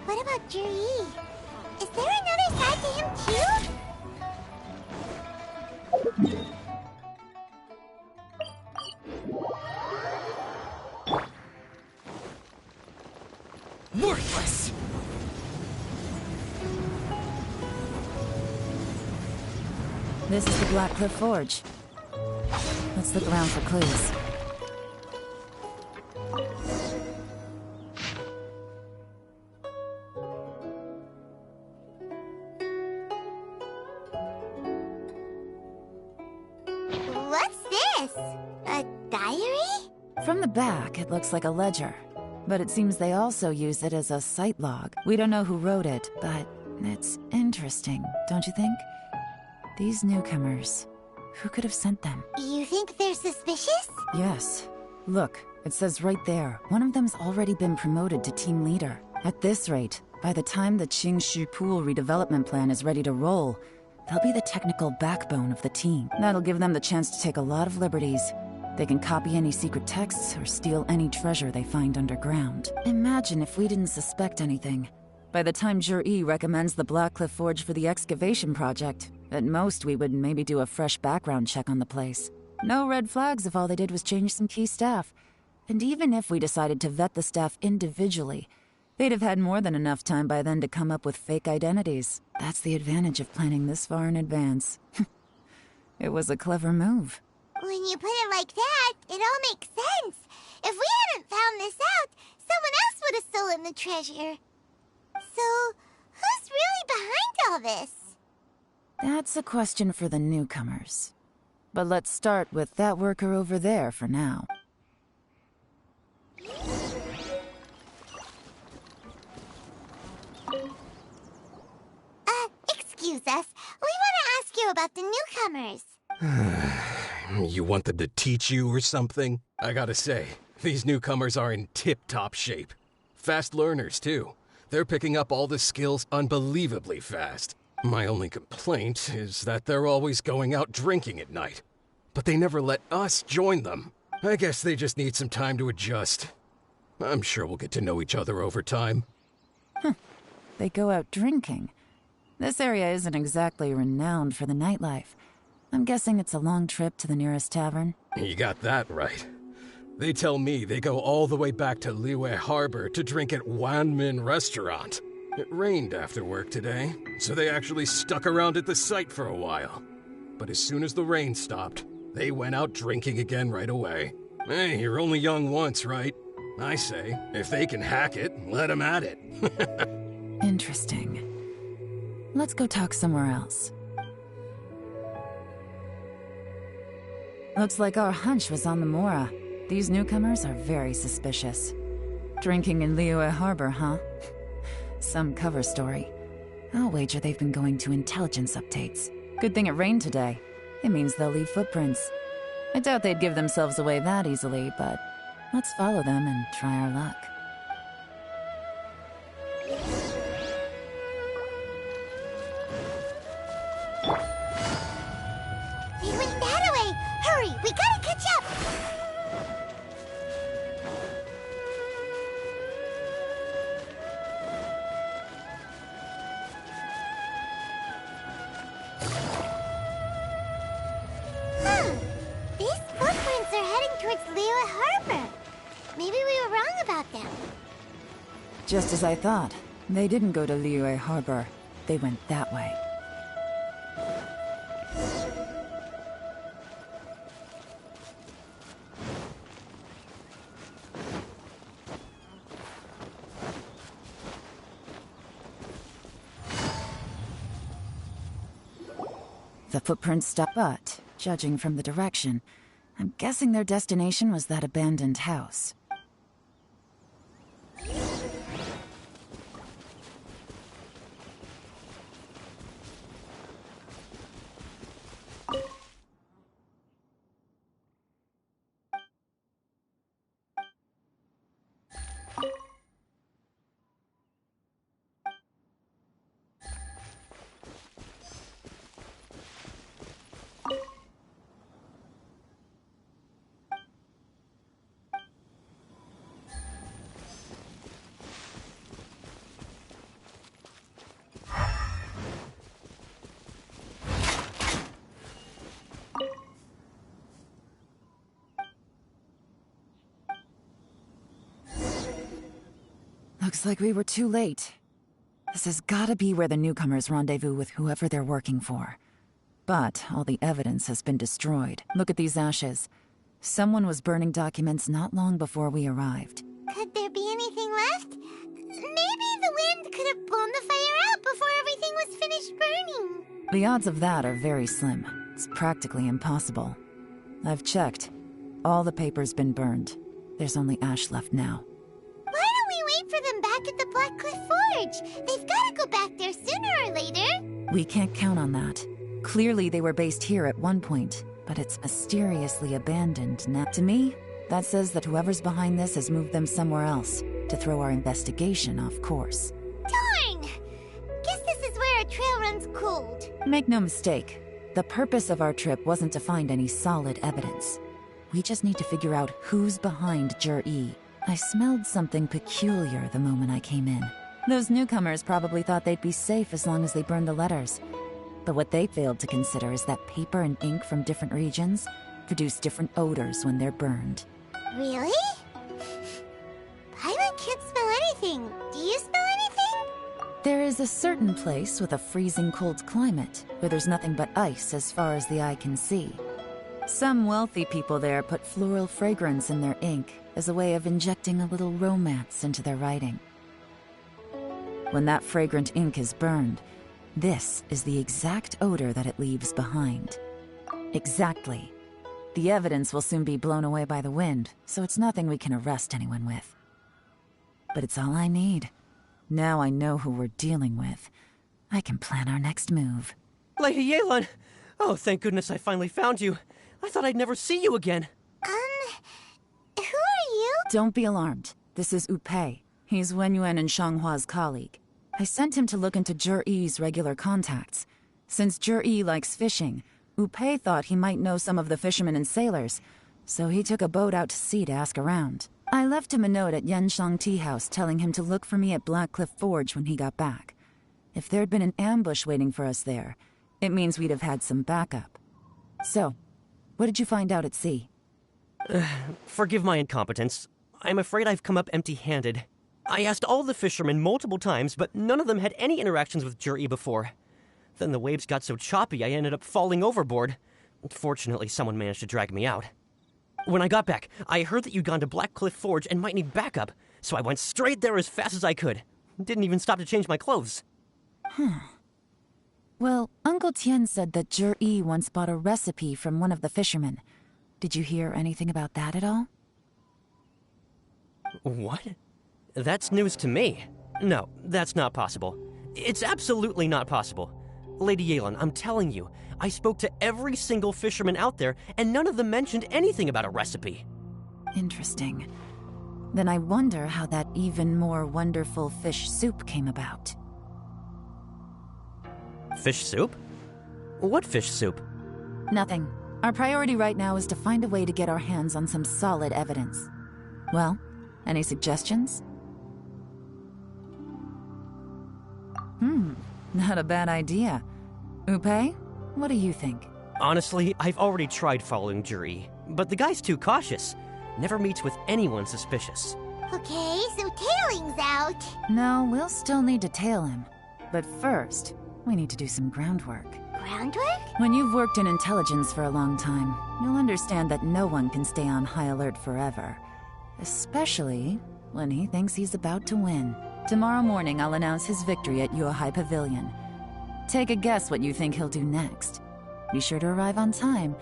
What about Zhi-Yi? Is there another side to him too? Worthless! This is the Blackcliff Forge. Let's look around for clues. What's this? A diary? From the back, it looks like a ledger. But it seems they also use it as a site log. We don't know who wrote it, but it's interesting, don't you think? These newcomers, who could have sent them? You think they're suspicious? Yes. Look, it says right there, one of them's already been promoted to team leader. At this rate, by the time the Cheongshu Pool redevelopment plan is ready to roll, they'll be the technical backbone of the team. That'll give them the chance to take a lot of liberties. They can copy any secret texts or steal any treasure they find underground. Imagine if we didn't suspect anything. By the time Zhi-Yi recommends the Blackcliff Forge for the excavation project, at most we would maybe do a fresh background check on the place. No red flags if all they did was change some key staff. And even if we decided to vet the staff individually, they'd have had more than enough time by then to come up with fake identities. That's the advantage of planning this far in advance. It was a clever move. When you put it like that, it all makes sense. If we hadn't found this out, someone else would have stolen the treasure. So, who's really behind all this? That's a question for the newcomers. But let's start with that worker over there for now. Excuse us. We want to ask you about the newcomers. You want them to teach you or something? I gotta say, these newcomers are in tip-top shape. Fast learners, too. They're picking up all the skills unbelievably fast. My only complaint is that they're always going out drinking at night. But they never let us join them. I guess they just need some time to adjust. I'm sure we'll get to know each other over time. They go out drinking. This area isn't exactly renowned for the nightlife. I'm guessing it's a long trip to the nearest tavern. You got that right. They tell me they go all the way back to Liyue Harbor to drink at Wanmin Restaurant. It rained after work today, so they actually stuck around at the site for a while. But as soon as the rain stopped, they went out drinking again right away. Hey, you're only young once, right? I say, if they can hack it, let them at it. Interesting. Let's go talk somewhere else. Looks like our hunch was on the Mora. These newcomers are very suspicious. Drinking in Liyue Harbor, huh? Some cover story. I'll wager they've been going to intelligence updates. Good thing it rained today. It means they'll leave footprints. I doubt they'd give themselves away that easily, but let's follow them and try our luck. They went that way! Hurry, we gotta catch up! These footprints are heading towards Liyue Harbor. Maybe we were wrong about them. Just as I thought. They didn't go to Liyue Harbor. They went that way. The footprints stop, but, judging from the direction, I'm guessing their destination was that abandoned house. Looks like we were too late. This has gotta be where the newcomers rendezvous with whoever they're working for. But all the evidence has been destroyed. Look at these ashes. Someone was burning documents not long before we arrived. Could there be anything left? Maybe the wind could have blown the fire out before everything was finished burning. The odds of that are very slim. It's practically impossible. I've checked. All the paper's been burned. There's only ash left now. Why don't we wait for them back at the Black Cliff Forge? They've gotta go back there sooner or later. We can't count on that. Clearly they were based here at one point, but it's mysteriously abandoned now. To me, that says that whoever's behind this has moved them somewhere else to throw our investigation off course. Darn! Guess this is where our trail runs cold. Make no mistake, the purpose of our trip wasn't to find any solid evidence. We just need to figure out who's behind Jur-E. I smelled something peculiar the moment I came in. Those newcomers probably thought they'd be safe as long as they burned the letters. But what they failed to consider is that paper and ink from different regions produce different odors when they're burned. Really? Paimon can't smell anything. Do you smell anything? There is a certain place with a freezing cold climate where there's nothing but ice as far as the eye can see. Some wealthy people there put floral fragrance in their ink as a way of injecting a little romance into their writing. When that fragrant ink is burned, this is the exact odor that it leaves behind. Exactly. The evidence will soon be blown away by the wind, so it's nothing we can arrest anyone with. But it's all I need. Now I know who we're dealing with. I can plan our next move. Lady Yelan! Oh, thank goodness I finally found you. I thought I'd never see you again. Who are you? Don't be alarmed. This is Upei. He's Wenyuan and Shanghua's colleague. I sent him to look into Zhiyi's regular contacts. Since Zhiyi likes fishing, Upei thought he might know some of the fishermen and sailors, so he took a boat out to sea to ask around. I left him a note at Yanshang Tea House telling him to look for me at Blackcliff Forge when he got back. If there'd been an ambush waiting for us there, it means we'd have had some backup. So, what did you find out at sea? Forgive my incompetence. I'm afraid I've come up empty-handed. I asked all the fishermen multiple times, but none of them had any interactions with Zhiyi before. Then the waves got so choppy I ended up falling overboard. Fortunately, someone managed to drag me out. When I got back, I heard that you'd gone to Blackcliff Forge and might need backup, so I went straight there as fast as I could. Didn't even stop to change my clothes. Well, Uncle Tian said that Zhiyi once bought a recipe from one of the fishermen. Did you hear anything about that at all? What? That's news to me. No, that's not possible. It's absolutely not possible. Lady Yelan, I'm telling you, I spoke to every single fisherman out there, and none of them mentioned anything about a recipe. Interesting. Then I wonder how that even more wonderful fish soup came about. Fish soup? What fish soup? Nothing. Our priority right now is to find a way to get our hands on some solid evidence. Well, any suggestions? Not a bad idea. Upei, what do you think? Honestly, I've already tried following Zhiyi, but the guy's too cautious. Never meets with anyone suspicious. Okay, so tailing's out. No, we'll still need to tail him. But first, we need to do some groundwork. Groundwork? When you've worked in intelligence for a long time, you'll understand that no one can stay on high alert forever. Especially when he thinks he's about to win. Tomorrow morning, I'll announce his victory at Yuehai Pavilion. Take a guess what you think he'll do next. Be sure to arrive on time.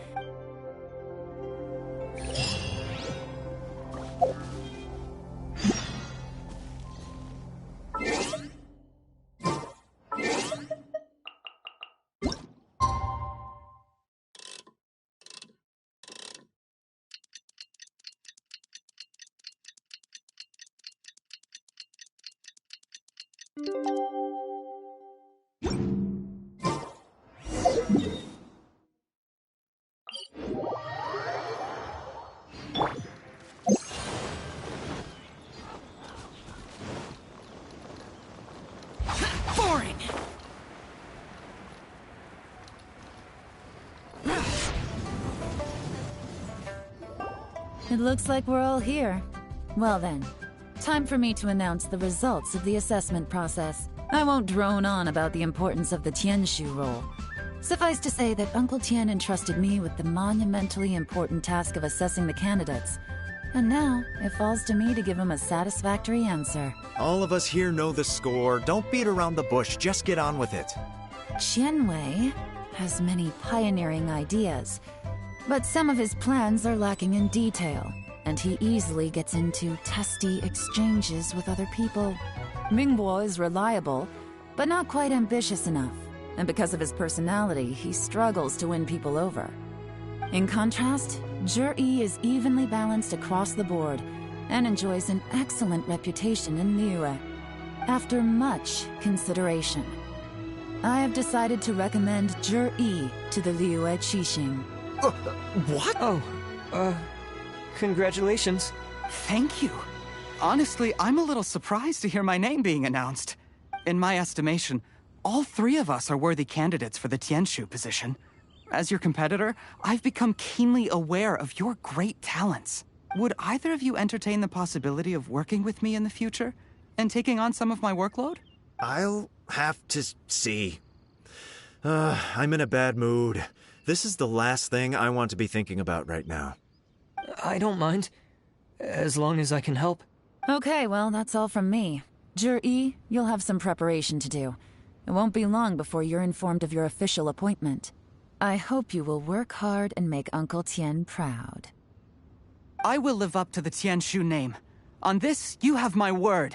It looks like we're all here. Well then, time for me to announce the results of the assessment process. I won't drone on about the importance of the Tianshu role. Suffice to say that Uncle Tian entrusted me with the monumentally important task of assessing the candidates. And now, it falls to me to give him a satisfactory answer. All of us here know the score. Don't beat around the bush, just get on with it. Qianwei has many pioneering ideas, but some of his plans are lacking in detail, and he easily gets into testy exchanges with other people. Mingbo is reliable, but not quite ambitious enough, and because of his personality, he struggles to win people over. In contrast, Zhiyi is evenly balanced across the board, and enjoys an excellent reputation in Liyue. After much consideration, I have decided to recommend Zhiyi to the Liyue Qixing. What? Oh, congratulations. Thank you. Honestly, I'm a little surprised to hear my name being announced. In my estimation, all three of us are worthy candidates for the Tianshu position. As your competitor, I've become keenly aware of your great talents. Would either of you entertain the possibility of working with me in the future and taking on some of my workload? I'll have to see. I'm in a bad mood. This is the last thing I want to be thinking about right now. I don't mind, as long as I can help. Okay, well, that's all from me. Zhiyi, you'll have some preparation to do. It won't be long before you're informed of your official appointment. I hope you will work hard and make Uncle Tien proud. I will live up to the Tianshu name. On this, you have my word.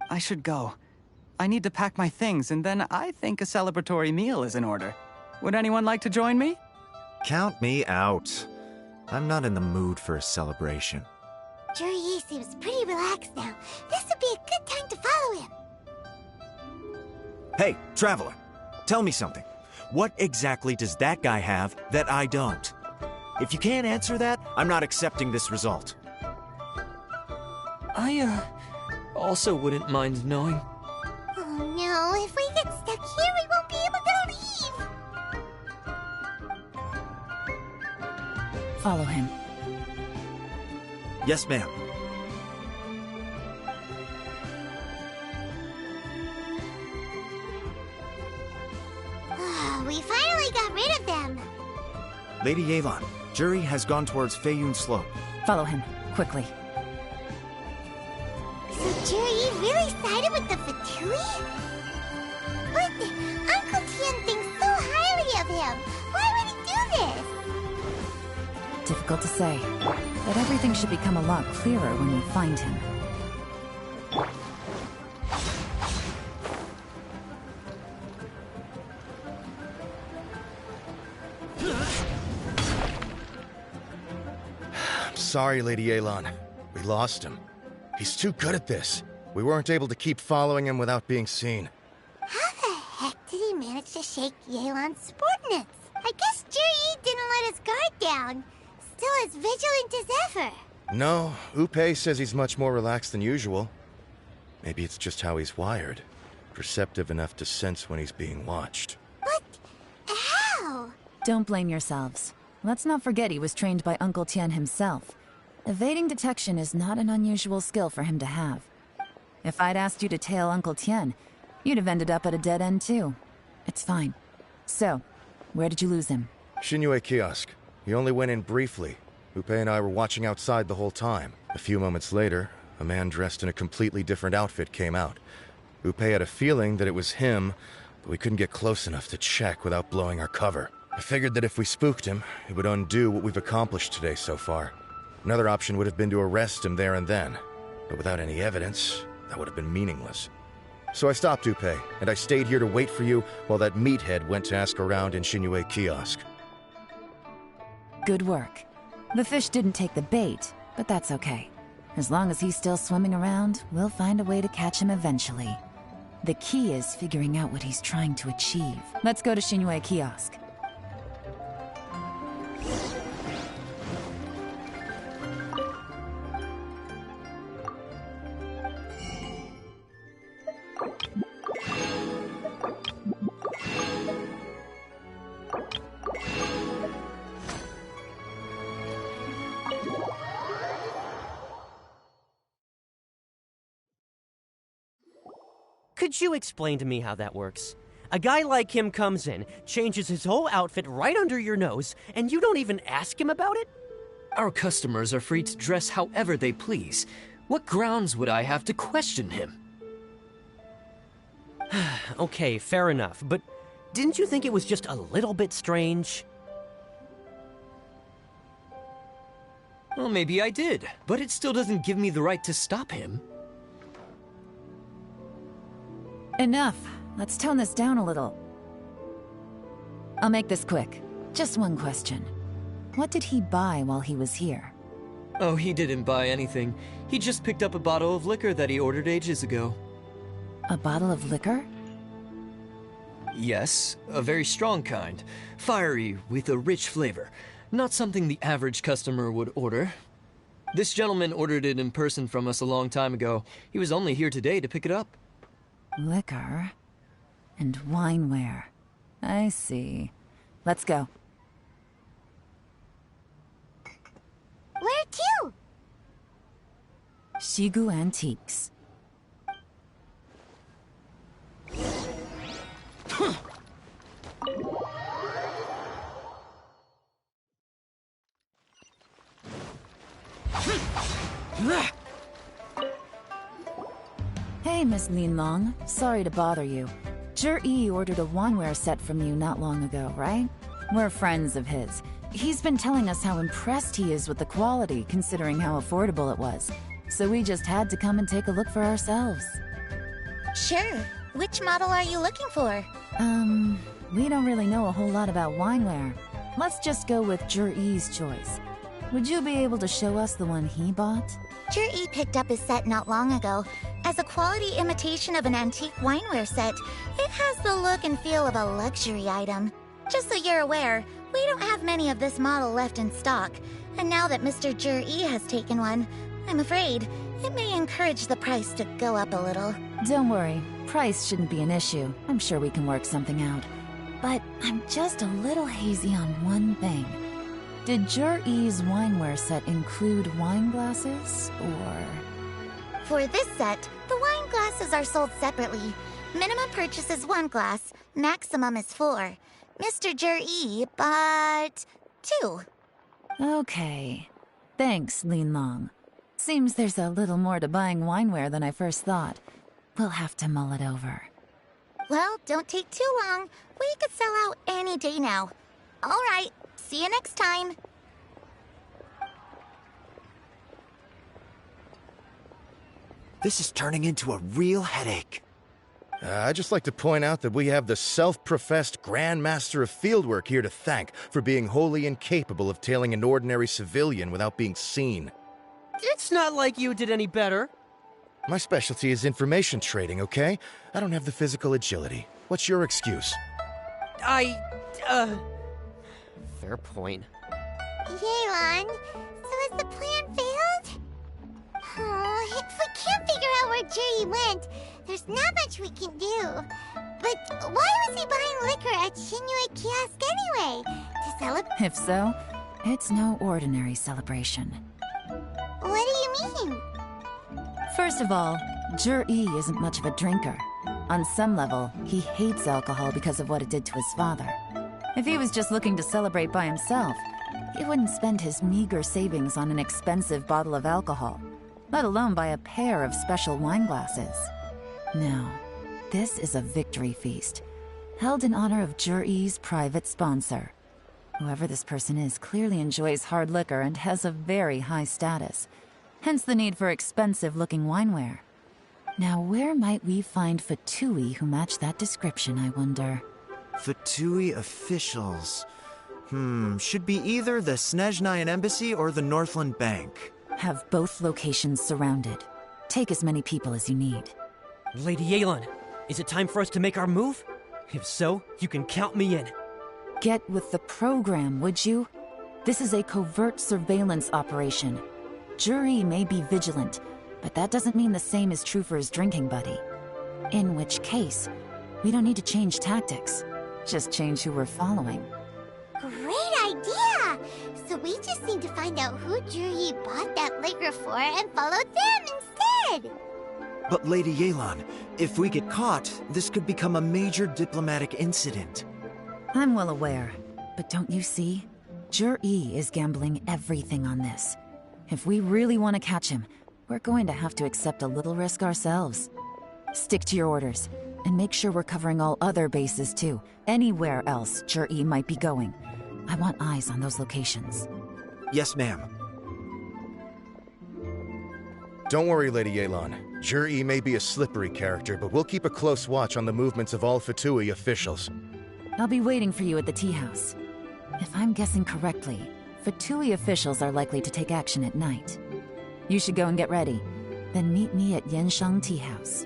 I should go. I need to pack my things, and then I think a celebratory meal is in order. Would anyone like to join me? Count me out. I'm not in the mood for a celebration. Juri seems pretty relaxed now. This would be a good time to follow him. Hey, Traveler, tell me something. What exactly does that guy have that I don't? If you can't answer that, I'm not accepting this result. I, also wouldn't mind knowing. Oh no, if we get stuck here, we won't be able to leave! Follow him. Yes, ma'am. We finally got rid of them! Lady Yelan, Juri has gone towards Feiyun Slope. Follow him, quickly. So Juri really sided with the Fatui? But Uncle Tien thinks so highly of him. Why would he do this? Difficult to say, but everything should become a lot clearer when we find him. Sorry, Lady Yelan. We lost him. He's too good at this. We weren't able to keep following him without being seen. How the heck did he manage to shake Yelan's subordinates? I guess Juri didn't let his guard down. Still as vigilant as ever. No, Upe says he's much more relaxed than usual. Maybe it's just how he's wired. Perceptive enough to sense when he's being watched. But how? Don't blame yourselves. Let's not forget he was trained by Uncle Tien himself. Evading detection is not an unusual skill for him to have. If I'd asked you to tail Uncle Tien, you'd have ended up at a dead end too. It's fine. So, where did you lose him? Xinyue Kiosk. He only went in briefly. Upe and I were watching outside the whole time. A few moments later, a man dressed in a completely different outfit came out. Upe had a feeling that it was him, but we couldn't get close enough to check without blowing our cover. I figured that if we spooked him, it would undo what we've accomplished today so far. Another option would have been to arrest him there and then, but without any evidence, that would have been meaningless. So I stopped Upe, and I stayed here to wait for you while that meathead went to ask around in Xinyue Kiosk. Good work. The fish didn't take the bait, but that's okay. As long as he's still swimming around, we'll find a way to catch him eventually. The key is figuring out what he's trying to achieve. Let's go to Xinyue Kiosk. Could you explain to me how that works? A guy like him comes in, changes his whole outfit right under your nose, and you don't even ask him about it? Our customers are free to dress however they please. What grounds would I have to question him? Okay, fair enough, but didn't you think it was just a little bit strange? Well, maybe I did, but it still doesn't give me the right to stop him. Enough. Let's tone this down a little. I'll make this quick. Just one question. What did he buy while he was here? Oh, he didn't buy anything. He just picked up a bottle of liquor that he ordered ages ago. A bottle of liquor? Yes, a very strong kind. Fiery, with a rich flavor. Not something the average customer would order. This gentleman ordered it in person from us a long time ago. He was only here today to pick it up. Liquor and wineware. I see. Let's go. Where to? Shigu Antiques. Hey, Miss Linlong. Sorry to bother you. Juri ordered a wanware set from you not long ago, right? We're friends of his. He's been telling us how impressed he is with the quality, considering how affordable it was. So we just had to come and take a look for ourselves. Sure. Which model are you looking for? We don't really know a whole lot about wineware. Let's just go with Jur-E's choice. Would you be able to show us the one he bought? Jur-E picked up his set not long ago. As a quality imitation of an antique wineware set, it has the look and feel of a luxury item. Just so you're aware, we don't have many of this model left in stock. And now that Mr. Jur-E has taken one, I'm afraid it may encourage the price to go up a little. Don't worry, price shouldn't be an issue. I'm sure we can work something out. But I'm just a little hazy on one thing. Did Jur-E's wineware set include wine glasses, or...? For this set, the wine glasses are sold separately. Minimum purchase is 1 glass, maximum is 4. Mr. Jur-E bought 2. Okay. Thanks, Lin Long. Seems there's a little more to buying wineware than I first thought. We'll have to mull it over. Well, don't take too long. We could sell out any day now. All right, see you next time. This is turning into a real headache. I'd just like to point out that we have the self-professed Grand Master of Fieldwork here to thank for being wholly incapable of tailing an ordinary civilian without being seen. It's not like you did any better. My specialty is information trading, okay? I don't have the physical agility. What's your excuse? Fair point. Yelan, so has the plan failed? Oh, if we can't figure out where Jur-E went, there's not much we can do. But why was he buying liquor at Shinue Kiosk anyway? To celebrate? If so, it's no ordinary celebration. What do you mean? First of all, Jur-E isn't much of a drinker. On some level, he hates alcohol because of what it did to his father. If he was just looking to celebrate by himself, he wouldn't spend his meager savings on an expensive bottle of alcohol, let alone buy a pair of special wine glasses. No, this is a victory feast, held in honor of Jur-E's private sponsor. Whoever this person is clearly enjoys hard liquor and has a very high status, hence the need for expensive-looking wineware. Now, where might we find Fatui who match that description, I wonder? Fatui officials. Should be either the Snezhnayan Embassy or the Northland Bank. Have both locations surrounded. Take as many people as you need. Lady Yelan, is it time for us to make our move? If so, you can count me in. Get with the program, would you? This is a covert surveillance operation. Jur-E may be vigilant, but that doesn't mean the same is true for his drinking buddy. In which case, we don't need to change tactics. Just change who we're following. Great idea! So we just need to find out who Jur-E bought that liquor for and follow them instead! But Lady Yelan, if we get caught, this could become a major diplomatic incident. I'm well aware, but don't you see? Jur-E is gambling everything on this. If we really want to catch him, we're going to have to accept a little risk ourselves. Stick to your orders, and make sure we're covering all other bases too. Anywhere else Jur-E might be going. I want eyes on those locations. Yes, ma'am. Don't worry, Lady Yelan. Jur-E may be a slippery character, but we'll keep a close watch on the movements of all Fatui officials. I'll be waiting for you at the tea house. If I'm guessing correctly, Fatui officials are likely to take action at night. You should go and get ready. Then meet me at Yansheng Tea House.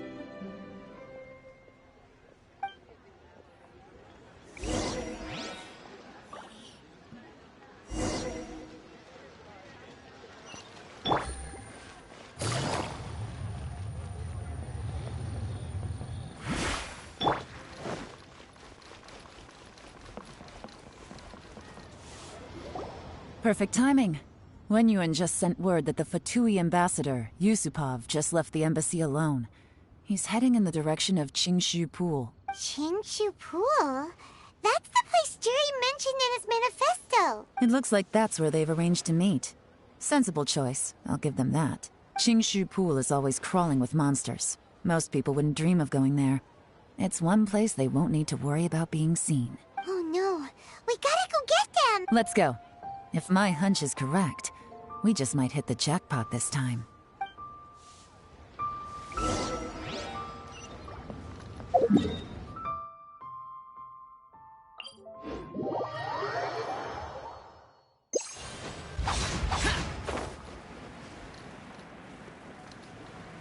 Perfect timing. Wenyuan just sent word that the Fatui ambassador, Yusupov, just left the embassy alone. He's heading in the direction of Qingshu Pool. Qingshu Pool? That's the place Jur-E mentioned in his manifesto! It looks like that's where they've arranged to meet. Sensible choice, I'll give them that. Qingshu Pool is always crawling with monsters. Most people wouldn't dream of going there. It's one place they won't need to worry about being seen. Oh no, we gotta go Let's go. If my hunch is correct, we just might hit the jackpot this time.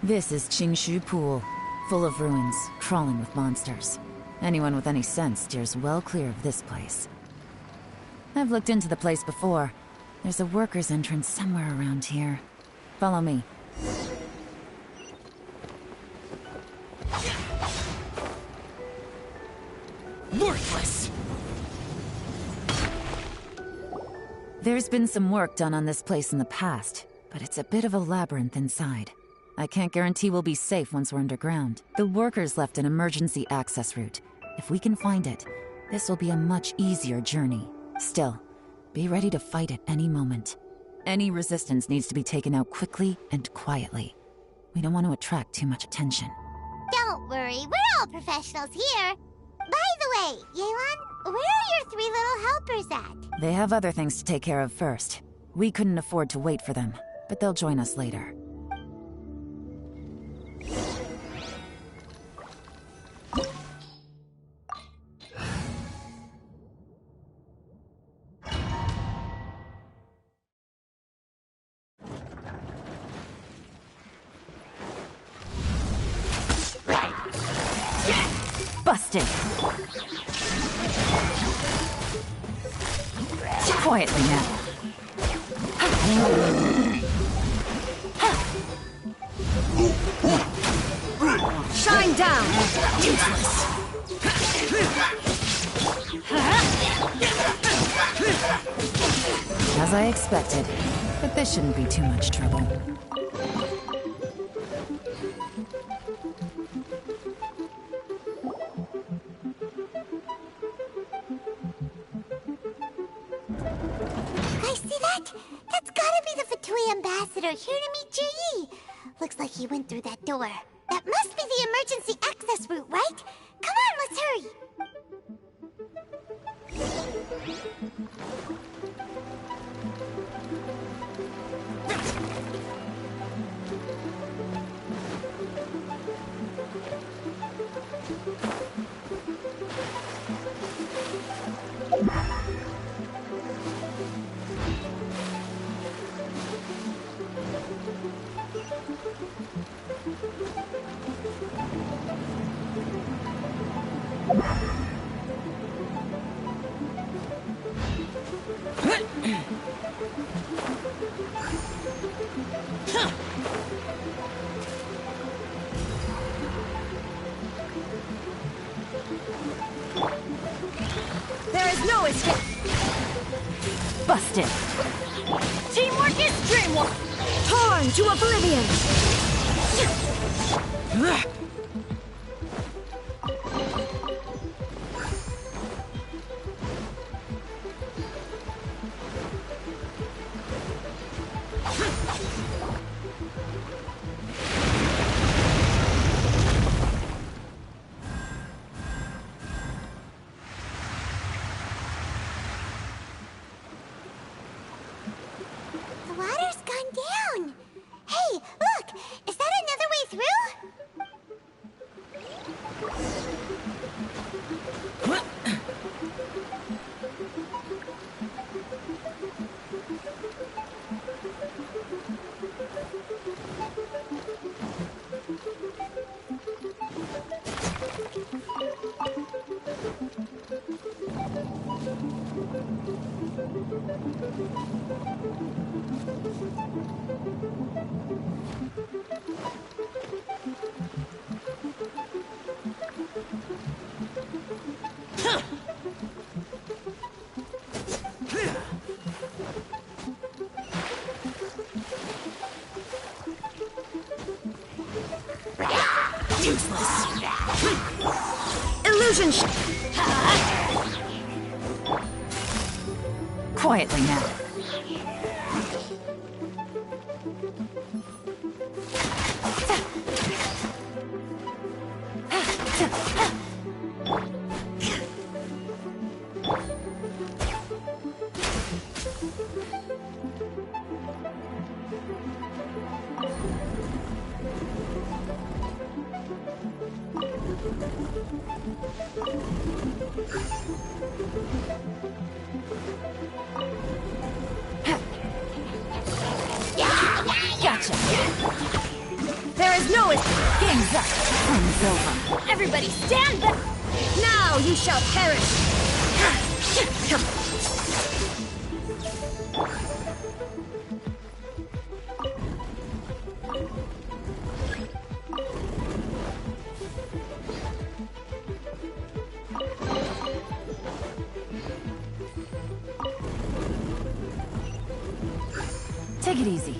This is Qingshu Pool, full of ruins, crawling with monsters. Anyone with any sense steers well clear of this place. I've looked into the place before. There's a worker's entrance somewhere around here. Follow me. Worthless! There's been some work done on this place in the past, but it's a bit of a labyrinth inside. I can't guarantee we'll be safe once we're underground. The workers left an emergency access route. If we can find it, this will be a much easier journey. Still, be ready to fight at any moment. Any resistance needs to be taken out quickly and quietly. We don't want to attract too much attention. Don't worry, we're all professionals here. By the way, Yelan, where are your 3 little helpers at? They have other things to take care of first. We couldn't afford to wait for them, but they'll join us later. Busted! Quietly now. Shine down! Useless! As I expected, but this shouldn't be too much trouble. That's gotta be the Fatui ambassador here to meet Ji. Looks like he went through that door. That must be the emergency access route, right? Come on, let's hurry. There is no escape! Busted! Teamwork is dreamwork! Torn to oblivion! The water's gone down. Hey, look! Is that another way through? Useless! Illusion Quietly now. Gotcha. There is no escape. Game's up. Time's over. Everybody stand back. Now you shall perish. Take it easy.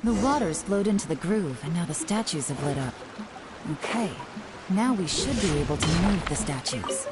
The water's flowed into the groove, and now the statues have lit up. Okay, now we should be able to move the statues.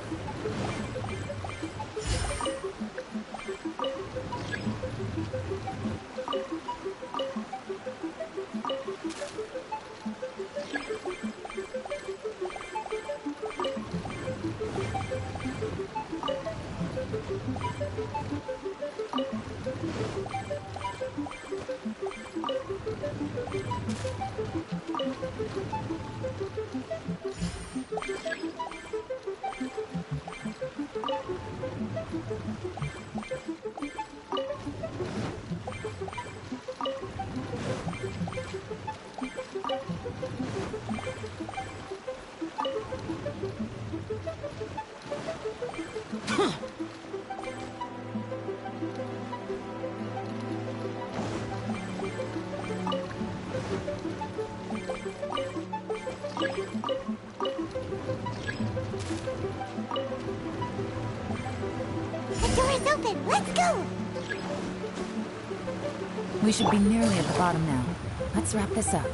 The door is open. Let's go. We should be nearly at the bottom now. Let's wrap this up.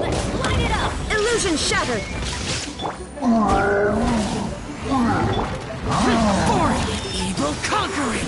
Let's light it up. Illusion shattered. Evil conquering!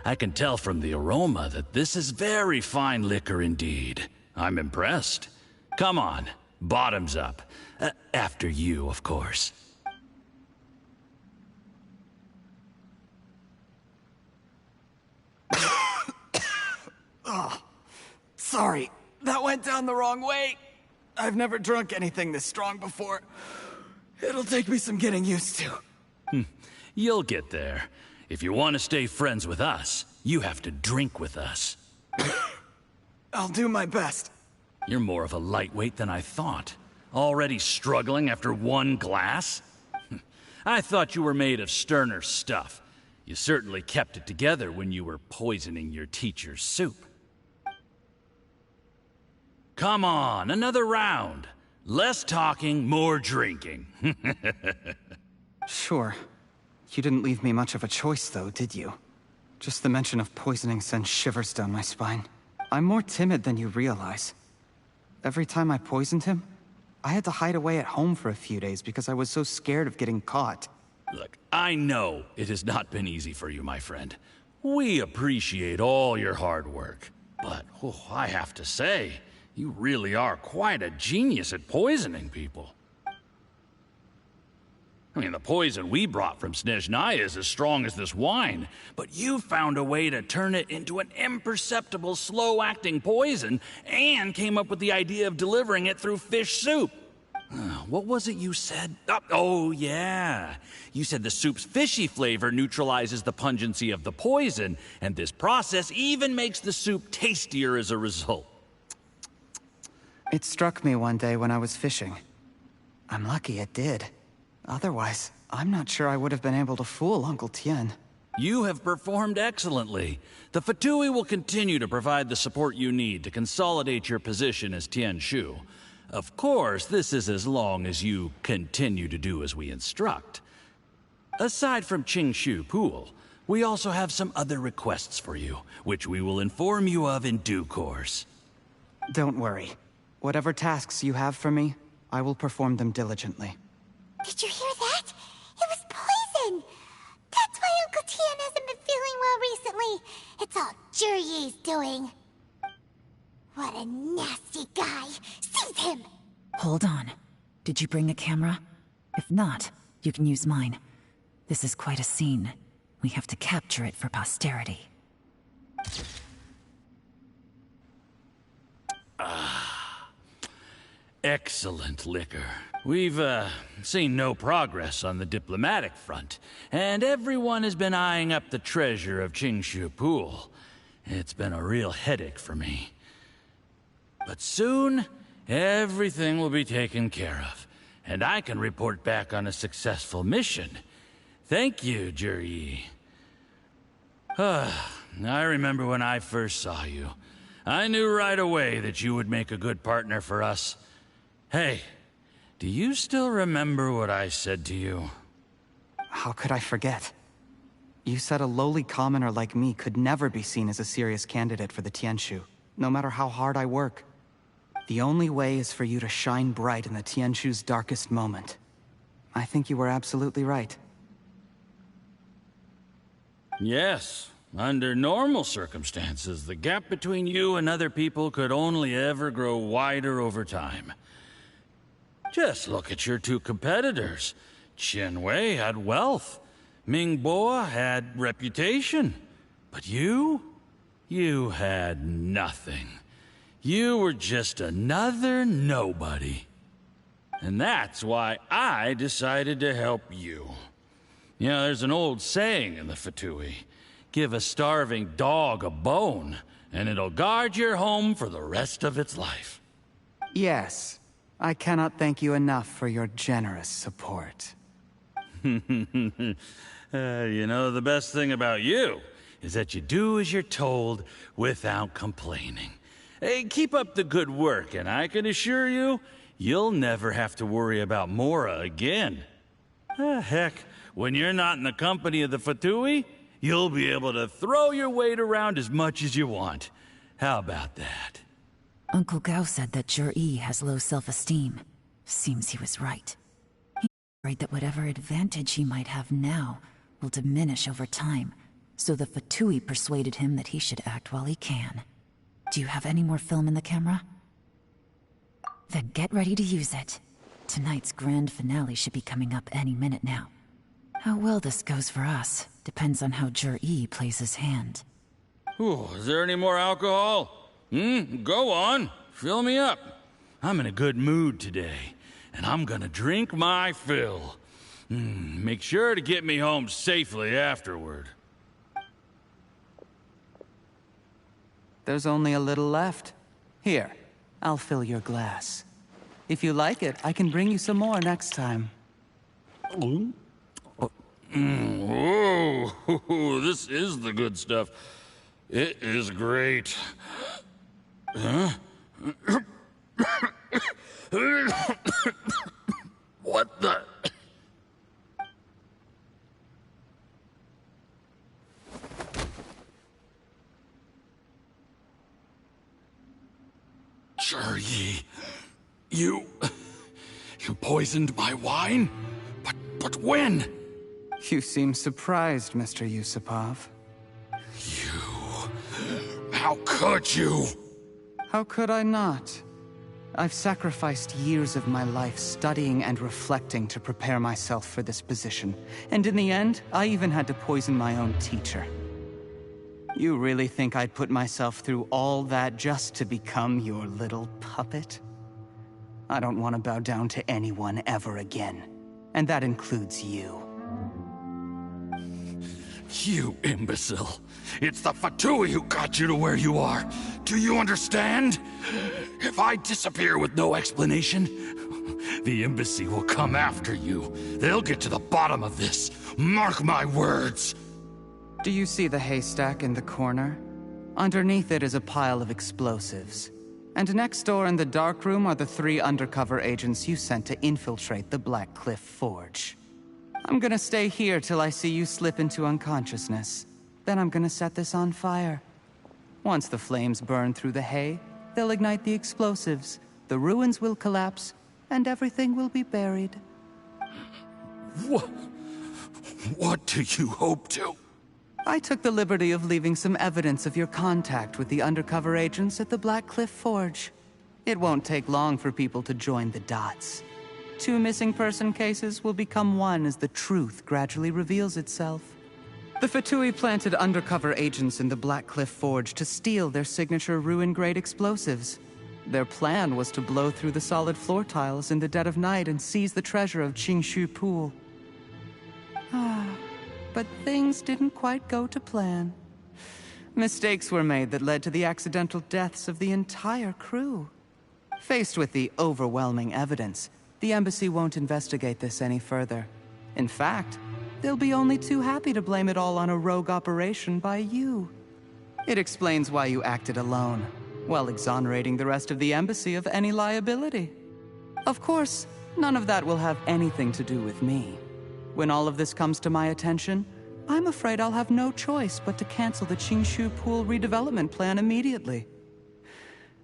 I can tell from the aroma that this is very fine liquor indeed. I'm impressed. Come on, bottoms up. After you, of course. Oh, sorry. That went down the wrong way. I've never drunk anything this strong before. It'll take me some getting used to. You'll get there. If you want to stay friends with us, you have to drink with us. I'll do my best. You're more of a lightweight than I thought. Already struggling after one glass? I thought you were made of sterner stuff. You certainly kept it together when you were poisoning your teacher's soup. Come on, another round. Less talking, more drinking. Sure. You didn't leave me much of a choice, though, did you? Just the mention of poisoning sends shivers down my spine. I'm more timid than you realize. Every time I poisoned him, I had to hide away at home for a few days because I was so scared of getting caught. Look, I know it has not been easy for you, my friend. We appreciate all your hard work. But, I have to say, you really are quite a genius at poisoning people. I mean, the poison we brought from Snezhnaya is as strong as this wine, but you found a way to turn it into an imperceptible, slow-acting poison and came up with the idea of delivering it through fish soup. What was it you said? Oh, yeah. You said the soup's fishy flavor neutralizes the pungency of the poison, and this process even makes the soup tastier as a result. It struck me one day when I was fishing. I'm lucky it did. Otherwise, I'm not sure I would have been able to fool Uncle Tien. You have performed excellently. The Fatui will continue to provide the support you need to consolidate your position as Tien Shu. Of course, this is as long as you continue to do as we instruct. Aside from Qingshu Pool, we also have some other requests for you, which we will inform you of in due course. Don't worry. Whatever tasks you have for me, I will perform them diligently. Did you hear that? It was poison! That's why Uncle Tien hasn't been feeling well recently. It's all Jurye's doing. What a nasty guy! Seize him! Hold on. Did you bring a camera? If not, you can use mine. This is quite a scene. We have to capture it for posterity. Excellent liquor. We've, seen no progress on the diplomatic front, and everyone has been eyeing up the treasure of Qingshu Pool. It's been a real headache for me. But soon, everything will be taken care of, and I can report back on a successful mission. Thank you, Jurye. I remember when I first saw you. I knew right away that you would make a good partner for us. Hey, do you still remember what I said to you? How could I forget? You said a lowly commoner like me could never be seen as a serious candidate for the Tianshu, no matter how hard I work. The only way is for you to shine bright in the Tianshu's darkest moment. I think you were absolutely right. Yes. Under normal circumstances, the gap between you and other people could only ever grow wider over time. Just look at your two competitors. Qian Wei had wealth. Ming Boa had reputation. But you had nothing. You were just another nobody. And that's why I decided to help you. You know, there's an old saying in the Fatui. Give a starving dog a bone, and it'll guard your home for the rest of its life. Yes. I cannot thank you enough for your generous support. You know, the best thing about you is that you do as you're told without complaining. Hey, keep up the good work, and I can assure you, you'll never have to worry about Mora again. Heck, when you're not in the company of the Fatui, you'll be able to throw your weight around as much as you want. How about that? Uncle Gao said that Jurye has low self-esteem. Seems he was right. He's worried that whatever advantage he might have now will diminish over time, so the Fatui persuaded him that he should act while he can. Do you have any more film in the camera? Then get ready to use it. Tonight's grand finale should be coming up any minute now. How well this goes for us depends on how Jurye plays his hand. Ooh, is there any more alcohol? Go on. Fill me up. I'm in a good mood today, and I'm gonna drink my fill. Make sure to get me home safely afterward. There's only a little left. Here, I'll fill your glass. If you like it, I can bring you some more next time. Whoa, this is the good stuff. It is great. Huh? What the? Jurye, you poisoned my wine? But when? You seem surprised, Mr. Yusupov. How could you? How could I not? I've sacrificed years of my life studying and reflecting to prepare myself for this position. And in the end, I even had to poison my own teacher. You really think I'd put myself through all that just to become your little puppet? I don't want to bow down to anyone ever again. And that includes you. You imbecile. It's the Fatui who got you to where you are. Do you understand? If I disappear with no explanation, the embassy will come after you. They'll get to the bottom of this. Mark my words. Do you see the haystack in the corner? Underneath it is a pile of explosives. And next door in the dark room are the 3 undercover agents you sent to infiltrate the Black Cliff Forge. I'm gonna stay here till I see you slip into unconsciousness. Then I'm gonna set this on fire. Once the flames burn through the hay, they'll ignite the explosives, the ruins will collapse, and everything will be buried. What do you hope to? I took the liberty of leaving some evidence of your contact with the undercover agents at the Black Cliff Forge. It won't take long for people to join the dots. 2 missing person cases will become one as the truth gradually reveals itself. The Fatui planted undercover agents in the Black Cliff Forge to steal their signature ruin-grade explosives. Their plan was to blow through the solid floor tiles in the dead of night and seize the treasure of Qingshu Pool. But things didn't quite go to plan. Mistakes were made that led to the accidental deaths of the entire crew. Faced with the overwhelming evidence, the embassy won't investigate this any further. In fact, they'll be only too happy to blame it all on a rogue operation by you. It explains why you acted alone, while exonerating the rest of the embassy of any liability. Of course, none of that will have anything to do with me. When all of this comes to my attention, I'm afraid I'll have no choice but to cancel the Qingshu Pool redevelopment plan immediately.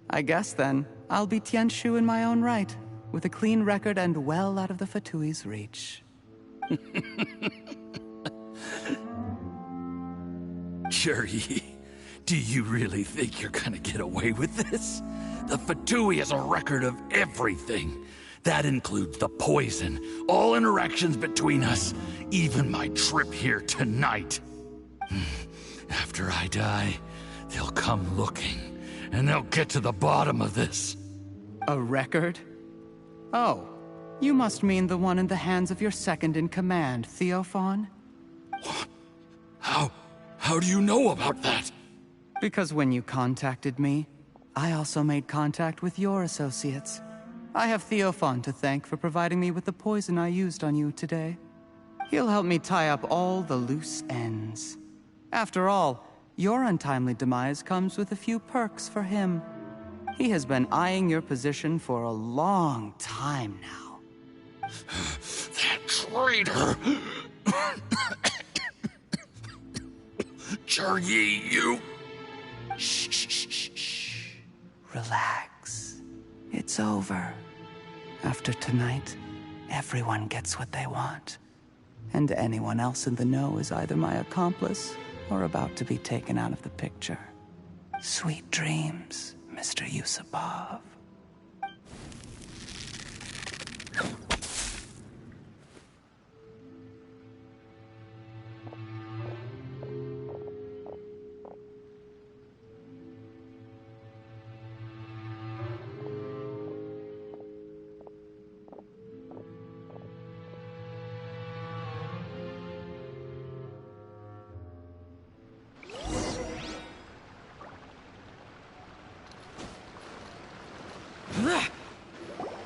I guess then, I'll be Tianshu in my own right, with a clean record and well out of the Fatui's reach. Juri, do you really think you're gonna get away with this? The Fatui has a record of everything. That includes the poison, all interactions between us, even my trip here tonight. After I die, they'll come looking, and they'll get to the bottom of this. A record? Oh, you must mean the one in the hands of your second-in-command, Theophon? What? How do you know about that? Because when you contacted me, I also made contact with your associates. I have Theophon to thank for providing me with the poison I used on you today. He'll help me tie up all the loose ends. After all, your untimely demise comes with a few perks for him. He has been eyeing your position for a long time now. That traitor! Juri, you... Shh. Relax. It's over. After tonight, everyone gets what they want. And anyone else in the know is either my accomplice or about to be taken out of the picture. Sweet dreams, Mr. Yusupov.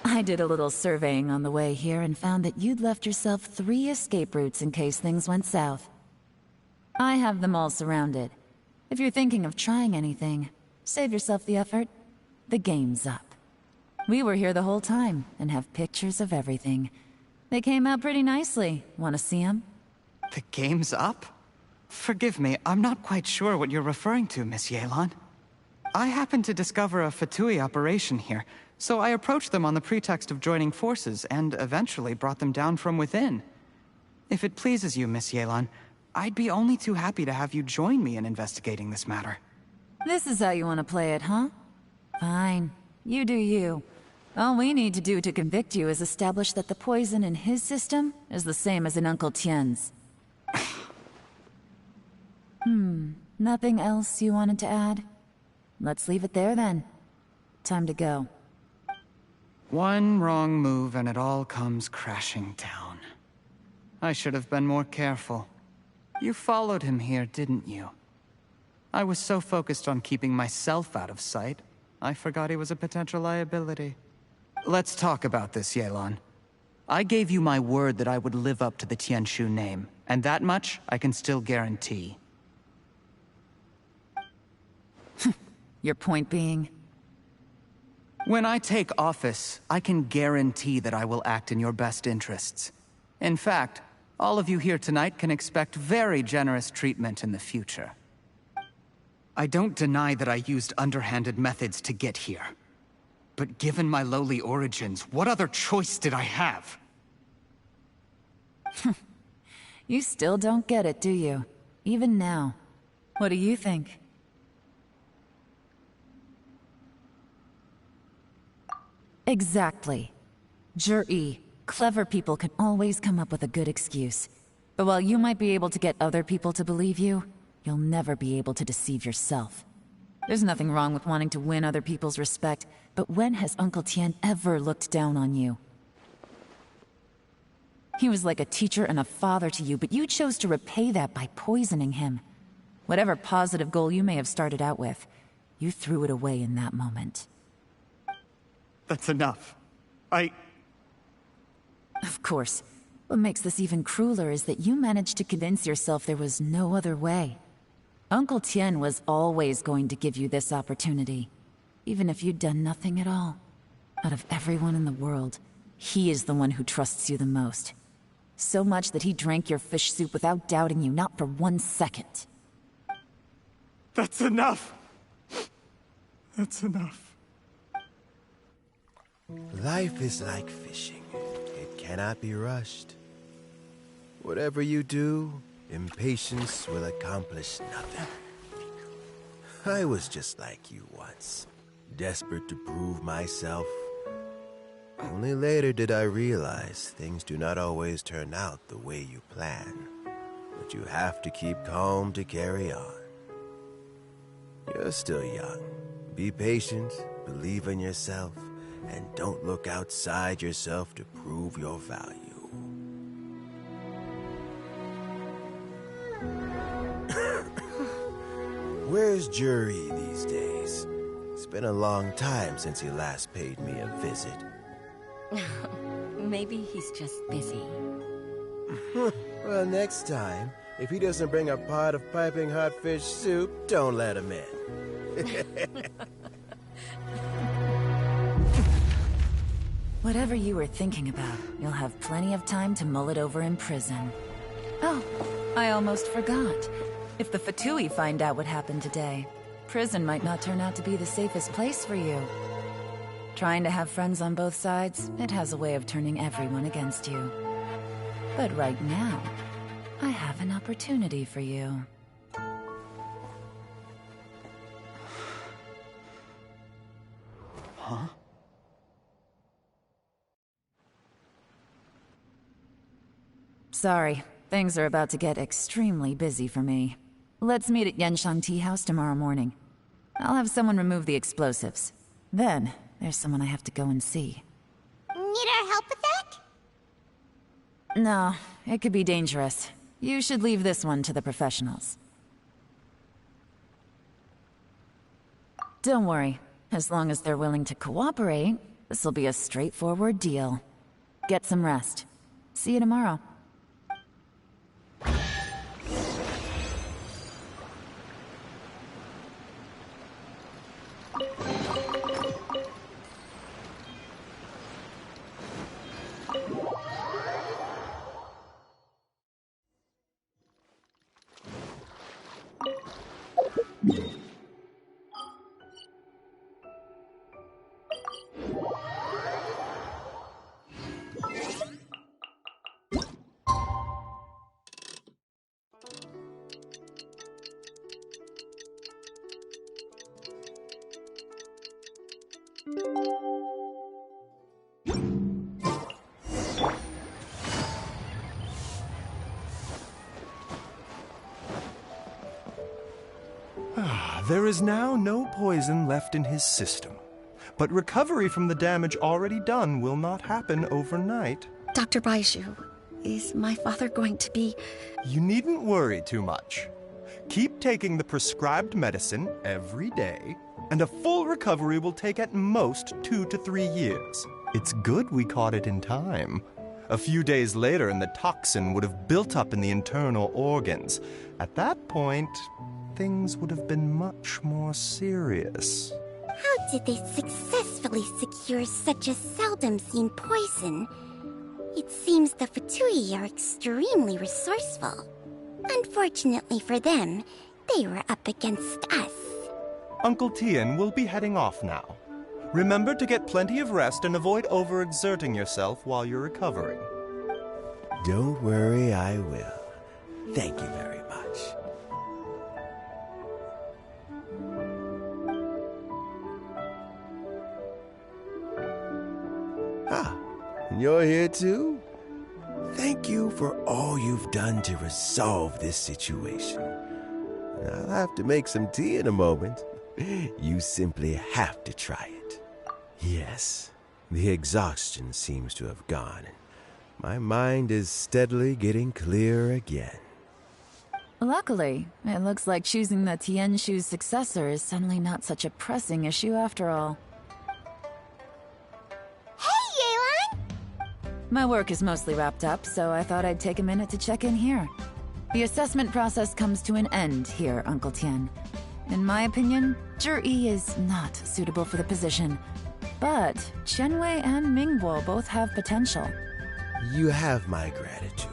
I did a little surveying on the way here and found that you'd left yourself 3 escape routes in case things went south. I have them all surrounded. If you're thinking of trying anything, save yourself the effort. The game's up. We were here the whole time and have pictures of everything. They came out pretty nicely. Want to see them? The game's up? Forgive me, I'm not quite sure what you're referring to, Miss Yelan. I happened to discover a Fatui operation here, so I approached them on the pretext of joining forces and eventually brought them down from within. If it pleases you, Miss Yelan, I'd be only too happy to have you join me in investigating this matter. This is how you want to play it, huh? Fine. You do you. All we need to do to convict you is establish that the poison in his system is the same as in Uncle Tien's. Nothing else you wanted to add? Let's leave it there then. Time to go. One wrong move and it all comes crashing down. I should have been more careful. You followed him here, didn't you? I was so focused on keeping myself out of sight, I forgot he was a potential liability. Let's talk about this, Yelan. I gave you my word that I would live up to the Tianshu name, and that much I can still guarantee. Your point being? When I take office, I can guarantee that I will act in your best interests. In fact, all of you here tonight can expect very generous treatment in the future. I don't deny that I used underhanded methods to get here. But given my lowly origins, what other choice did I have? You still don't get it, do you? Even now. What do you think? Exactly. Jur-E, clever people can always come up with a good excuse. But while you might be able to get other people to believe you, you'll never be able to deceive yourself. There's nothing wrong with wanting to win other people's respect, but when has Uncle Tien ever looked down on you? He was like a teacher and a father to you, but you chose to repay that by poisoning him. Whatever positive goal you may have started out with, you threw it away in that moment. That's enough. Of course. What makes this even crueler is that you managed to convince yourself there was no other way. Uncle Tien was always going to give you this opportunity, even if you'd done nothing at all. Out of everyone in the world, he is the one who trusts you the most. So much that he drank your fish soup without doubting you, not for 1 second. That's enough! That's enough. Life is like fishing. It cannot be rushed. Whatever you do, impatience will accomplish nothing. I was just like you once, desperate to prove myself. Only later did I realize things do not always turn out the way you plan. But you have to keep calm to carry on. You're still young. Be patient, believe in yourself, and don't look outside yourself to prove your value. Where's Jur-E these days? It's been a long time since he last paid me a visit. Maybe he's just busy. Well, next time, if he doesn't bring a pot of piping hot fish soup, don't let him in. Whatever you were thinking about, you'll have plenty of time to mull it over in prison. Oh, I almost forgot. If the Fatui find out what happened today, prison might not turn out to be the safest place for you. Trying to have friends on both sides, it has a way of turning everyone against you. But right now, I have an opportunity for you. Huh? Sorry, things are about to get extremely busy for me. Let's meet at Yanshang Tea House tomorrow morning. I'll have someone remove the explosives. Then, there's someone I have to go and see. Need our help with that? No, it could be dangerous. You should leave this one to the professionals. Don't worry. As long as they're willing to cooperate, this'll be a straightforward deal. Get some rest. See you tomorrow. There is now no poison left in his system, but recovery from the damage already done will not happen overnight. Dr. Baishu, is my father going to be... You needn't worry too much. Keep taking the prescribed medicine every day, and a full recovery will take at most 2 to 3 years. It's good we caught it in time. A few days later, and the toxin would have built up in the internal organs. At that point, things would have been much more serious. How did they successfully secure such a seldom-seen poison? It seems the Fatui are extremely resourceful. Unfortunately for them, they were up against us. Uncle Tian will be heading off now. Remember to get plenty of rest and avoid overexerting yourself while you're recovering. Don't worry, I will. Thank you very much. Ah, and you're here too? Thank you for all you've done to resolve this situation. I'll have to make some tea in a moment. You simply have to try it. Yes, the exhaustion seems to have gone. My mind is steadily getting clearer again. Luckily, it looks like choosing the Tianshu's successor is suddenly not such a pressing issue after all. Hey, Yelan! My work is mostly wrapped up, so I thought I'd take a minute to check in here. The assessment process comes to an end here, Uncle Tian. In my opinion, Zhi is not suitable for the position. But Qianwei and Mingbo both have potential. You have my gratitude.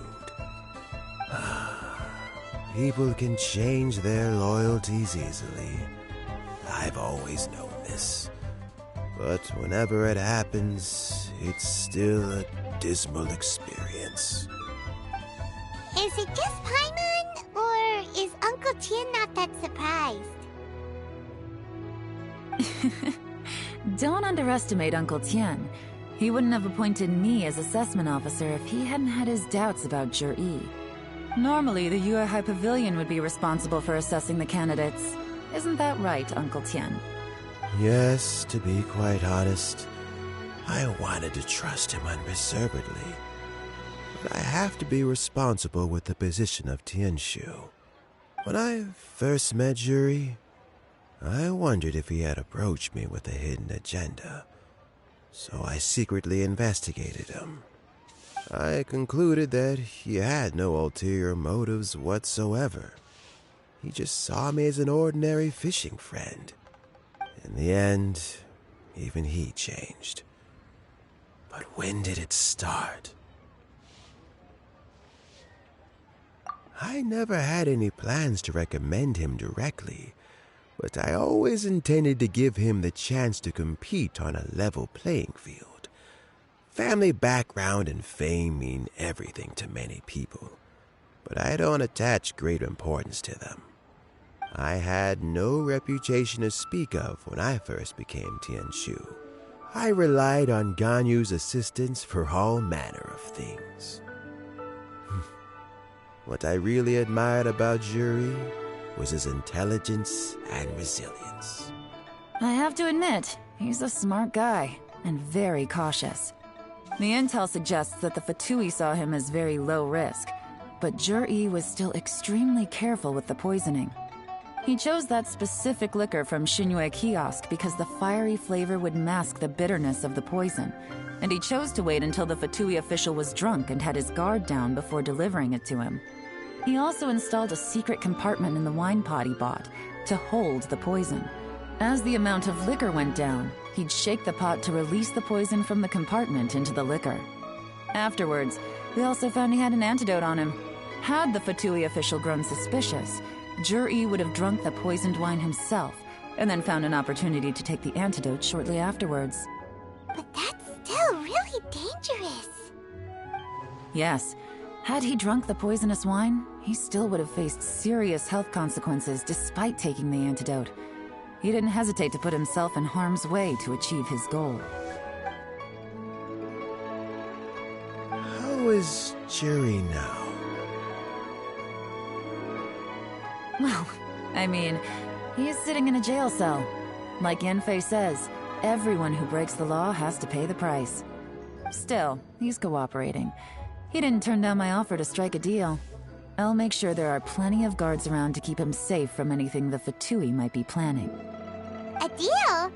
People can change their loyalties easily. I've always known this. But whenever it happens, it's still a dismal experience. Is it just Paimon, or is Uncle Tian not that surprised? Don't underestimate Uncle Tian. He wouldn't have appointed me as assessment officer if he hadn't had his doubts about Zhi. Normally, the Yuehai Pavilion would be responsible for assessing the candidates. Isn't that right, Uncle Tian? Yes, to be quite honest, I wanted to trust him unreservedly. But I have to be responsible with the position of Tianshu. When I first met Zhi, I wondered if he had approached me with a hidden agenda. So I secretly investigated him. I concluded that he had no ulterior motives whatsoever. He just saw me as an ordinary fishing friend. In the end, even he changed. But when did it start? I never had any plans to recommend him directly, but I always intended to give him the chance to compete on a level playing field. Family background and fame mean everything to many people, but I don't attach great importance to them. I had no reputation to speak of when I first became Tianshu. I relied on Ganyu's assistance for all manner of things. What I really admired about Zhi was his intelligence and resilience. I have to admit, he's a smart guy, and very cautious. The intel suggests that the Fatui saw him as very low risk, but Zhi was still extremely careful with the poisoning. He chose that specific liquor from Xinyue Kiosk because the fiery flavor would mask the bitterness of the poison, and he chose to wait until the Fatui official was drunk and had his guard down before delivering it to him. He also installed a secret compartment in the wine pot he bought to hold the poison. As the amount of liquor went down, he'd shake the pot to release the poison from the compartment into the liquor. Afterwards, we also found he had an antidote on him. Had the Fatui official grown suspicious, Zhi would have drunk the poisoned wine himself, and then found an opportunity to take the antidote shortly afterwards. But that's still really dangerous. Yes, had he drunk the poisonous wine, he still would have faced serious health consequences despite taking the antidote. He didn't hesitate to put himself in harm's way to achieve his goal. How is Zhi now? Well, I mean, He is sitting in a jail cell. Like Yanfei says, everyone who breaks the law has to pay the price. Still, he's cooperating. He didn't turn down my offer to strike a deal. I'll make sure there are plenty of guards around to keep him safe from anything the Fatui might be planning. A deal?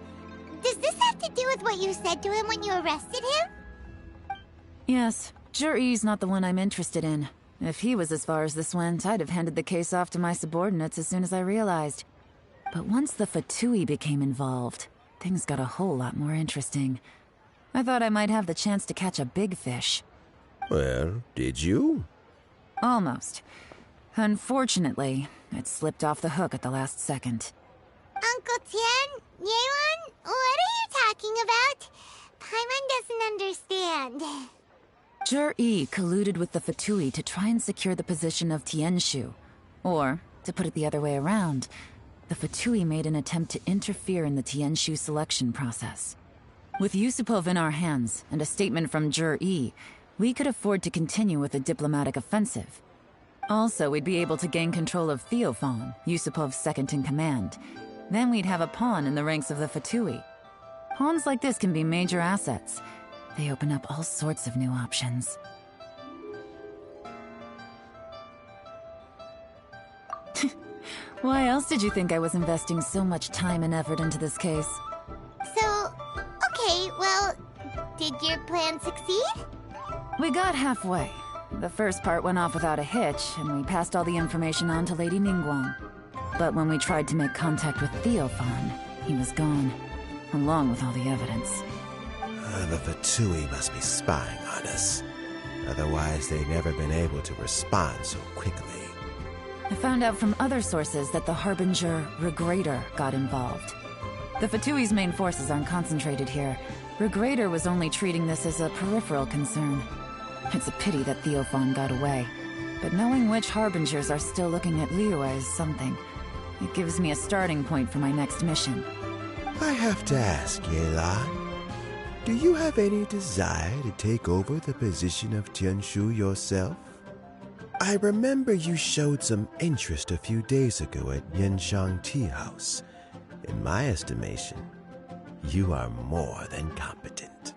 Does this have to do with what you said to him when you arrested him? Yes, Zhiyi's not the one I'm interested in. If he was as far as this went, I'd have handed the case off to my subordinates as soon as I realized. But once the Fatui became involved, things got a whole lot more interesting. I thought I might have the chance to catch a big fish. Well, did you? Almost. Unfortunately, it slipped off the hook at the last second. Uncle Tian, yelan, what are you talking about? Paimon doesn't understand. Zhiyi colluded with the Fatui to try and secure the position of Tianshu. Or, to put it the other way around, the Fatui made an attempt to interfere in the Tianshu selection process. With Yusupov in our hands and a statement from Zhiyi, we could afford to continue with a diplomatic offensive. Also, we'd be able to gain control of Theophan, Yusupov's second-in-command. Then we'd have a pawn in the ranks of the Fatui. Pawns like this can be major assets. They open up all sorts of new options. Why else did you think I was investing so much time and effort into this case? So, okay, well, did your plan succeed? We got halfway. The first part went off without a hitch, and we passed all the information on to Lady Ningguang. But when we tried to make contact with Theophan, he was gone, along with all the evidence. The Fatui must be spying on us. Otherwise, they'd never been able to respond so quickly. I found out from other sources that the Harbinger Regrator got involved. The Fatui's main forces aren't concentrated here. Regrator was only treating this as a peripheral concern. It's a pity that Theophan got away. But knowing which Harbingers are still looking at Liyue is something. It gives me a starting point for my next mission. I have to ask, yelan, do you have any desire to take over the position of Tianshu yourself? I remember you showed some interest a few days ago at Yanshang Tea House. In my estimation, you are more than competent.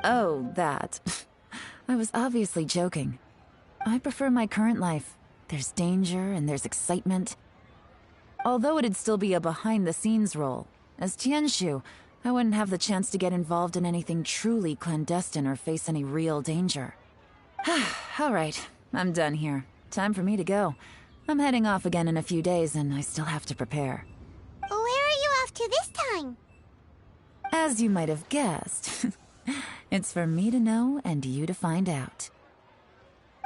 Oh, that. I was obviously joking. I prefer my current life. There's danger and there's excitement. Although it'd still be a behind-the-scenes role, as Tianshu, I wouldn't have the chance to get involved in anything truly clandestine or face any real danger. All right, I'm done here. Time for me to go. I'm heading off again in a few days, and I still have to prepare. Where are you off to this time? As you might have guessed, it's for me to know and you to find out.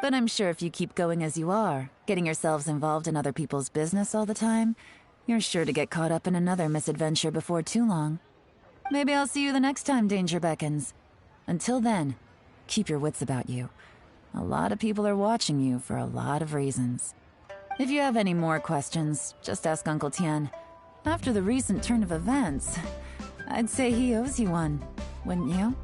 But I'm sure if you keep going as you are, getting yourselves involved in other people's business all the time, you're sure to get caught up in another misadventure before too long. Maybe I'll see you the next time danger beckons. Until then, keep your wits about you. A lot of people are watching you for a lot of reasons. If you have any more questions, just ask Uncle Tian. After the recent turn of events, I'd say he owes you one, wouldn't you?